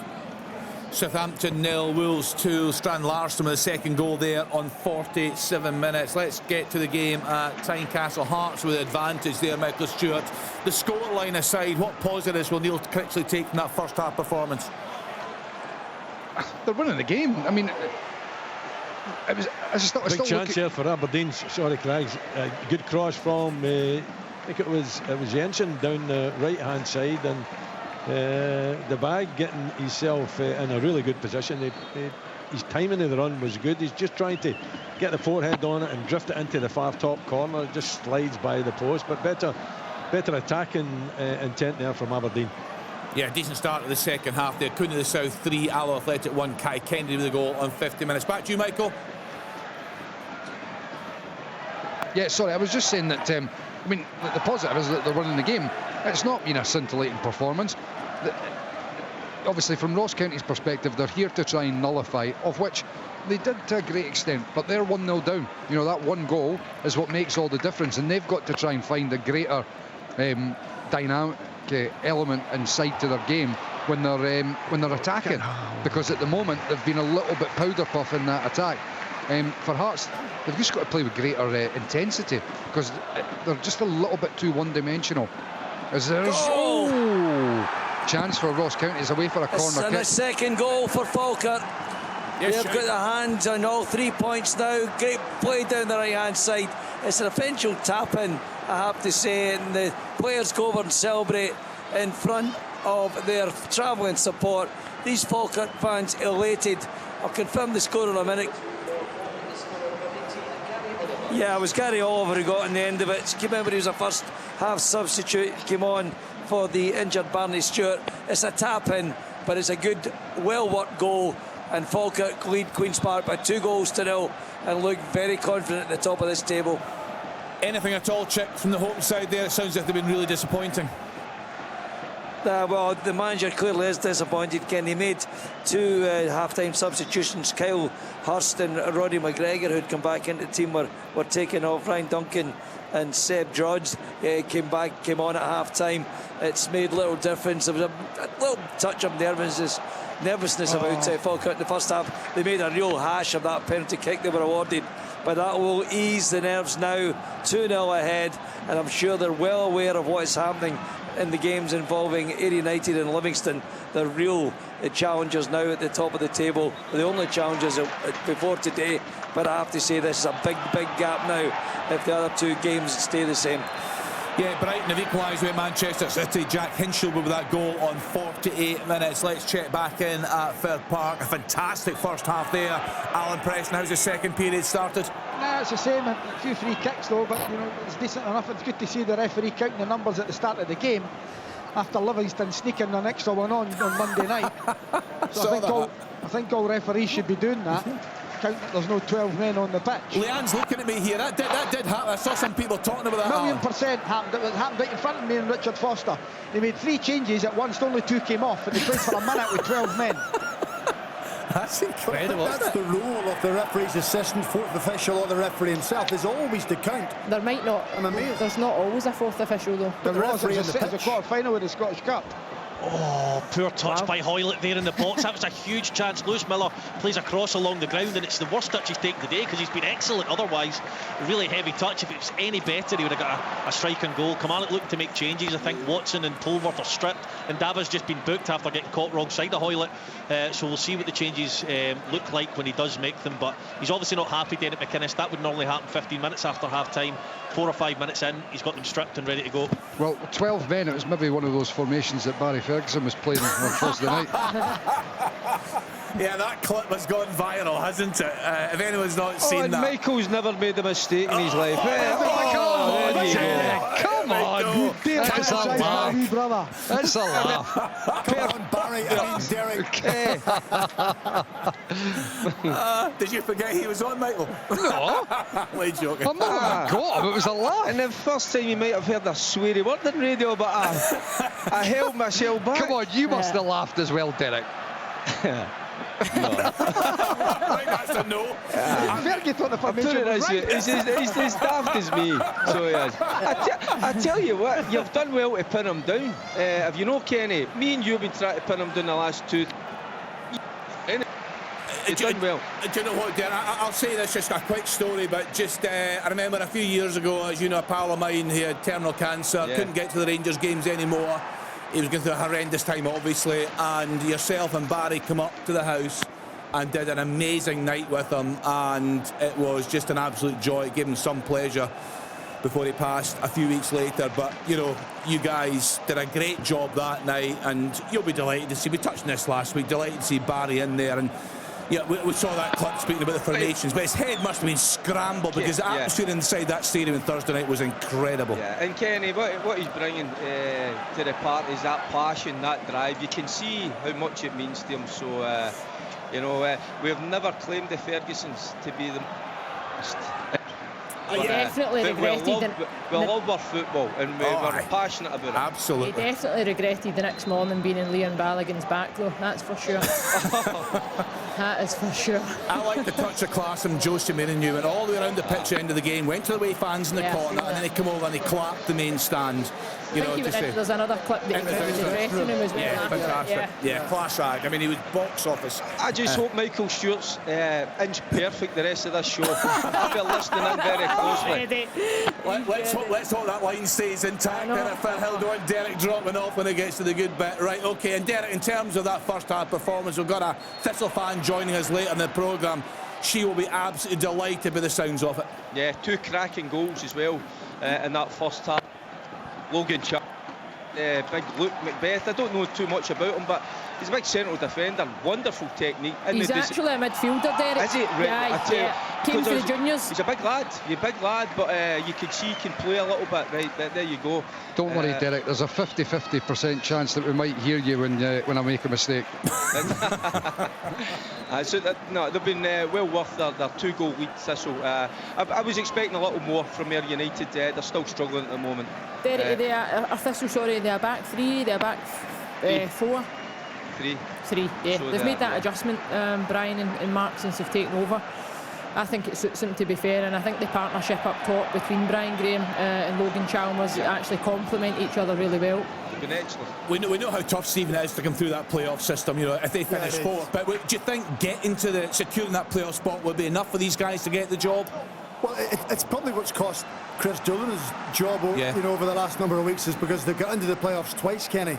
Southampton 0, Wolves 2. Strand Larsson with the second goal there on 47 minutes. Let's get to the game at Tynecastle. Hearts with the advantage there, Michael Stewart. The scoreline aside, what positives will Neil Critchley take from that first half performance? They're winning the game. I mean, it was. Big chance here for Aberdeen. Sorry, Craigs. Good cross from I think it was Jensen down the right hand side, and the bag getting himself in a really good position. His timing of the run was good. He's just trying to get the forehead on it and drift it into the far top corner. It just slides by the post, but better attacking intent there from Aberdeen. Yeah, decent start of the second half there. Cooney the South 3, Alloa Athletic 1. Kai Kennedy with the goal on 50 minutes. Back to you, Michael. Yeah, sorry, I was just saying that, I mean, the positive is that they're winning the game. It's not been a scintillating performance. Obviously, from Ross County's perspective, they're here to try and nullify, of which they did to a great extent, but they're 1-0 down. You know, that one goal is what makes all the difference, and they've got to try and find a greater dynamic element inside to their game when they're attacking, because at the moment they've been a little bit powder puff in that attack. For Hearts, they've just got to play with greater intensity, because they're just a little bit too one-dimensional. As there's chance for Ross County, is away for a corner kick. And a second goal for Falkirk. Yes, they've got their hands on all 3 points now. Great play down the right-hand side. It's an offensive tap-in, I have to say, and the players go over and celebrate in front of their travelling support. These Falkirk fans elated. I'll confirm the score in a minute. Yeah, it was Gary Oliver who got on the end of it. Came in when he was a first half substitute. Came on for the injured Barney Stewart. It's a tap-in, but it's a good, well-worked goal. And Falkirk lead Queen's Park by 2-0 and look very confident at the top of this table. Anything at all, Chick, from the home side there? It sounds like they've been really disappointing. Well, the manager clearly is disappointed, Ken. He made 2 half-time substitutions. Kyle Hurst and Roddy McGregor, who'd come back into the team, were taken off. Ryan Duncan and Seb George came on at half-time. It's made little difference. There was a little touch of nervousness about Falkirk in the first half. They made a real hash of that penalty kick they were awarded, but that will ease the nerves now. 2-0 ahead, and I'm sure they're well aware of what is happening in the games involving Ayr United and Livingston. The real challengers now at the top of the table, the only challengers before today. But I have to say, this is a big gap now if the other 2 games stay the same. Yeah, Brighton have equalised with Manchester City. Jack Hinshelwood with that goal on 48 minutes. Let's check back in at Fir Park. A fantastic first half there. Alan Preston, how's the second period started? Nah, it's the same. A few free kicks though, but you know, it's decent enough. It's good to see the referee counting the numbers at the start of the game after Livingston sneaking an extra one on Monday night. So I think all referees should be doing that. Count that there's no 12 men on the pitch. Leanne's looking at me here. That did happen. I saw some people talking about that. 1,000,000% happened. It happened right in front of me and Richard Foster. They made 3 changes at once. Only 2 came off, and they played for a minute with 12 men. That's incredible. That's the role of the referee's assistant, 4th official, or the referee himself, is always to count. There might not. I'm amazed. There's not always a 4th official though. There was. It was a quarter-final of the Scottish Cup. Oh, poor touch by Hoylett there in the box. That was a huge chance. Lewis Miller plays a cross along the ground, and it's the worst touch he's taken today because he's been excellent otherwise. Really heavy touch. If it was any better, he would have got a strike and goal. Kilmarnock looked to make changes. I think Watson and Tolworth are stripped, and Dava's just been booked after getting caught wrong side of Hoylett. So we'll see what the changes look like when he does make them. But he's obviously not happy, Derek McInnes. That would normally happen 15 minutes after half-time. 4 or 5 minutes in, he's got them stripped and ready to go. Well, 12 men, it was maybe one of those formations that Barry Ferguson was playing on Thursday night. Yeah, that clip has gone viral, hasn't it? If anyone's not seen that. Michael's never made a mistake in his life. Come on! That's a laugh. Brother. That's a laugh. Come on, Barry. I mean, Derek. Did you forget he was on, Michael? No. Only joking. I'm not got him. It was a laugh. And the first time you might have heard a sweary word on radio, but I held myself back. Come on, you must have laughed as well, Derek. I think that's a no. Fergie thought the Put formation it was as right. he's as daft as me, so he is. I tell you what, you've done well to pin him down. Have you know, Kenny, me and you have been trying to pin him down the last 2. You've done well. Do you know what, Darren? I'll say this, just a quick story, but just I remember a few years ago, as you know, a pal of mine, he had terminal cancer, couldn't get to the Rangers games anymore. He was going through a horrendous time, obviously, and yourself and Barry come up to the house and did an amazing night with him, and it was just an absolute joy. It gave him some pleasure before he passed a few weeks later. But, you know, you guys did a great job that night, and you'll be delighted to see, we touched on this last week, delighted to see Barry in there. And yeah, we saw that clip speaking about the formations, but his head must have been scrambled because the atmosphere inside that stadium on Thursday night was incredible. Yeah, and Kenny, what he's bringing to the party is that passion, that drive. You can see how much it means to him. So, you know, we have never claimed the Fergusons to be the best. Definitely regretted. We love our football and we're passionate about it. Absolutely. He definitely regretted the next morning being in Leon Balogun's back, though. That's for sure. That is for sure. I like the touch of class from Josie Mourinho. Went all the way around the pitch end of the game, went to the way fans in the corner, and then he come over and he clapped the main stand. You know, to say. There's another clip that he was in the dressing room as well. Yeah, fantastic. Yeah, class act. I mean, he was box office. I just hope Michael Stewart's inch perfect the rest of this show. I'll be listening in very closely. Let's hope that line stays intact. Then if Hill don't want Derek dropping off when it gets to the good bit. Right, okay. And Derek, in terms of that first half performance, we've got a Thistle fan joining us later in the programme. She will be absolutely delighted with the sounds of it. Yeah, 2 cracking goals as well in that first half. Logan Chubb, big Luke Macbeth. I don't know too much about him, but he's a big central defender. Wonderful technique. He's actually a midfielder, Derek. Is he? Right. Yeah. Came for the juniors. He's a big lad. He's a big lad, but you can see he can play a little bit. Right, there you go. Don't worry, Derek. There's a 50% chance that we might hear you when I make a mistake. No, they've been well worth their 2-goal lead, Thistle. I was expecting a little more from Ayr United. They're still struggling at the moment. Derek, they are Thistle, sorry, they are back 3, they are back 4. 3. 3, yeah. So They've made that adjustment, Brian and Mark, since they've taken over. I think it suits them, to be fair, and I think the partnership up top between Brian Graham and Logan Chalmers actually complement each other really well. They've been excellent. We know how tough Stephen is to come through that playoff system, you know, if they finish fourth. But do you think getting to securing that playoff spot would be enough for these guys to get the job? Well, it's probably what's cost Chris Doolan's job over the last number of weeks, is because they've got into the playoffs twice, Kenny.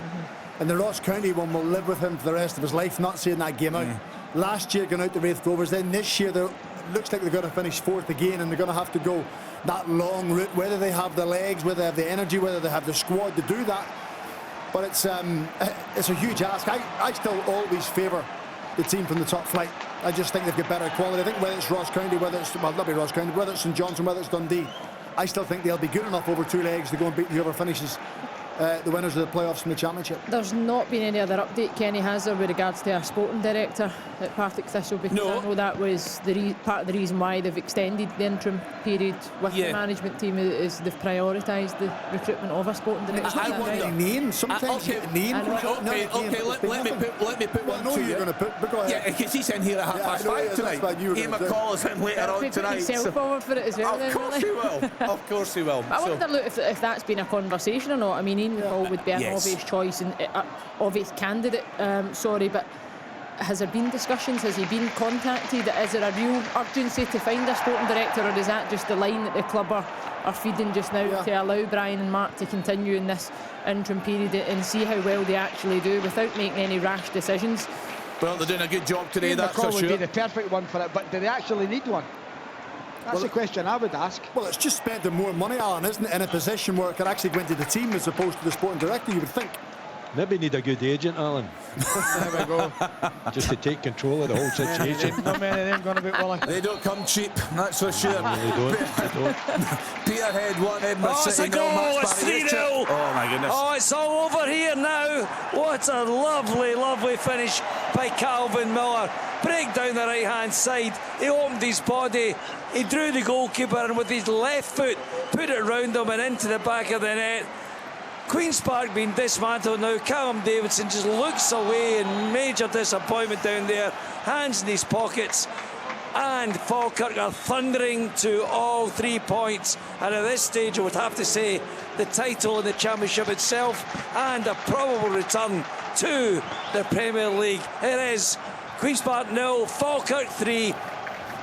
And the Ross County one will live with him for the rest of his life, not seeing that game out. Last year going out to Wraith Rovers, then this year it looks like they're going to finish fourth again, and they're going to have to go that long route, whether they have the legs, whether they have the energy, whether they have the squad to do that. But it's a huge ask. I still always favour the team from the top flight. I just think they've got better quality. I think whether it's Ross County, whether it's St Johnstone, whether it's Dundee, I still think they'll be good enough over 2 legs to go and beat whoever finishes the winners of the playoffs from the championship. There's not been any other update, Kenny, has there, with regards to our sporting director at Partick Thistle? Because I know that was part of the reason why they've extended the interim period with the management team, is they've prioritised the recruitment of a sporting director. I want a name. Sometimes you get a name. Let me put one to you. You're going to put, but go ahead. Yeah, because he's in here at 5:30 tonight. Ian McCall is in later on tonight. Put yourself forward for it as well. Of course he will. Of course he will. I wonder, look, if that's been a conversation or not. I mean, Ian McCall would be an obvious choice and obvious candidate. But has there been discussions? Has he been contacted? Is there a real urgency to find a sporting director, or is that just the line that the club are feeding just now to allow Brian and Mark to continue in this interim period and see how well they actually do without making any rash decisions? Well, they're doing a good job today, that's for sure. would be the perfect one for it, but do they actually need one? That's the question I would ask. Well, it's just spending more money, Alan, isn't it, in a position where it could actually go into the team as opposed to the sporting director, you would think. Maybe need a good agent, Alan. There we go. Just to take control of the whole situation. Not many of them going to be willing. They don't come cheap, that's for sure. No, they don't. Peterhead 1, Edinburgh City. It's a goal, it's 3-0. Oh my goodness. Oh, it's all over here now. What a lovely, lovely finish by Calvin Miller. Break down the right hand side. He opened his body. He drew the goalkeeper and with his left foot put it round him and into the back of the net. Queen's Park being dismantled now. Callum Davidson just looks away in major disappointment down there, hands in his pockets, and Falkirk are thundering to all 3 points, and at this stage I would have to say the title in the championship itself and a probable return to the Premier League. It is Queen's Park 0, Falkirk 3.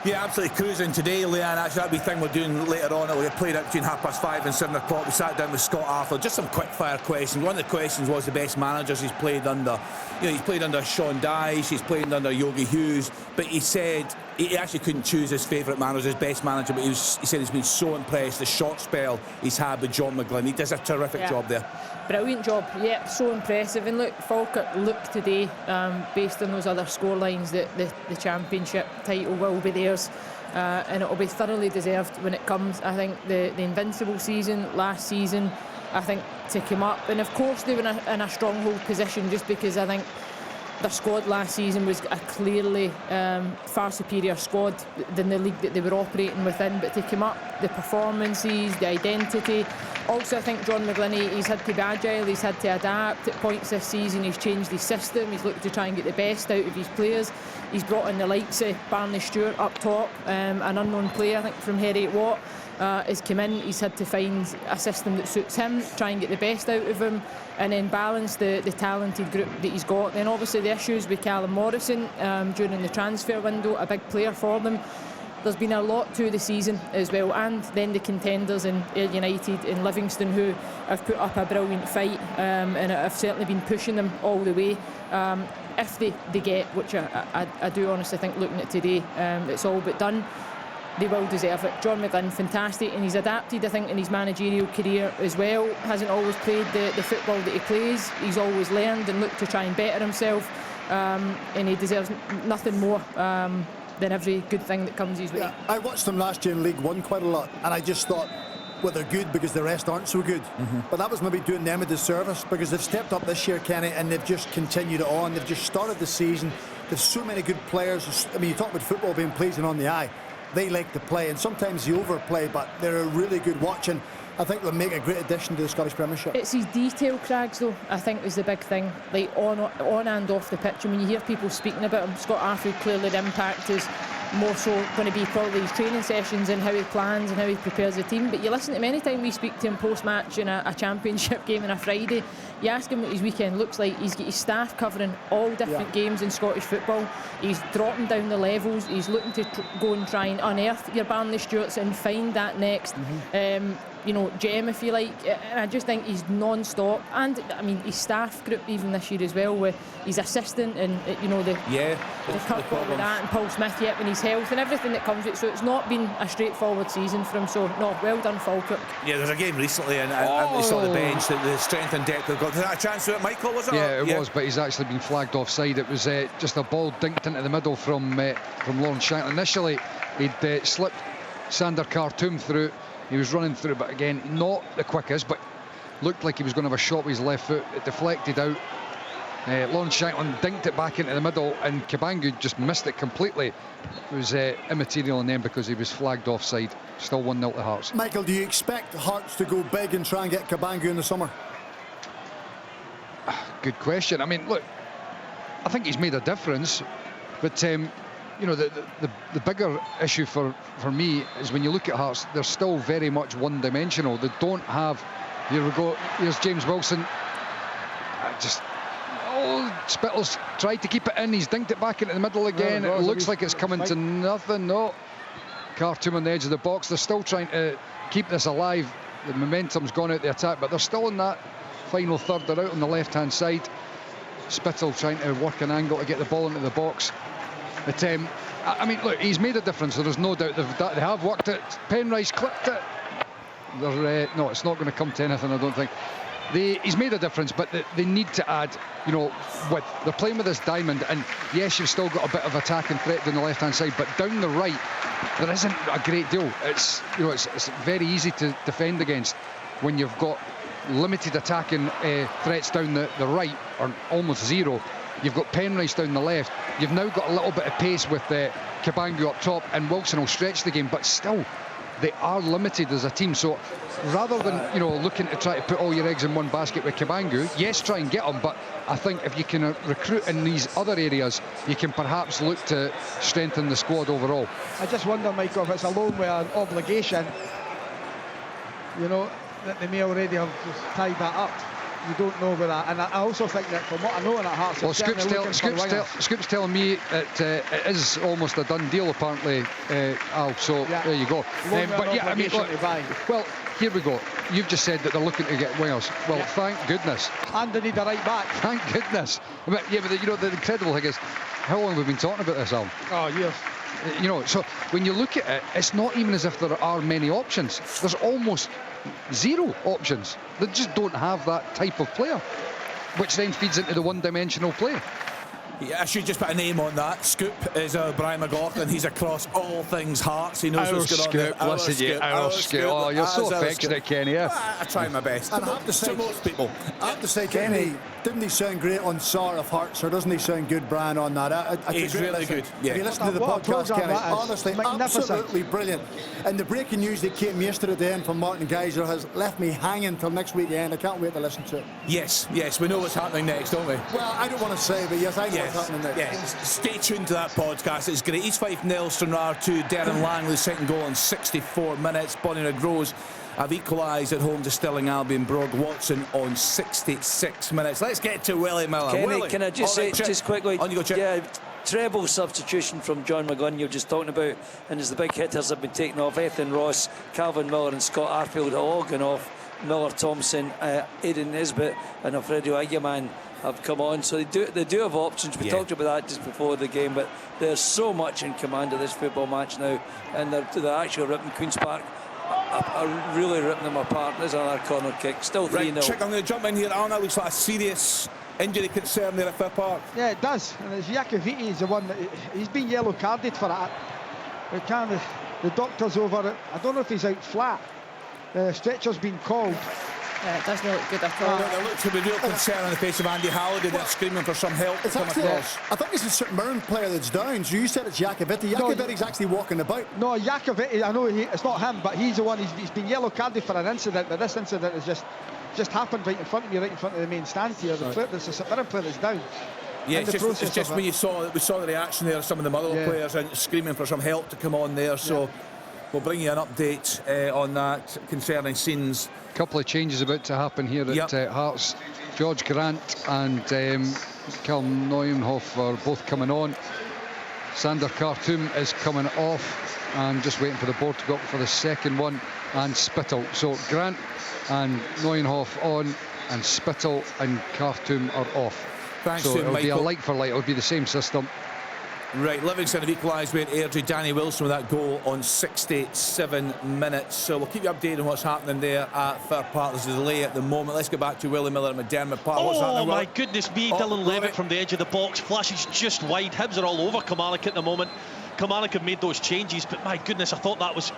Yeah, absolutely cruising today, Leanne. Actually, that'll be the thing we're doing later on. We played out between 5:30 and 7 o'clock. We sat down with Scott Arthur. Just some quick-fire questions. One of the questions was the best managers he's played under. You know, he's played under Sean Dyche, he's played under Yogi Hughes, but he said he actually couldn't choose his favourite manager, his best manager, but he said he's been so impressed the short spell he's had with John McGlynn. He does a terrific job there. Brilliant job, yeah, so impressive. And look, Falkirk looked today, based on those other scorelines, that the championship title will be theirs. And it will be thoroughly deserved when it comes. I think the invincible season last season, I think, to come up, and of course they were in a stronghold position, just because I think their squad last season was a clearly far superior squad than the league that they were operating within. But to come up, the performances, the identity. Also, I think John McGlynn, he's had to be agile, he's had to adapt at points this season. He's changed his system, he's looked to try and get the best out of his players. He's brought in the likes of Barney Stewart up top, an unknown player, I think, from Heriot Watt. Has come in, he's had to find a system that suits him, try and get the best out of him, and then balance the talented group that he's got. Then obviously the issues with Callum Morrison during the transfer window, a big player for them. There's been a lot to the season as well, and then the contenders in Ayr United and Livingston, who have put up a brilliant fight and have certainly been pushing them all the way. If they get, which I do honestly think, looking at today, it's all but done, they will deserve it. John McGlynn, fantastic, and he's adapted, I think, in his managerial career as well. Hasn't always played the football that he plays. He's always learned and looked to try and better himself, and he deserves nothing more than every good thing that comes his way. Yeah, I watched them last year in League One quite a lot, and I just thought, well, they're good because the rest aren't so good. But that was maybe doing them a disservice, because they've stepped up this year, Kenny, and they've just continued it on. They've just started the season. There's so many good players. I mean, you talk about football being pleasing on the eye. They like to play, and sometimes they overplay, but they're a really good watch. And I think they'll make a great addition to the Scottish Premiership. It's his detail, Craigs, though, I think was the big thing, like on and off the pitch. I mean, you hear people speaking about him. Scott Arfield, clearly the impact is more so going to be probably his training sessions and how he plans and how he prepares the team. But you listen to him anytime we speak to him post-match in a championship game on a Friday, you ask him what his weekend looks like. He's got his staff covering all different games in Scottish football. He's dropping down the levels. He's looking to go and try and unearth your Barnley Stewarts and find that next gem, if you like. And I just think he's non-stop. And I mean, his staff group even this year as well, with his assistant and the Kirk with that, and Paul Smith yet with his health and everything that comes with it. So it's not been a straightforward season for him. So no, well done, Falkirk. Yeah, there's a game recently and they saw the bench that the strength and depth they've got. Was that a chance to it, Michael? Was it? Yeah, it was, but he's actually been flagged offside. It was just a ball dinked into the middle from Lawrence Shankland. Initially, he'd slipped Sander Khartoum through. He was running through, but again, not the quickest, but looked like he was going to have a shot with his left foot. It deflected out. Lawrence Shankland dinked it back into the middle, and Cabangu just missed it completely. It was immaterial in them because he was flagged offside. Still 1-0 to Hearts. Michael, do you expect Hearts to go big and try and get Cabangu in the summer? Good question. I mean, look, I think he's made a difference, but the bigger issue for me is when you look at Hearts, they're still very much one-dimensional. They don't have. Here we go. Here's James Wilson. Spittle's tried to keep it in. He's dinked it back into the middle again. It looks like it's coming to nothing. No. Khartoum on the edge of the box. They're still trying to keep this alive. The momentum's gone out the attack, but they're still in that final third. They're out on the left-hand side. Spittle trying to work an angle to get the ball into the box. But I mean, look, he's made a difference. There's no doubt they have worked it. Penrice clipped it. No, it's not going to come to anything, I don't think. He's made a difference, but they need to add, width. They're playing with this diamond, and yes, you've still got a bit of attacking threat down the left-hand side, but down the right, there isn't a great deal. It's very easy to defend against when you've got limited attacking threats down the right, or almost zero. You've got Penrice down the left. You've now got a little bit of pace with Cabangu up top, and Wilson will stretch the game, but still, they are limited as a team. So rather than looking to try to put all your eggs in one basket with Cabangu, yes, try and get them, but I think if you can recruit in these other areas, you can perhaps look to strengthen the squad overall. I just wonder, Michael, if it's a loan with an obligation, that they may already have just tied that up. You don't know about that, and I also think that from what I know in that Hearts, well, Scoop's telling me that it is almost a done deal apparently, Al. So there you go. But yeah, I mean, look, well, here we go. You've just said that they're looking to get wingers. Well, thank goodness. And they need a right back. Thank goodness. But the incredible thing is, how long have we been talking about this, Al? Oh, years. So when you look at it, it's not even as if there are many options. There's almost zero options. They just don't have that type of player, which then feeds into the one-dimensional play. Yeah, I should just put a name on that. Scoop is Brian McLaughlin. He's across all things Hearts. He knows what's going on there. Scoop. Oh, you're so affectionate, Kenny. I try my best. And I have to say, most people. I have to say, Kenny, didn't he sound great on Sort of Hearts, or doesn't he sound good, Brian, on that? He's really good. Yeah. If you listen to the podcast, Kenny, honestly, absolutely brilliant. And the breaking news that came yesterday at the end from Martin Geiser has left me hanging till next weekend. I can't wait to listen to it. Yes, we know what's happening next, don't we? Well, I don't want to say, but yes, I know what's happening next. Yes, stay tuned to that podcast. It's great. East Fife nil, Stranraer 2. Darren Langley's second goal in 64 minutes. Bonnyrigg Rose have equalised at home to Stirling Albion. Brog Watson on 66 minutes. Let's get to Willie Miller. Kenny, can I just say, just quickly, on you go, Chip. Yeah, treble substitution from John McGunn you're just talking about, and as the big hitters have been taken off, Ethan Ross, Calvin Miller and Scott Arfield have all gone off. Miller, Thompson, Aidan Nisbet and Alfredo Aguiman have come on, so they do have options. We talked about that just before the game, but there's so much in command of this football match now, and they're actually ripping Queen's Park are really ripping them apart. There's another corner kick, still 3-0. Right, Chick, I'm going to jump in here. Arna looks like a serious injury concern there at Fir Park. Yeah, it does, and it's Iakoviti is the one that he's been yellow carded for that. The doctor's over it. I don't know if he's out flat. The stretcher's been called, It doesn't look good at all. There looks to be real concern on the face of Andy Halliday. They're screaming for some help to come across. I think it's a St Mirren player that's down. So you said it's Iacovitti. Iacovetti's actually walking about. No, Iacovitti, I know it's not him, but he's the one. He's been yellow carded for an incident, but this incident has just happened right in front of me, right in front of the main stand here. There's a St Mirren player that's down. Yeah, it's just when we saw the reaction there of some of the Motherwell players and screaming for some help to come on there. So we'll bring you an update on that concerning scenes. A couple of changes about to happen here at Hearts. George Grant and Cal Neuenhoff are both coming on. Sander Khartoum is coming off and just waiting for the board to go up for the second one, and Spittle. So Grant and Neuenhoff on, and Spittle and Khartoum are off. Thanks so to it'll Michael. be a like for like. It'll be the same system. Right, Livingston have equalised with Airdrie. Danny Wilson with that goal on 67 minutes. So we'll keep you updated on what's happening there at Fir Park. There's a delay at the moment. Let's get back to Willie Miller at McDermott Park. What's happening? My goodness me, Dylan Levitt from the edge of the box flashes just wide. Hibs are all over Kilmarnock at the moment. Kilmarnock have made those changes, but my goodness, I thought that was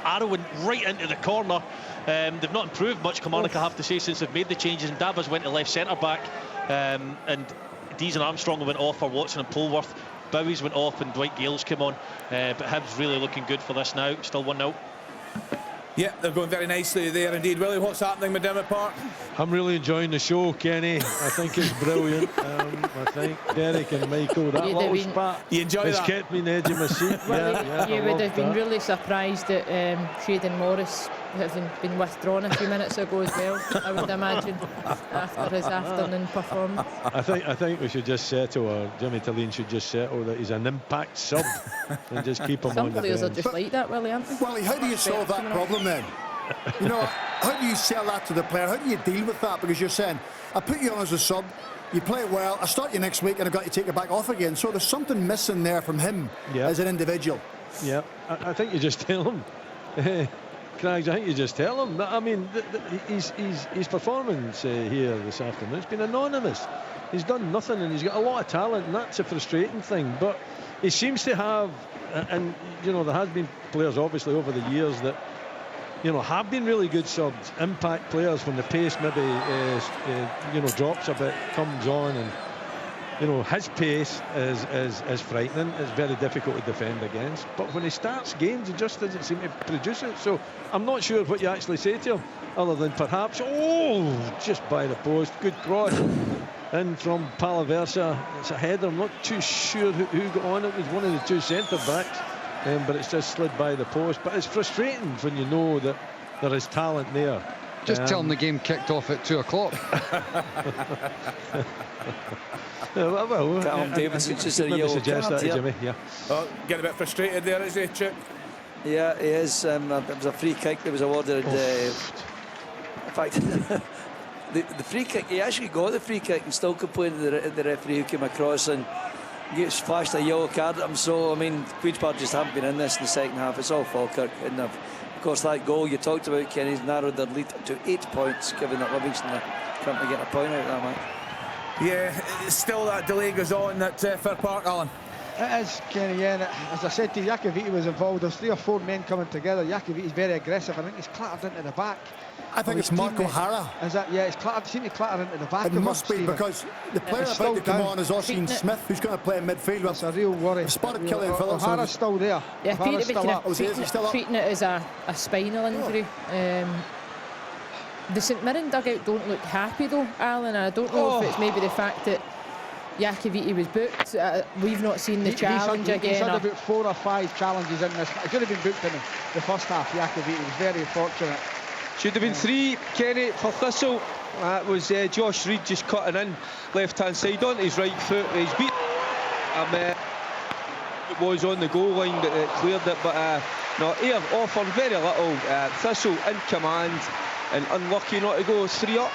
arrowing right into the corner. They've not improved much, Kilmarnock, I have to say, since they've made the changes. And Davas went to left centre back, and Dees and Armstrong went off for Watson and Polworth. Bowie's went off and Dwight Gales came on, but Hibs really looking good for this now. Still 1-0. Yeah, they're going very nicely there indeed. Willie, what's happening at McDermott Park? I'm really enjoying the show, Kenny. I think it's brilliant. I think Derek and Michael, that little spat has kept me on the edge of my seat. You would have been really surprised that Shayden Morris having been withdrawn a few minutes ago as well, I would imagine, after his afternoon performance. I think we should just settle, or Jimmy Talleen should just settle that he's an impact sub and just keep him on the bench. Some players are just like that, Willie, aren't they? Willie, how do you solve that problem then? You know, how do you sell that to the player? How do you deal with that? Because you're saying, I put you on as a sub, you play well, I start you next week and I've got to take you back off again. So there's something missing there from him as an individual. Yeah, I think you just tell him. Craigs, I think you just tell him. I mean, his performance here this afternoon, it's been anonymous. He's done nothing and he's got a lot of talent, and that's a frustrating thing. But he seems to have, and you know, there has been players obviously over the years that, you know, have been really good subs, impact players when the pace maybe you know, drops a bit, comes on, and you know, his pace is frightening. It's very difficult to defend against. But when he starts games, he just doesn't seem to produce it. So I'm not sure what you actually say to him, other than perhaps, just by the post, good cross in from Palaversa. It's a header. I'm not too sure who got on it. It was one of the two centre backs. But it's just slid by the post. But it's frustrating when you know that there is talent there. Just tell them the game kicked off at 2 o'clock. Well, Callum Davis, it's just a yellow suggest card, that, Jimmy. Yeah. Oh, getting a bit frustrated there, is he, Chip? Yeah, he is. It was a free kick that was awarded. In fact, the free kick, he actually got the free kick and still complained to the referee who came across and gets flashed a yellow card at him. So, I mean, Queen's Park just haven't been in this in the second half. It's all Falkirk. And of course, that goal you talked about, Kenny's narrowed their lead to 8 points, given that Livingston are currently getting a point out of that match. Yeah, still that delay goes on at Fir Park, Alan. It is, Kenny, yeah. As I said to you, Iacovitti was involved. There's 3 or 4 men coming together. Iacovitti very aggressive. I think he's clattered into the back. I think it's Mark O'Hara. Is that? Yeah, it's clattered. Seemed to clatter into the back. It must be, because the player about to come on is Oisin Smith, who's going to play in midfield. That's a real worry. Spotted Killian Phillips. O'Hara's still there. Yeah, appeared to be treating it as a spinal injury. The St Mirren dugout don't look happy though, Alan. I don't know if it's maybe the fact that Iacovitti was booked. We've not seen the challenge again. He's had about 4 or 5 challenges in this. He should have been booked in the first half. Iacovitti was very fortunate. Should have been 3, Kenny, for Thistle. That was Josh Reid just cutting in left hand side on his right foot. He's beat it was on the goal line that it cleared it, but no, Ayr offered very little. Thistle in command and unlucky not to go 3 up.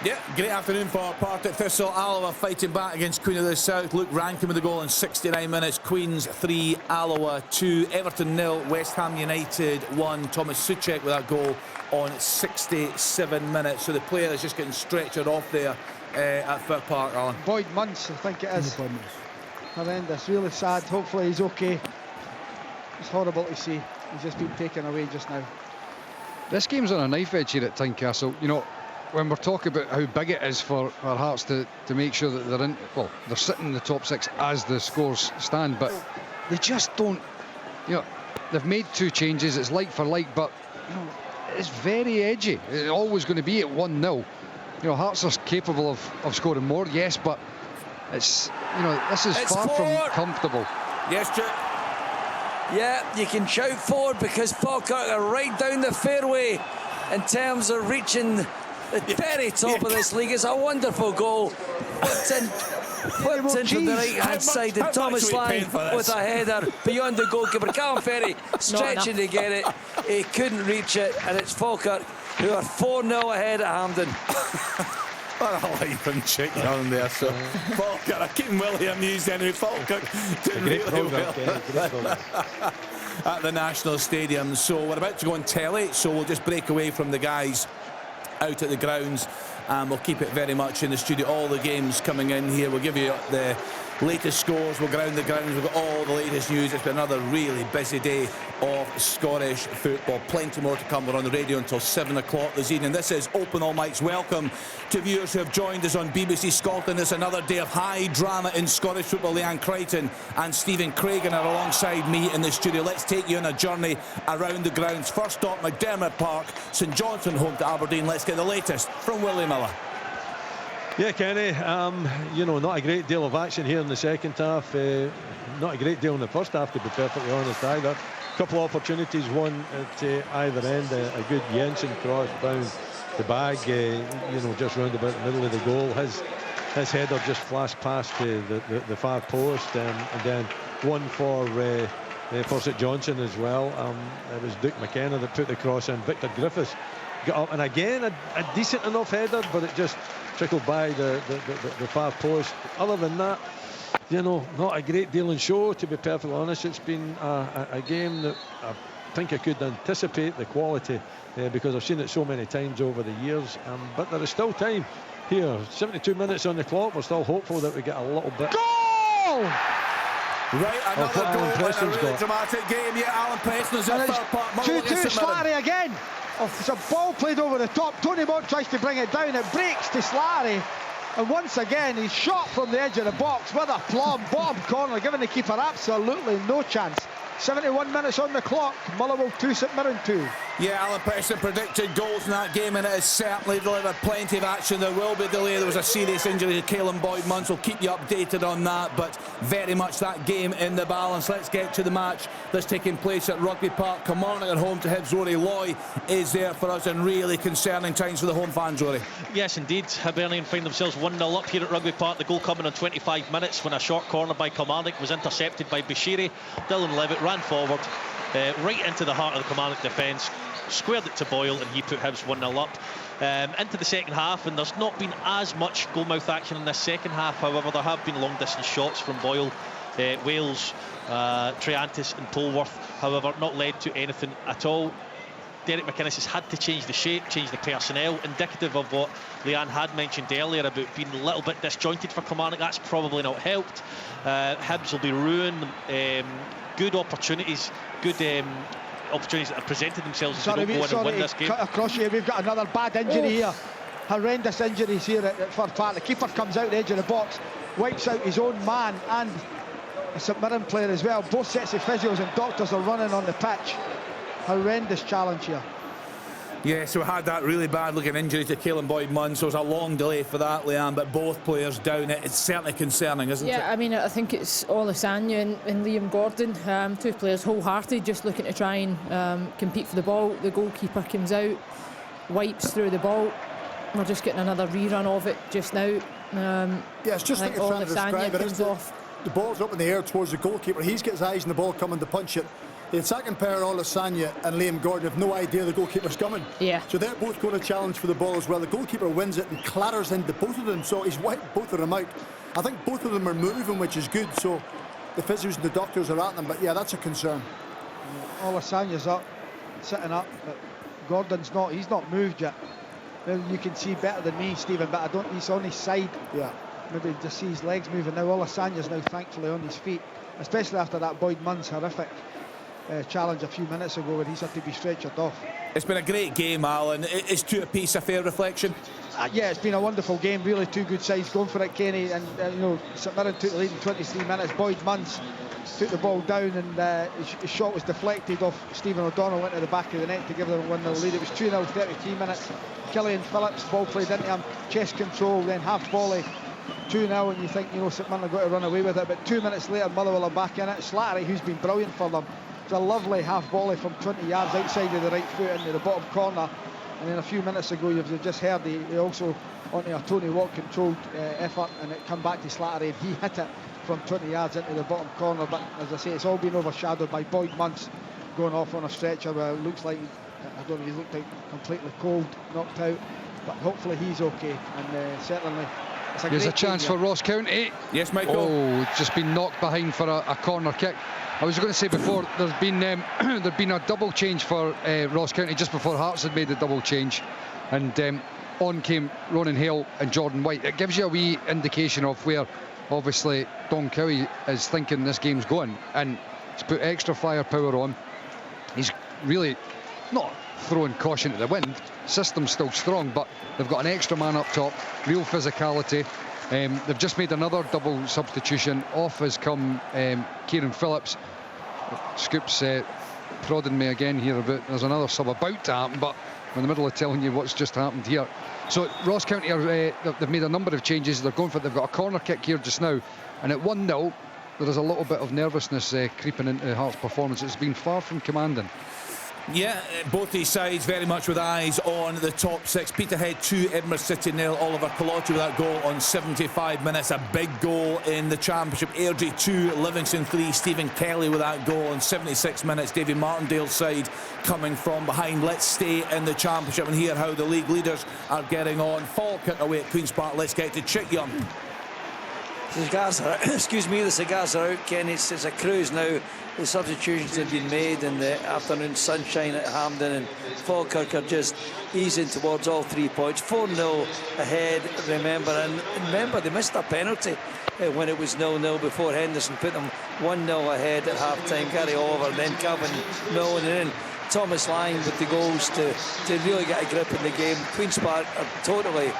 Yeah, great afternoon for Partick Thistle. Alloa fighting back against Queen of the South. Luke Rankin with the goal in 69 minutes. Queens 3, Alloa 2. Everton 0, West Ham United 1. Thomas Suchek with that goal on 67 minutes. So the player is just getting stretchered off there at Fir Park, Alan. Boyd Munce, I think it is. Horrendous, really sad. Hopefully he's okay. It's horrible to see. He's just been taken away just now. This game's on a knife edge here at Tynecastle. You know, when we're talking about how big it is for Hearts to make sure that they're in, well, they're sitting in the top 6 as the scores stand, but they just don't, you know, they've made 2 changes, it's like for like, but you know, it's very edgy. It's always going to be at 1-0. You know, Hearts are capable of scoring more, yes, but it's, you know, this is far from comfortable. Yes, Stuart. Yeah, you can shout forward because Falkirk are right down the fairway in terms of reaching the very top of this league. It's a wonderful goal. Whipped into the right-hand side, and Thomas Lang with a header beyond the goalkeeper. Callum Ferry stretching to get it. He couldn't reach it, and it's Falkirk who are 4-0 ahead at Hampden. What a life and chick on there. So Falkirk, I keep Willie amused anyway. Falkirk did really well at the National Stadium. So we're about to go on telly, so we'll just break away from the guys out at the grounds, and we'll keep it very much in the studio. All the games coming in here, we'll give you the latest scores, we'll go around the grounds, we've got all the latest news. It's been another really busy day of Scottish football. Plenty more to come. We're on the radio until 7 o'clock this evening. This is Open All Mics. Welcome to viewers who have joined us on BBC Scotland. It's another day of high drama in Scottish football. Leanne Crichton and Stephen Craigan are alongside me in the studio. Let's take you on a journey around the grounds. First stop, McDermott Park, St Johnstone home to Aberdeen. Let's get the latest from Willie Miller. Yeah, Kenny, you know, not a great deal of action here in the second half. Not a great deal in the first half, to be perfectly honest, either. A couple of opportunities, one at either end. A good Jensen cross down the bag, you know, just round about the middle of the goal. His header just flashed past the far post, and then one for St Johnstone as well. It was Duke McKenna that put the cross in. Victor Griffiths got up, and again a decent enough header, but it just trickled by the far post. Other than that, you know, not a great deal in show, to be perfectly honest. It's been a game that I think I could anticipate the quality because I've seen it so many times over the years, but there is still time here. 72 minutes on the clock. We're still hopeful that we get a little bit. Goal! Right, another goal in a really dramatic game. Yeah, Alan Preston's in third part. 2-2 Slattery again. It's a ball played over the top. Tony Mott tries to bring it down. It breaks to Slattery. And once again, he's shot from the edge of the box with a plum, bottom corner, giving the keeper absolutely no chance. 71 minutes on the clock. Motherwell 2, St Mirren 2. Yeah, Alan Preston predicted goals in that game, and it has certainly delivered plenty of action. There will be delay. There was a serious injury to Caelan Boyd-Munce. We'll keep you updated on that, but very much that game in the balance. Let's get to the match that's taking place at Rugby Park. Kilmarnock at home to Hibs. Rory Loy is there for us, and really concerning times for the home fans, Rory. Yes, indeed. Hibernian find themselves 1-0 up here at Rugby Park. The goal coming on 25 minutes when a short corner by Kilmarnock was intercepted by Bashiri. Dylan Levitt ran forward right into the heart of the Kilmarnock defence, squared it to Boyle, and he put Hibs 1-0 up. Into the second half, and there's not been as much goalmouth action in this second half. However, there have been long distance shots from Boyle, Wales, Triantis and Polworth, however not led to anything at all. Derek McInnes has had to change the shape, change the personnel, indicative of what Leanne had mentioned earlier about being a little bit disjointed for Kilmarnock. That's probably not helped. Hibs will be ruined. Good opportunities that have presented themselves as they don't go in and win this game. Cut across here, we've got another bad injury here. Horrendous injuries here at Fir Park. The keeper comes out the edge of the box, wipes out his own man and a St Mirren player as well. Both sets of physios and doctors are running on the pitch. Horrendous challenge here. Yeah, so we had that really bad looking injury to Caelan Boyd-Munce. So it was a long delay for that, Leanne, but both players down. It's certainly concerning, isn't it? Yeah, I mean, I think it's Olasanya and Liam Gordon, two players wholehearted, just looking to try and compete for the ball. The goalkeeper comes out, wipes through the ball. We're just getting another rerun of it just now. Yeah, it's just like trying to describe it. The ball's up in the air towards the goalkeeper. He's got his eyes on the ball coming to punch it. The attacking pair, Olasanya and Liam Gordon, have no idea the goalkeeper's coming. Yeah. So they're both going to challenge for the ball as well. The goalkeeper wins it and clatters into both of them, so he's wiped both of them out. I think both of them are moving, which is good, so the physios and the doctors are at them, but yeah, that's a concern. Olasanya's up, sitting up, but Gordon's not. He's not moved yet. Well, you can see better than me, Stephen, but I don't. He's on his side. Yeah. Maybe just see his legs moving now. Olasanya's now thankfully on his feet, especially after that Boyd-Munce horrific challenge a few minutes ago where he's had to be stretchered off. It's been a great game, Alan. Is two apiece a fair reflection? Yeah, it's been a wonderful game. Really, two good sides going for it, Kenny. And you know, St Mirren took the lead in 23 minutes. Boyd Munns took the ball down, and his shot was deflected off Stephen O'Donnell into the back of the net to give them a 1-0 lead. It was 2-0, 33 minutes. Killian Phillips, ball played into him, chest control, then half volley, 2-0, and you think, you know, St Mirren have got to run away with it. But 2 minutes later, Motherwell are back in it. Slattery, who's been brilliant for them, it's a lovely half volley from 20 yards outside of the right foot into the bottom corner. And then a few minutes ago, you've just heard he also onto a Tony Watt controlled effort, and it come back to Slattery, and he hit it from 20 yards into the bottom corner. But as I say, it's all been overshadowed by Boyd Munns going off on a stretcher where it looks like, I don't know, he looked like completely cold, knocked out, but hopefully he's okay. And certainly it's a There's great a chance game, for Ross County. Yes, Michael. Oh, just been knocked behind for a corner kick. I was going to say before, there's been a double change for Ross County just before Hearts had made the double change, and on came Ronan Hale and Jordan White. It gives you a wee indication of where obviously Don Cowie is thinking this game's going, and he's put extra firepower on. He's really not throwing caution to the wind. System's still strong, but they've got an extra man up top, real physicality. They've just made another double substitution. Off has come Kieran Phillips. Scoop's prodding me again here about there's another sub about to happen, but I'm in the middle of telling you what's just happened here. So Ross County are they've made a number of changes. They're going for it. They've got a corner kick here just now, and at 1-0 there is a little bit of nervousness creeping into Hearts' performance. It's been far from commanding. Yeah, both these sides very much with eyes on the top six. Peterhead 2, Edinburgh City 0. Oliver Colotti with that goal on 75 minutes. A big goal in the Championship. Airdrie 2, Livingston 3. Stephen Kelly with that goal on 76 minutes. David Martindale's side coming from behind. Let's stay in the Championship and hear how the league leaders are getting on. Falkirk away at Queen's Park. Let's get to Chick Young. The cigars are out. Excuse me, the cigars are out, Ken. It's a cruise now. The substitutions have been made in the afternoon sunshine at Hampden, and Falkirk are just easing towards all 3 points. 4-0 ahead, remember, and remember they missed a penalty when it was 0-0 before Henderson put them 1-0 ahead at half-time. Gary Oliver, then Calvin Milne, and then Thomas Lang with the goals to really get a grip in the game. Queen's Park are totally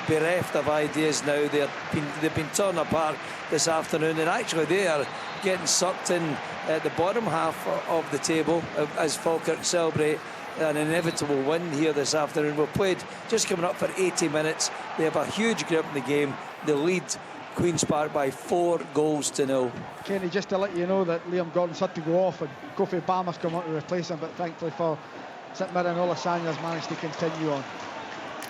bereft of ideas now. They've been torn apart this afternoon, and actually they are getting sucked in at the bottom half of the table as Falkirk celebrate an inevitable win here this afternoon. We've played just coming up for 80 minutes. They have a huge grip in the game. They lead Queen's Park by 4-0. Kenny, just to let you know that Liam Gordon's had to go off and Kofi Bama's come on to replace him, but thankfully for St Mirren, Olasanya's managed to continue on.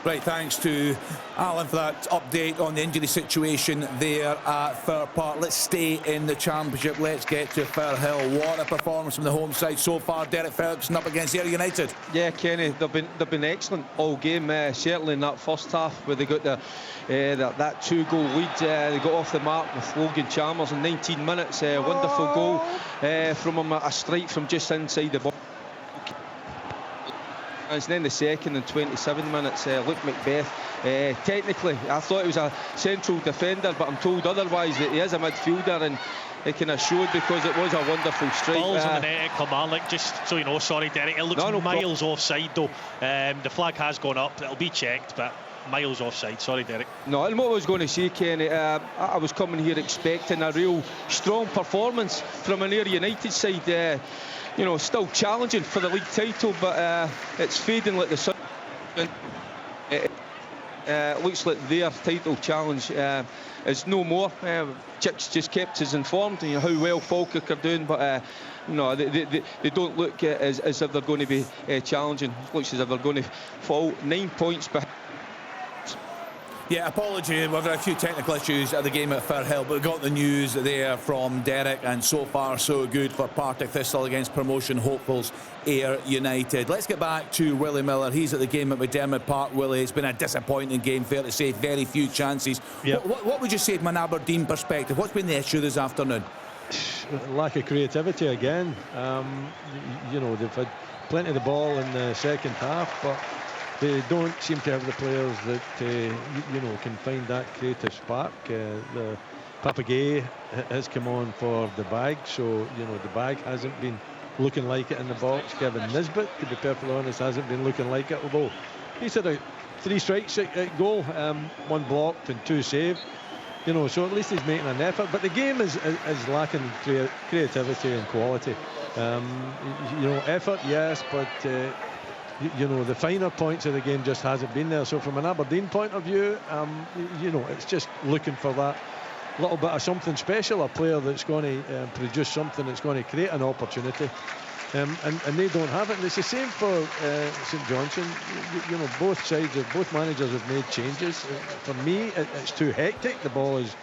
Right, thanks to Alan for that update on the injury situation there at Fir Park. Let's stay in the Championship. Let's get to Firhill. What a performance from the home side so far. Derek Ferguson up against Ayr United. Yeah, Kenny, they've been excellent all game. Certainly in that first half where they got that 2-goal lead. They got off the mark with Logan Chalmers in 19 minutes. Wonderful goal from him, a strike from just inside the box. And then the second in 27 minutes, Luke Macbeth. Technically, I thought he was a central defender, but I'm told otherwise that he is a midfielder, and it kind of showed because it was a wonderful strike. Balls on the net at Kilmarnock, just so you know. Sorry, Derek. It looks miles offside, though. The flag has gone up. It'll be checked, but miles offside. Sorry, Derek. No, and what I was going to say, Kenny, I was coming here expecting a real strong performance from an Ayr United side. You know, still challenging for the league title, but it's fading like the sun. Looks like their title challenge is no more. Chick's just kept us informed, you know, how well Falkirk are doing, but no, they don't look as if they're going to be challenging. Looks as if they're going to fall 9 points behind. Yeah, apology, we've had a few technical issues at the game at Firhill, but we got the news there from Derek, and so far so good for Partick Thistle against promotion hopefuls Ayr United. Let's get back to Willie Miller. He's at the game at McDermott Park. Willie, it's been a disappointing game, fair to say, very few chances. Yep. What would you say from an Aberdeen perspective? What's been the issue this afternoon? Lack of creativity again. You know, they've had plenty of the ball in the second half, but they don't seem to have the players that you know, can find that creative spark. The Papagay has come on for the bag, so you know the bag hasn't been looking like it in the box. Kevin Nisbet, to be perfectly honest, hasn't been looking like it, although he's had 3 strikes at goal, 1 blocked and 2 saved. You know, so at least he's making an effort. But the game is lacking creativity and quality. You know, effort, yes, but you know, the finer points of the game just hasn't been there. So from an Aberdeen point of view, you know, it's just looking for that little bit of something special, a player that's going to produce something that's going to create an opportunity. And they don't have it. And it's the same for St Johnstone. You know, both sides, both managers have made changes. For me, it's too hectic. The ball is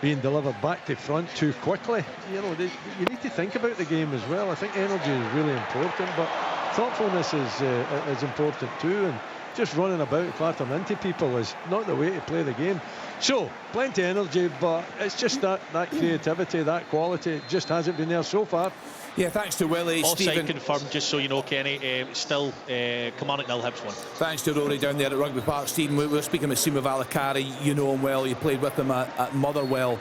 being delivered back to front too quickly. You know, you need to think about the game as well. I think energy is really important, but thoughtfulness is important too. And just running about, clattering into people is not the way to play the game. So, plenty of energy, but it's just that creativity, that quality just hasn't been there so far. Yeah, thanks to Willie. Offside Stephen confirmed, just so you know, Kenny. Still, Kilmarnock 0, Hibs 1. Thanks to Rory down there at Rugby Park. Stephen, we were speaking with Simo Valakari. You know him well. You played with him at Motherwell.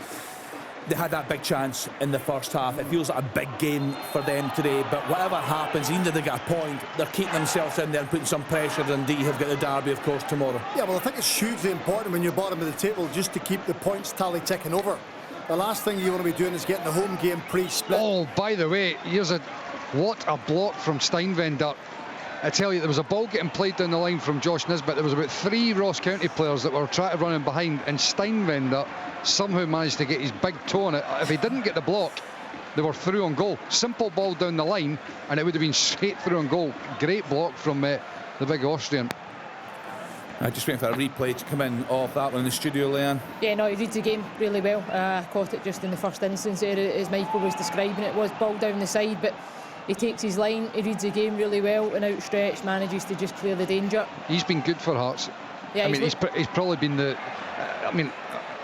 They had that big chance in the first half. It feels like a big game for them today. But whatever happens, even if they get a point, they're keeping themselves in there and putting some pressure. And indeed, have got the derby, of course, tomorrow. Yeah, well, I think it's hugely important when you're bottom of the table just to keep the points tally ticking over. The last thing you want to be doing is getting the home game pre-split. Oh, by the way, what a block from Steinwender. I tell you, there was a ball getting played down the line from Josh Nisbet. There was about 3 Ross County players that were trying to run in behind, and Steinwender somehow managed to get his big toe on it. If he didn't get the block, they were through on goal. Simple ball down the line, and it would have been straight through on goal. Great block from the big Austrian. I just waiting for a replay to come in of that one in the studio, Leanne. Yeah, no, he reads the game really well. Caught it just in the first instance there, as Michael was describing it. Was ball down the side, but he takes his line, he reads the game really well, and outstretched manages to just clear the danger. He's been good for Hearts. Yeah, I mean, he's probably been the... I mean,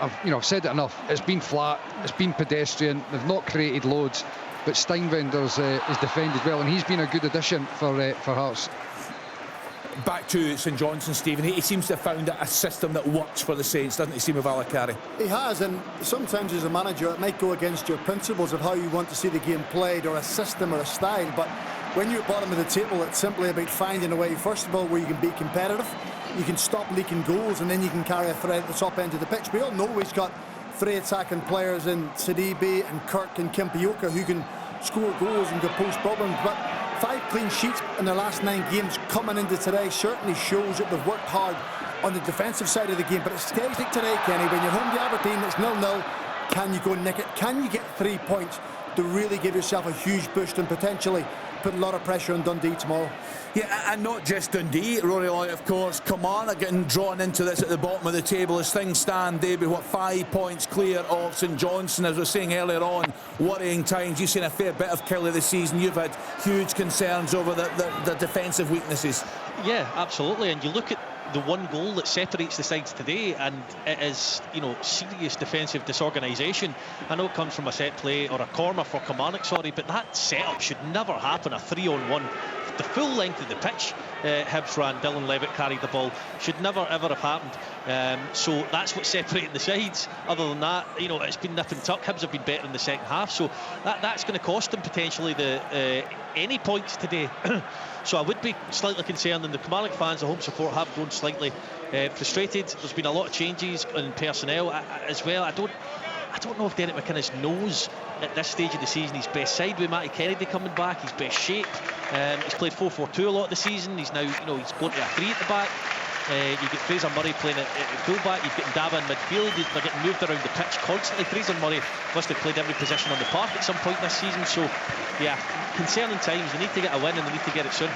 I've said it enough. It's been flat, it's been pedestrian, they've not created loads, but Steinwender's is defended well, and he's been a good addition for Hearts. Back to St Johnstone, Stephen. He seems to have found a system that works for the Saints, doesn't he, Simo Valakari? He has, and sometimes as a manager it might go against your principles of how you want to see the game played, or a system or a style, but when you're at bottom of the table, it's simply about finding a way, first of all, where you can be competitive, you can stop leaking goals, and then you can carry a threat at the top end of the pitch. We all know he's got 3 attacking players in Sidibe and Kirk and Kimpioka who can score goals and pose problems, but 5 clean sheets in their last 9 games coming into today certainly shows that they've worked hard on the defensive side of the game. But it's stage like today, Kenny, when you're home to Aberdeen, it's 0-0. Can you go nick it? Can you get 3 points to really give yourself a huge boost and potentially put a lot of pressure on Dundee tomorrow? Yeah, and not just Dundee, Rory Lloyd, of course. Kilmarnock getting drawn into this at the bottom of the table as things stand. They'll be, 5 points clear of St Johnstone. As we were saying earlier on, worrying times. You've seen a fair bit of Killie this season. You've had huge concerns over the defensive weaknesses. Yeah, absolutely. And you look at the one goal that separates the sides today, and it is, you know, serious defensive disorganisation. I know it comes from a set play or a corner for Kilmarnock, but that setup should never happen. A 3-on-1, the full length of the pitch, Hibs ran, Dylan Levitt carried the ball, should never ever have happened. So that's what's separating the sides. Other than that, you know, it's been nip and tuck. Hibs have been better in the second half, so that's going to cost them potentially any points today. So I would be slightly concerned, and the Kilmarnock fans, the home support, have grown slightly frustrated. There's been a lot of changes in personnel as well. I don't know if Derek McInnes knows at this stage of the season his best side with Matty Kennedy coming back, his best shape. He's played 4-4-2 a lot of the season. He's now, you know, he's going to a 3 at the back. You get Fraser Murray playing at full-back. You've got Ndaba in midfield. They're getting moved around the pitch constantly. Fraser Murray must have played every position on the park at some point this season. So, yeah, concerning times. They need to get a win, and they need to get it soon.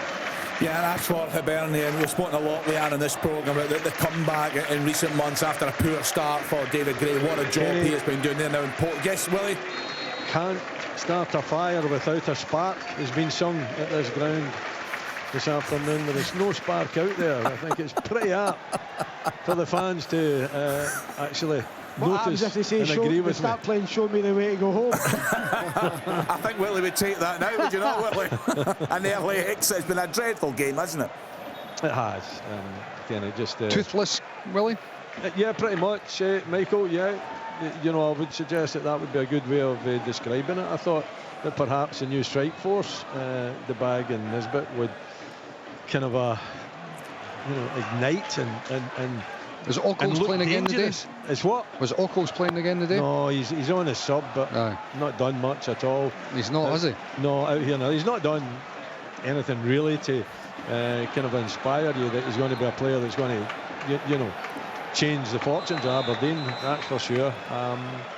Yeah, that's for Hibernia, and we've spoken a lot, Leanne, in this programme about the comeback in recent months after a poor start for David Gray. What a job he has been doing there now in Port. Yes, Willie? Can't start a fire without a spark has been sung at this ground this afternoon. There is no spark out there. I think it's pretty apt for the fans to actually notice if they say and agree with me. Start playing Show Me the Way to Go Home. I think Willie would take that now, would you not, Willie? And the early exit has been a dreadful game, hasn't it? It has. Just toothless, Willie? Yeah, pretty much, Michael. Yeah, you know, I would suggest that would be a good way of describing it. I thought that perhaps the new strike force, the Bag and Nisbet, would kind of ignite and is Ockles playing again today? It's what? Was Ockles playing again today? No, he's on a sub, but not done much at all. He's not, is he? No, out here now. He's not done anything really to kind of inspire you that he's going to be a player that's going to, you know, change the fortunes of Aberdeen. That's for sure.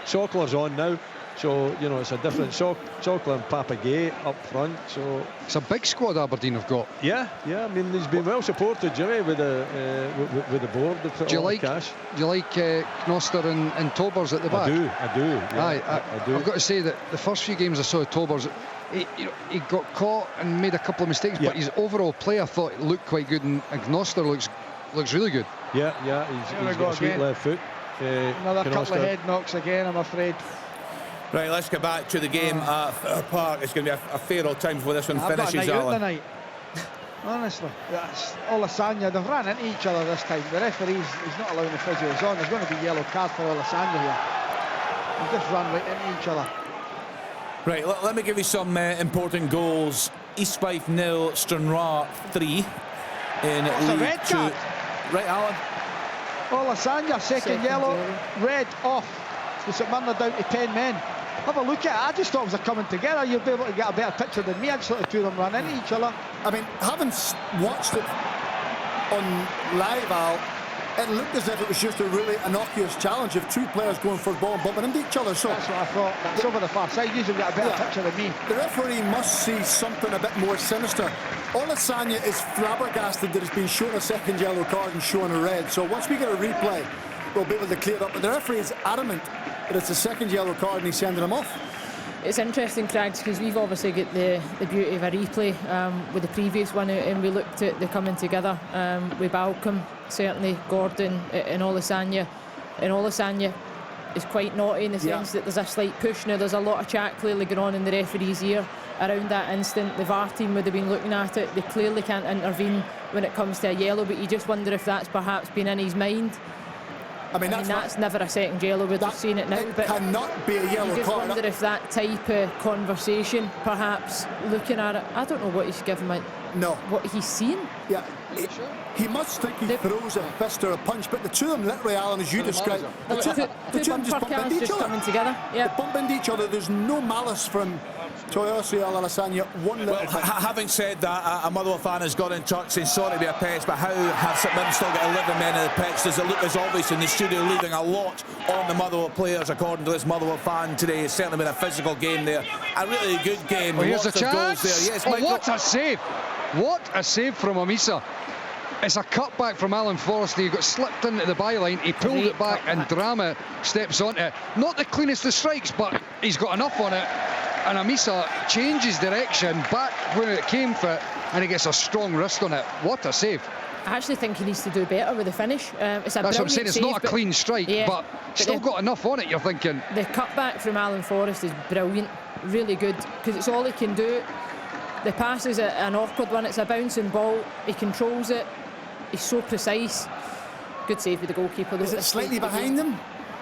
Sockler's on now. So, you know, it's a different Sockler and Papagay up front. So it's a big squad Aberdeen have got. Yeah. I mean, he's been well supported, Jimmy, with the board. Do you like Knoster and Tobers at the back? I do. Yeah, I do. I've got to say that the first few games I saw Tobers, he got caught and made a couple of mistakes, but his overall play I thought looked quite good, and Knoster looks really good. Yeah, he's got a sweet left foot. Another couple of head knocks again, I'm afraid. Right, let's get back to the game at Fair Park. It's going to be a fair old time before this one finishes, Alan. Honestly, that's Olasanya. They've ran into each other this time. The referee's he's not allowing the physios on. There's going to be a yellow card for Olasanya here. They've just run right into each other. Right, let me give you some important goals. Eastfife 0, Stranraer 3 in League 2. Right, Alan? Olasanya, second yellow, red off. The St Mirren are down to 10 men. Have a look at it. I just thought it was coming together. You'll be able to get a better picture than me. I just thought the two of them ran into each other. I mean, having watched it on live, Al, it looked as if it was just a really innocuous challenge of two players going for the ball and bumping into each other. So that's what I thought. That's over the far side. Usually get a better picture than me. The referee must see something a bit more sinister. Olasanya is flabbergasted that he's been shown a second yellow card and shown a red. So once we get a replay, we'll be able to clear it up. But the referee is adamant that it's a second yellow card and he's sending him off. It's interesting, Craigs, because we've obviously got the beauty of a replay with the previous one, and we looked at the coming together with Balcom, certainly Gordon and Olasanya. And Olasanya is quite naughty in the sense that there's a slight push. Now, there's a lot of chat clearly going on in the referee's ear around that instant. The VAR team would have been looking at it. They clearly can't intervene when it comes to a yellow, but you just wonder if that's perhaps been in his mind. I mean, that's never a second yellow. We're just seeing it now. But cannot be a yellow you just card. wonder if that type of conversation, perhaps looking at it, I don't know what he's given me. No. What he's seen. Yeah. He must think he throws a fist or a punch, but the two of them, literally, Alan, as you described, the two of them just bump into each other. Coming together. Yeah. They bump into each other. There's no malice from Toyosi Olasanya. Having said that, a Motherwell fan has got in touch saying sorry to be a pest, but how have St Mirren still got 11 men in the pitch? Does it look as obvious in the studio, leaving a lot on the Motherwell players, according to this Motherwell fan today? It's certainly been a physical game there. A really good game. Well, here's lots a chance. Goals there. Yes, Michael. What a save! What a save from Amisa. It's a cutback from Alan Forrester. He got slipped into the byline. He pulled it back, and Drama steps onto it. Not the cleanest of strikes, but he's got enough on it. And Amisa changes direction back where it came for it, and he gets a strong wrist on it. What a save. I actually think he needs to do better with the finish. It's a That's what I'm saying. It's save, not a clean strike, but still got enough on it, you're thinking. The cutback from Alan Forrest is brilliant. Really good, because it's all he can do. The pass is an awkward one. It's a bouncing ball. He controls it. He's so precise. Good save with the goalkeeper. Is it slightly behind him?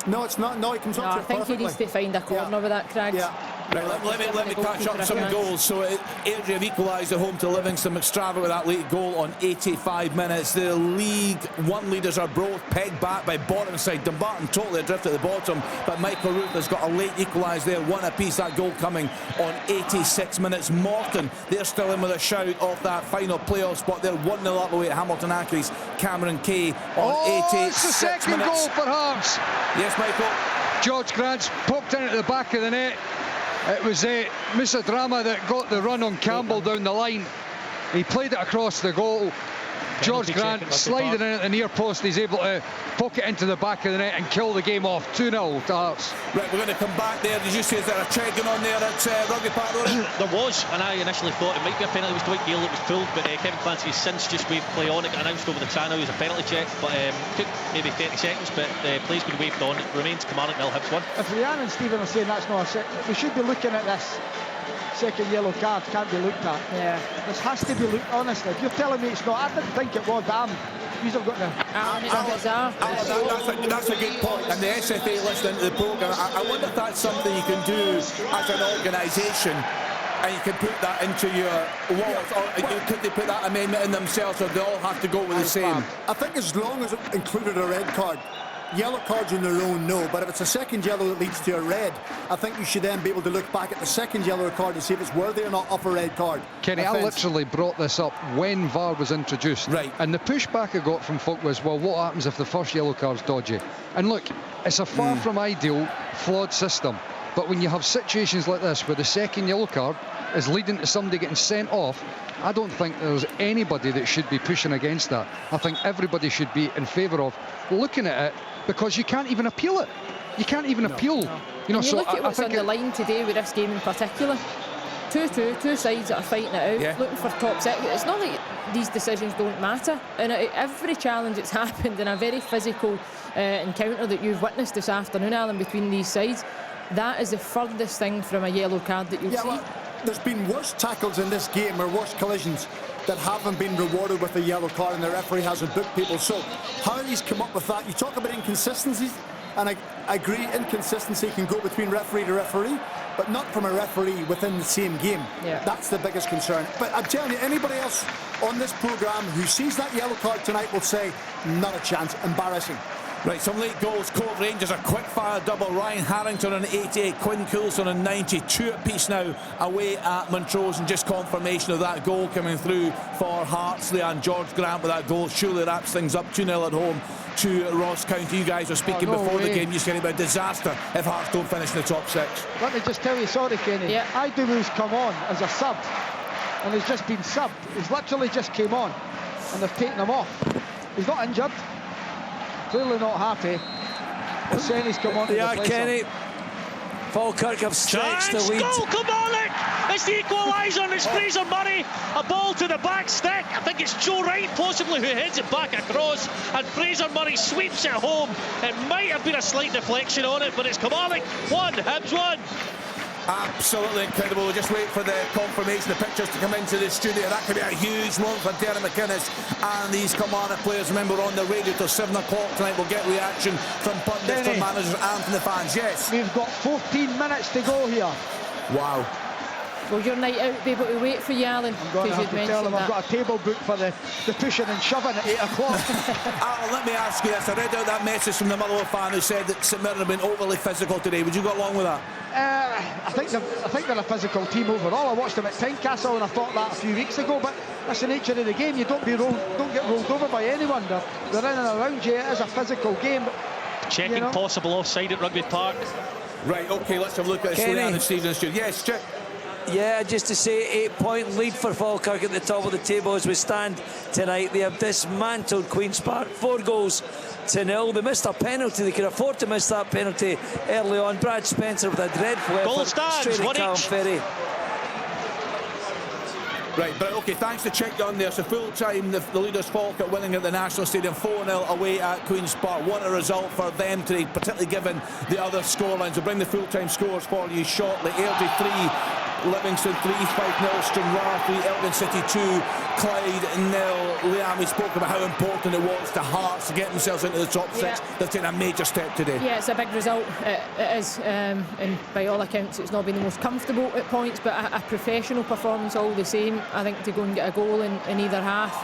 No, it's not. No, he comes up to it perfectly. I think he needs to find a corner with that, Craigs. Yeah. Right, let me catch up some goals. So Airdrie have equalised at home to Livingston. McStraven with that late goal on 85 minutes. The League One leaders are both pegged back by bottom side. Dumbarton totally adrift at the bottom, but Michael Ruth has got a late equalise there, one apiece. That goal coming on 86 minutes. Morton, they're still in with a shout off that final playoff spot. They're 1-0 up away at Hamilton Acres. Cameron Kay on 86 it's the second minutes. goal for Hearts. Yes, Michael. George Grant's poked in at the back of the net. It was Musa Drama that got the run on Campbell down the line. He played it across the goal. George Grant sliding in at the near post. He's able to poke it into the back of the net and kill the game off. 2-0 to Hearts. Right, we're going to come back there. Did you see, is there a check going on there at Rugby Park Road? There was, and I initially thought it might be a penalty. It was Dwight Gale that was pulled, but Kevin Clancy has since just waved play on. It got announced over the channel as a penalty check, but took maybe 30 seconds, but play's been waved on. It remains Kilmarnock 0, Hibs 1. If Rhiannon and Stephen are saying that's not a we should be looking at this. Second yellow card can't be looked at. Yeah. This has to be looked, honestly. If you're telling me it's not, I didn't think it was, but You've got to... That's a good point. And the SFA listening to the programme, I wonder if that's something you can do as an organisation, and you can put that into your walls, or could they put that amendment in themselves, or they all have to go with the same? I think as long as it included a red card. Yellow cards on their own, no, but if it's a second yellow that leads to a red, I think you should then be able to look back at the second yellow card and see if it's worthy or not of a red card. Kenny, I literally brought this up when VAR was introduced. Right. And the pushback I got from folk was, well, what happens if the first yellow card's dodgy? And look, it's a far from ideal, flawed system. But when you have situations like this where the second yellow card is leading to somebody getting sent off, I don't think there's anybody that should be pushing against that. I think everybody should be in favour of looking at it, because you can't even appeal it. You can't even appeal. No. You know, and you look at what's on the line today with this game in particular. 2-2, two sides that are fighting it out, looking for top six. It's not like these decisions don't matter. And every challenge that's happened in a very physical encounter that you've witnessed this afternoon, Alan, between these sides, that is the furthest thing from a yellow card that you'll see. Well, there's been worse tackles in this game, or worse collisions, that haven't been rewarded with a yellow card, and the referee hasn't booked people. So how he's come up with that, you talk about inconsistencies, and I agree inconsistency can go between referee to referee, but not from a referee within the same game. Yeah. That's the biggest concern. But I'm telling you, anybody else on this programme who sees that yellow card tonight will say, not a chance, embarrassing. Right, some late goals. Cove Rangers a quick-fire double. Ryan Harrington on 88, Quinn Coulson on 92 apiece now away at Montrose, and just confirmation of that goal coming through for Hearts. And George Grant with that goal surely wraps things up 2-0 at home to Ross County. You guys were speaking before the game. You said about disaster if Hearts don't finish in the top six. Let me just tell you, sorry, Kenny. Yeah. Idoru's come on as a sub, and he's just been subbed. He's literally just came on, and they've taken him off. He's not injured. Clearly not happy. Senny's come on to replace Kenny. him. Falkirk have stretched the lead. Goal, come on it! It's the equaliser, and it's Fraser Murray. A ball to the back stick. I think it's Joe Wright possibly who heads it back across, and Fraser Murray sweeps it home. It might have been a slight deflection on it, but it's Kilmarnock 1, Hibs 1. Absolutely incredible. We'll just wait for the confirmation, the pictures to come into the studio. That could be a huge moment for Darren McInnes and these Kilmarnock players. Remember, we're on the radio till 7 o'clock tonight. We'll get reaction from pundits, from managers and from the fans. Yes. We've got 14 minutes to go here. Wow. Will your night out be able to wait for you, Alan? I'm going to have to tell them I've got a table booked for the pushing and shoving at 8 o'clock. Alan, let me ask you this. I read out that message from the Motherwell fan who said that St Mirren have been overly physical today. Would you go along with that? I think they're a physical team overall. I watched them at Tynecastle and I thought that a few weeks ago, but that's the nature of the game. You don't get rolled over by anyone. They're in and around you. It is a physical game. But, checking possible offside at Rugby Park. Right, OK, let's have a look at Slean and Stephen Stewart. Yes, check. Yeah, just to say, 8-point lead for Falkirk at the top of the table as we stand tonight. They have dismantled Queen's Park, 4-0. They missed a penalty. They could afford to miss that penalty early on. Brad Spencer with a dreadful effort straight at Callum Ferry. Right, but OK, thanks to check on there. So full time, the leaders Falkirk winning at the National Stadium 4-0 away at Queen's Park. What a result for them today, particularly given the other scorelines. We'll bring the full time scores for you shortly. Airdrie 3. Livingston 3, Fife 0, Stranraer 3, Elgin City 2, Clyde 0. Liam, we spoke about how important it was to Hearts to get themselves into the top six. They've taken a major step today. Yeah, it's a big result. It is, and by all accounts, it's not been the most comfortable at points, but a professional performance all the same. I think to go and get a goal in either half.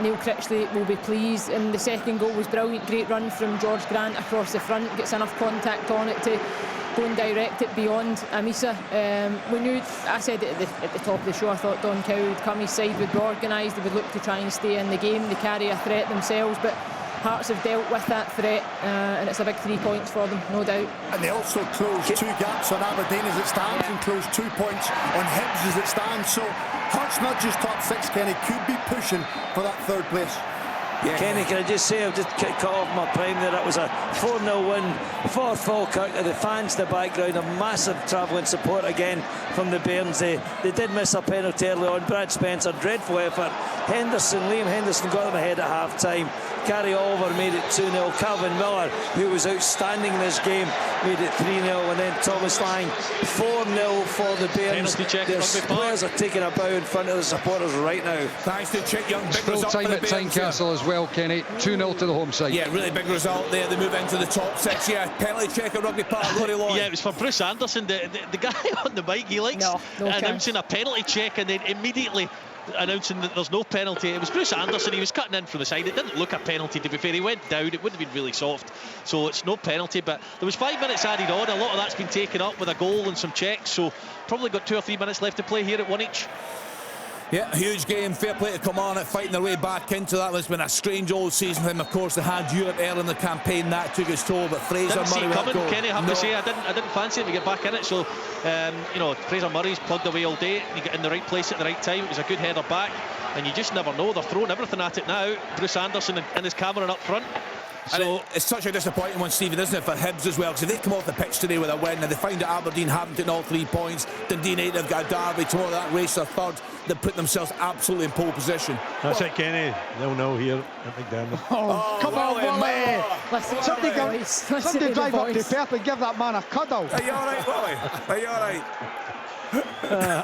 Neil Critchley will be pleased, and the second goal was brilliant. Great run from George Grant across the front, gets enough contact on it to go and direct it beyond Amisa. We knew, I said at the top of the show, I thought Don Cow would come, his side would be organised, they would look to try and stay in the game, they carry a threat themselves, but Hearts have dealt with that threat, and it's a big 3 points for them, no doubt. And they also closed 2 gaps on Aberdeen as it stands, and closed 2 points on Hibs as it stands. So Hearts not just top 6, Kenny, could be pushing for that 3rd place. Yeah. Kenny, can I just say, I've just cut off my prime there. That was a 4-0 win for Falkirk. The fans in the background, a massive travelling support again from the Bairns. They did miss a penalty early on. Brad Spencer, dreadful effort. Liam Henderson got them ahead at half time. Gary Oliver made it 2-0. Calvin Miller, who was outstanding in this game, made it 3-0. And then Thomas Lang, 4-0 for the Bairns. The players are taking a bow in front of the supporters right now. Thanks to Chick Young. Big Full result time for the at Bairns. Tynecastle as well, Kenny. 2-0 to the home side. Yeah, really big result there. They move into the top 6. Yeah, penalty check at Rugby Park. Rory Lloyd. Yeah, it was for Bruce Anderson, the guy on the mic. He likes announcing a penalty check and then immediately announcing that there's no penalty. It was Bruce Anderson. He was cutting in from the side. It didn't look a penalty, to be fair. He went down. It would have been really soft, so it's no penalty. But there was 5 minutes added on. A lot of that's been taken up with a goal and some checks, so probably got 2 or 3 minutes left to play here at 1 each. Yeah, huge game. Fair play to Kilmarnock, fighting their way back into that. It's been a strange old season for them. Of course, they had Europe early in the campaign. That took its toll, but Fraser didn't see Murray it coming, goal. Kenny, I have to say. I didn't fancy it to get back in it. So, you know, Fraser Murray's plugged away all day. You get in the right place at the right time. It was a good header back, and you just never know. They're throwing everything at it now. Bruce Anderson and his Cameron up front. So it's such a disappointing one, Stephen, isn't it, for Hibs as well? Because if they come off the pitch today with a win and they find that Aberdeen haven't taken all 3 points, Dundee United have got a derby tomorrow, that race their third, they put themselves absolutely in pole position. That's it, Kenny. 0-0 here at McDermott. Oh, come on, Willie. Somebody drive up to Perth and give that man a cuddle. Are you all right, Willie? Are you all right?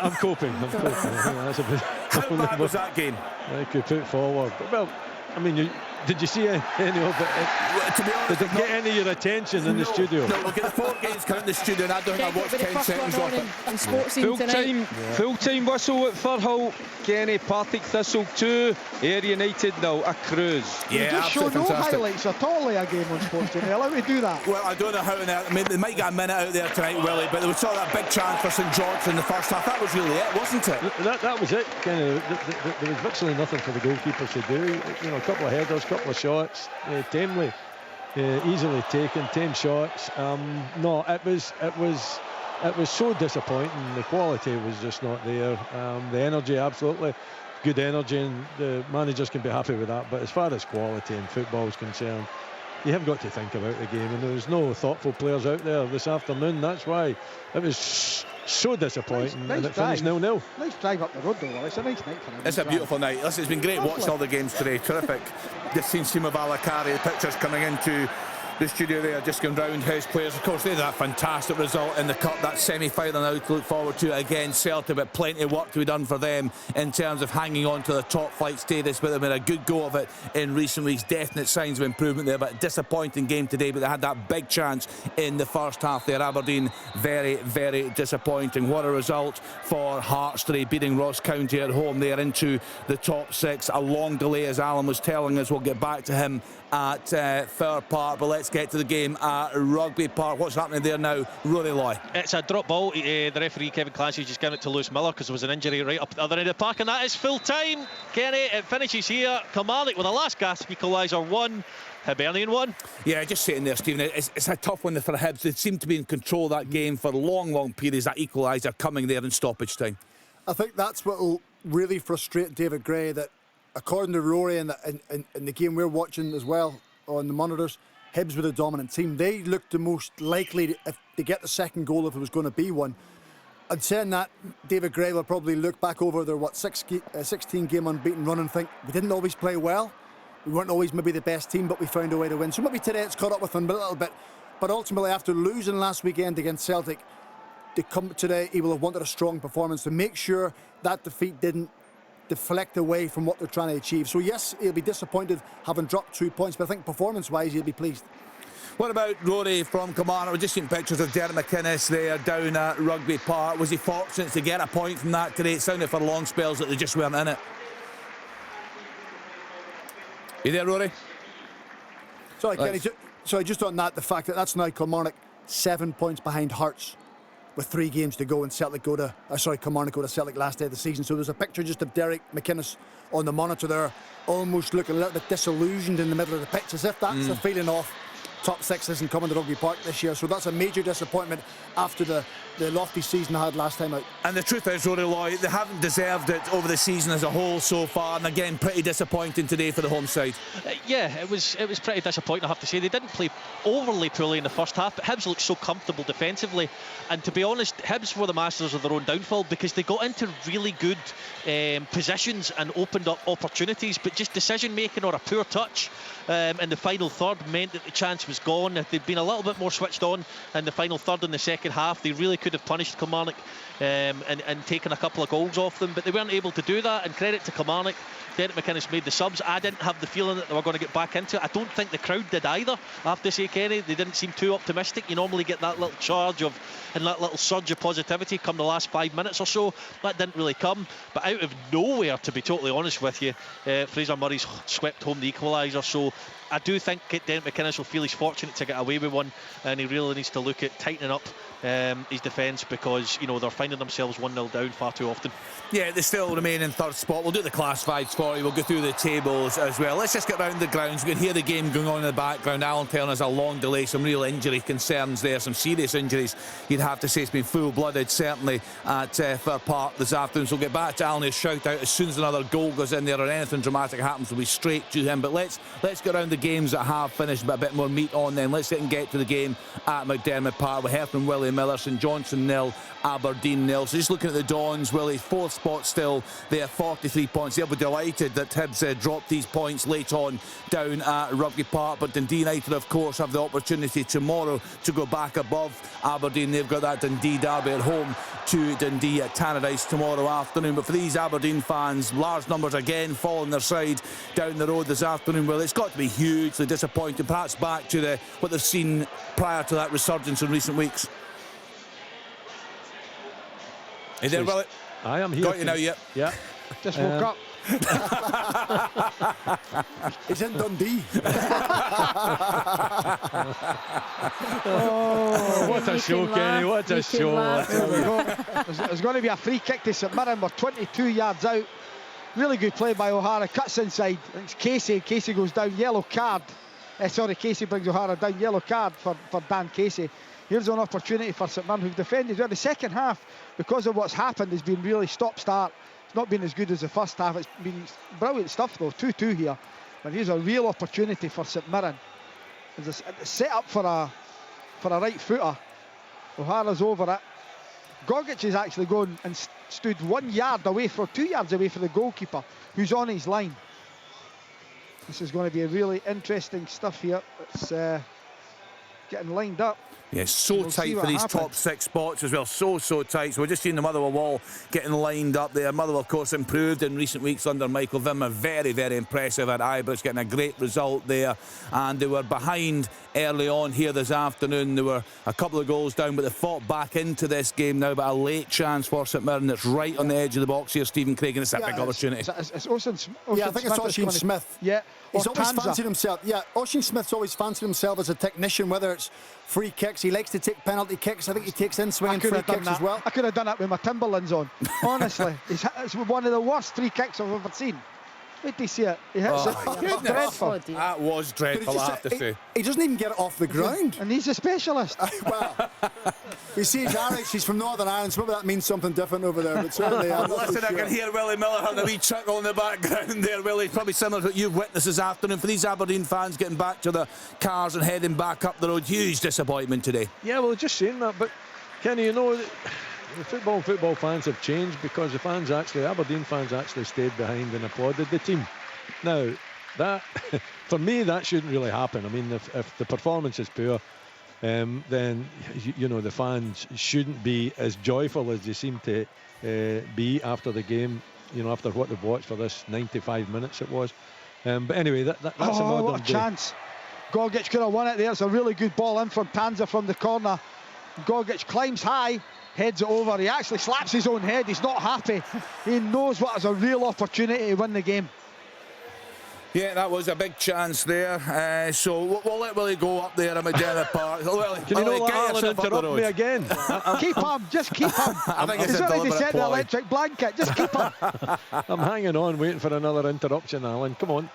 I'm coping. That's a bit. How bad was that game? I could put forward. Well, I mean, did you see any of it? To be honest, did it get any of your attention in the studio? No, we'll get the 4 games coming in the studio, and I don't think I watched 10 seconds of it. Full-time whistle at Firhill. Kenny, Partick Thistle 2, Ayr United 0, a cruise. Yeah, you just show no highlights at all of a game on Sports Day. Let me do that. Well, I don't know how. I mean, they might get a minute out there tonight, Willie, but we saw that big chance for St George in the first half. That was really it, wasn't it? That was it. Kenny, there was virtually nothing for the goalkeepers to do. You know, a couple of headers, a couple of shots, tamely easily taken, 10 shots. No, it was so disappointing. The quality was just not there. The energy, absolutely good energy, and the managers can be happy with that. But as far as quality in football is concerned, you have got to think about the game, and there was no thoughtful players out there this afternoon. That's why it was so disappointing. Nice and it finished 0-0. Nice drive up the road, though. It's a nice night for him. It's a beautiful night. Listen, it's been great watching all the games today. Terrific. Just seen Sima Valakari, the pictures coming into the studio there, just going round his players. Of course, they had that fantastic result in the Cup, that semi-final now to look forward to against Celtic, but plenty of work to be done for them in terms of hanging on to the top flight status, but they've made a good go of it in recent weeks. Definite signs of improvement there, but a disappointing game today, but they had that big chance in the first half there. Aberdeen, very, very disappointing. What a result for Hearts today, beating Ross County at home. They are into the top 6. A long delay, as Alan was telling us. We'll get back to him at Fir Park, but let's get to the game at Rugby Park. What's happening there now, Rory Loy? It's a drop ball. The referee Kevin Clancy just gave it to Lewis Miller because there was an injury right up the other end of the park, and that is full time. Kenny, it finishes here. Kilmarnock with a last gasp equaliser 1, Hibernian 1. Yeah, just sitting there, Stephen. It's a tough one for the Hibs. They seem to be in control of that game for long periods. That equaliser coming there in stoppage time. I think that's what will really frustrate David Gray, that according to Rory and the game we're watching as well on the monitors, Hibs were the dominant team. They looked the most likely to get the second goal if it was going to be one. And saying that, David Gray will probably look back over their 16 game unbeaten run and think, we didn't always play well, we weren't always maybe the best team, but we found a way to win. So maybe today it's caught up with them a little bit, but ultimately after losing last weekend against Celtic, to come today he will have wanted a strong performance to make sure that defeat didn't deflect away from what they're trying to achieve. So yes, he'll be disappointed having dropped 2 points, but I think performance-wise he'll be pleased. What about Rory from Kilmarnock? We've just seen pictures of Derek McInnes there down at Rugby Park. Was he fortunate to get a point from that today? It sounded for long spells that they just weren't in it. You there, Rory? Sorry, Kenny. Sorry, just on that, the fact that that's now Kilmarnock 7 points behind Hearts, with 3 games to go, and Kilmarnock go to Celtic last day of the season. So there's a picture just of Derek McInnes on the monitor there, almost looking a little bit disillusioned in the middle of the pitch, as if that's the feeling off top 6 isn't coming to Rugby Park this year. So that's a major disappointment after the the lofty season they had last time out. And the truth is, Rory Loy, they haven't deserved it over the season as a whole so far, and again, pretty disappointing today for the home side. Yeah, it was pretty disappointing, I have to say. They didn't play overly poorly in the first half, but Hibs looked so comfortable defensively. And to be honest, Hibs were the masters of their own downfall, because they got into really good positions and opened up opportunities, but just decision making or a poor touch in the final third meant that the chance was gone. If they'd been a little bit more switched on in the final third in the second half, they really could have punished Kilmarnock and taken a couple of goals off them, but they weren't able to do that. And credit to Kilmarnock, Derek McInnes made the subs. I didn't have the feeling that they were going to get back into it. I don't think the crowd did either, I have to say, Kenny. They didn't seem too optimistic. You normally get that little charge of and that little surge of positivity come the last 5 minutes or so. That didn't really come, but out of nowhere, to be totally honest with you, Fraser Murray's swept home the equaliser. So I do think Derek McInnes will feel he's fortunate to get away with one, and he really needs to look at tightening up his defence, because they're finding themselves 1-0 down far too often. Yeah, they still remain in third spot. We'll do the classifieds for you. We'll go through the tables as well. Let's just get round the grounds. We can hear the game going on in the background. Alan telling us a long delay, some real injury concerns there, some serious injuries. You'd have to say it's been full-blooded, certainly at Fir Park this afternoon. So we'll get back to Alan, his shout out as soon as another goal goes in there or anything dramatic happens. We'll be straight to him. But let's get around the games that have finished, but a bit more meat on them. Let's get to the game at McDermott Park. We heard from Willie Miller. St Johnstone 0, Aberdeen 0. So just looking at the Dons, Willie, fourth spot still. They have 43 points. They'll be delighted that Hibs dropped these points late on down at Rugby Park. But Dundee United, of course, have the opportunity tomorrow to go back above Aberdeen. They've got that Dundee derby at home to Dundee at Tannadice tomorrow afternoon. But for these Aberdeen fans, large numbers again fall on their side down the road this afternoon. Well, it's got to be hugely disappointing, perhaps back to what they've seen prior to that resurgence in recent weeks. Hey there, Willie. I am here. Got you now, yep. Yeah. Just woke up. He's in Dundee. Oh, what a show, Kenny. What a show. There's going to be a free kick to St Mirren. We're 22 yards out. Really good play by O'Hara. Cuts inside. I think it's Casey. Casey goes down. Yellow card. Casey brings O'Hara down. Yellow card for Dan Casey. Here's an opportunity for St Mirren, who've defended well. The second half, because of what's happened, has been really stop-start. It's not been as good as the first half. It's been brilliant stuff, though. 2-2 here. But here's a real opportunity for St Mirren. There's a set up for a right footer. O'Hara's over it. Gogic is actually going and stood 1 yard away, 2 yards away from the goalkeeper, who's on his line. This is going to be a really interesting stuff here. It's getting lined up. Yeah, so tight for these top six spots as well. So tight. So we're just seeing the Motherwell wall getting lined up there. Motherwell, of course, improved in recent weeks under Michael Vimmer. Very, very impressive at Ibrox, getting a great result there. And they were behind early on here this afternoon. They were a couple of goals down, but they fought back into this game now. But a late chance for St Mirren that's right on the edge of the box here, Stephen Craig, and it's a big opportunity. It's Oisin yeah, I think it's Oisin Smith. Yeah. He's always fancied himself. Yeah, Oisin Smith's always fancied himself as a technician, whether it's free kicks. He likes to take penalty kicks. I think he takes in-swinging free kicks as well. I could have done that with my Timberlands on. Honestly, it's one of the worst free kicks I've ever seen. Wait till you see it. He hits it. Dreadful. That was dreadful, I have to say. He doesn't even get it off the ground. And he's a specialist. Well, you see, he's Irish. He's from Northern Ireland, so maybe that means something different over there. But certainly, listen, I can hear Willie Miller having a wee chuckle in the background there, Willie. Probably similar to what you've witnessed this afternoon. For these Aberdeen fans getting back to the cars and heading back up the road, huge disappointment today. Yeah, well, just saying that, but Kenny, the football fans have changed, because the Aberdeen fans actually stayed behind and applauded the team. Now, that for me, that shouldn't really happen. I mean, if the performance is poor, then the fans shouldn't be as joyful as they seem to be after the game. After what they've watched for this 95 minutes it was. But anyway, that's a modern what a chance! Gogic could have won it there. It's a really good ball in from Panza from the corner. Gogic climbs high, heads it over. He actually slaps his own head. He's not happy. He knows what is a real opportunity to win the game. Yeah, that was a big chance there. So we'll let Willie go up there at McDermott Park. Willie, can you not let Alan yourself up the interrupt road? me again? Keep him, just keep him. I think He's it's a already deliberate set the ploy. electric blanket, just keep him. I'm hanging on, waiting for another interruption, Alan. Come on.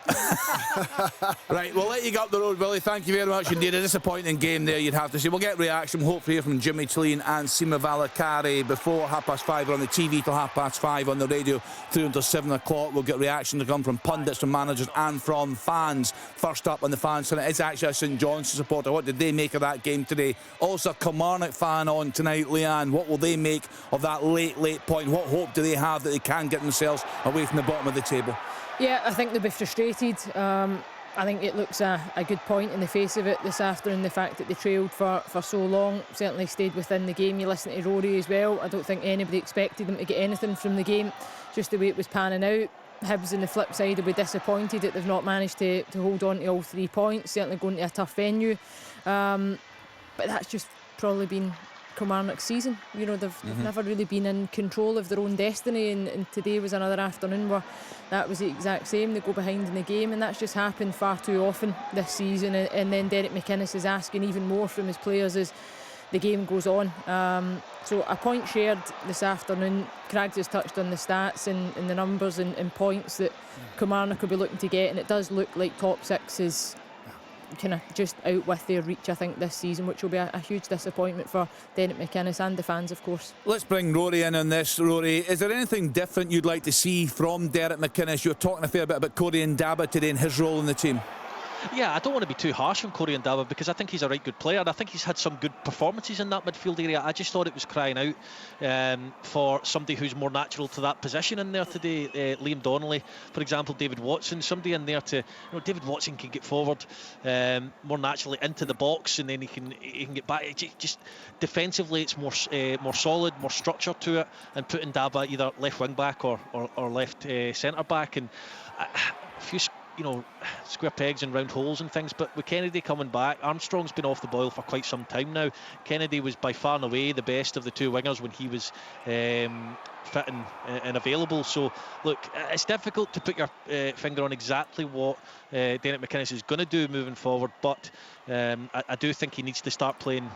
Right, we'll let you go up the road, Willie. Thank you very much indeed. A disappointing game there, you'd have to say. We'll get reaction, hopefully, hear from Jimmy Tleen and Sima Valakari before 5:30. We're on the TV till 5:30, on the radio through until 7 o'clock. We'll get reaction to come from pundits, from managers, and from fans. First up on the fans tonight is actually a St Johnstone supporter. What did they make of that game today? Also a Kilmarnock fan on tonight, Leanne. What will they make of that late point? What hope do they have that they can get themselves away from the bottom of the table? Yeah, I think they'll be frustrated. I think it looks a good point in the face of it this afternoon, the fact that they trailed for so long, certainly stayed within the game. You listen to Rory as well. I don't think anybody expected them to get anything from the game, just the way it was panning out. Hibs on the flip side will be disappointed that they've not managed to hold on to all 3 points, certainly going to a tough venue. But that's just probably been Kilmarnock's season. You know, they've never really been in control of their own destiny, and today was another afternoon where that was the exact same. They go behind in the game, and that's just happened far too often this season. And then Derek McInnes is asking even more from his players as the game goes on. So a point shared this afternoon. Craggs has touched on the stats and the numbers and points that Kilmarnock will be looking to get, and it does look like top 6 is kind of just out with their reach, I think, this season, which will be a huge disappointment for Derek McInnes and the fans, of course. Let's bring Rory in on this. Rory, is there anything different you'd like to see from Derek McInnes? You were talking a fair bit about Corey Ndaba today and his role in the team. Yeah, I don't want to be too harsh on Corey Ndaba because I think he's a right good player. I think he's had some good performances in that midfield area. I just thought it was crying out for somebody who's more natural to that position in there today. Liam Donnelly, for example, David Watson, somebody in there to, David Watson can get forward more naturally into the box, and then he can get back. Just defensively, it's more solid, more structure to it, and putting Ndaba either left wing back or left centre back, and a few square pegs and round holes and things. But with Kennedy coming back, Armstrong's been off the boil for quite some time now. Kennedy was by far and away the best of the 2 wingers when he was fit and available. So look, it's difficult to put your finger on exactly what Derek McInnes is going to do moving forward, but I do think he needs to start playing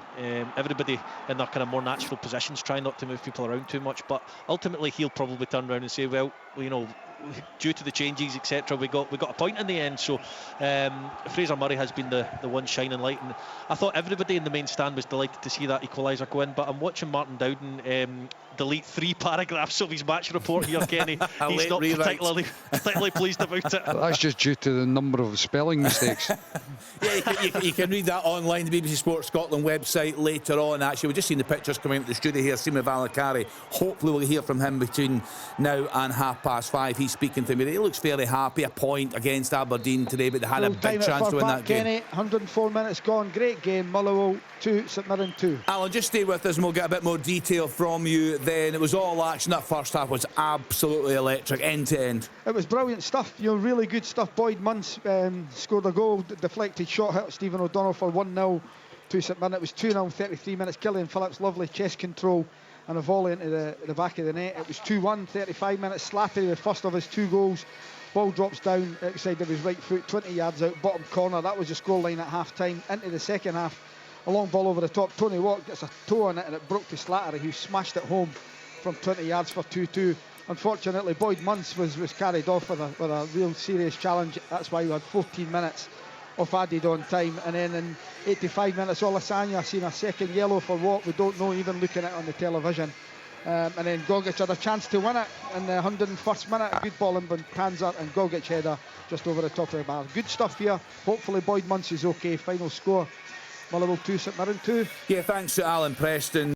everybody in their kind of more natural positions, try not to move people around too much. But ultimately he'll probably turn around and say, well, due to the changes, etc., we got a point in the end. So Fraser Murray has been the one shining light, and I thought everybody in the main stand was delighted to see that equaliser go in. But I'm watching Martin Dowden delete 3 paragraphs of his match report here, Kenny. He's not particularly pleased about it. That's just due to the number of spelling mistakes. Yeah, you can read that online, the BBC Sports Scotland website later on. Actually, we've just seen the pictures coming out of the studio here. Sima Valakari, hopefully we'll hear from him between now and 5:30. He's speaking to me. He looks fairly happy. A point against Aberdeen today, but they had a big chance to win that game. Kenny, 104 minutes gone. Great game. Motherwell 2, St Mirren 2. Alan, just stay with us and we'll get a bit more detail from you then. It was all action. That first half was absolutely electric, end to end. It was brilliant stuff. Really good stuff. Boyd Munce scored a goal, deflected shot, hit Stephen O'Donnell for 1-0 to St Mirren. It was 2-0, 33 minutes. Gillian Phillips, lovely chest control and a volley into the back of the net. It was 2-1, 35 minutes. Slattery, the first of his 2 goals. Ball drops down outside of his right foot, 20 yards out, bottom corner. That was the scoreline at half-time. Into the second half, a long ball over the top. Tony Watt gets a toe on it and it broke to Slattery, who smashed it home from 20 yards for 2-2. Unfortunately, Boyd Munce was carried off with a real serious challenge. That's why we had 14 minutes of added on time. And then in 85 minutes, Olasanya seen a second yellow for what we don't know, even looking at it on the television. And then Gogic had a chance to win it in the 101st minute. A good ball in Panzer and Gogic header just over the top of the bar. Good stuff here. Hopefully Boyd Munce is okay. Final score, Motherwell 2, St Mirren 2. Yeah, thanks to Alan Preston.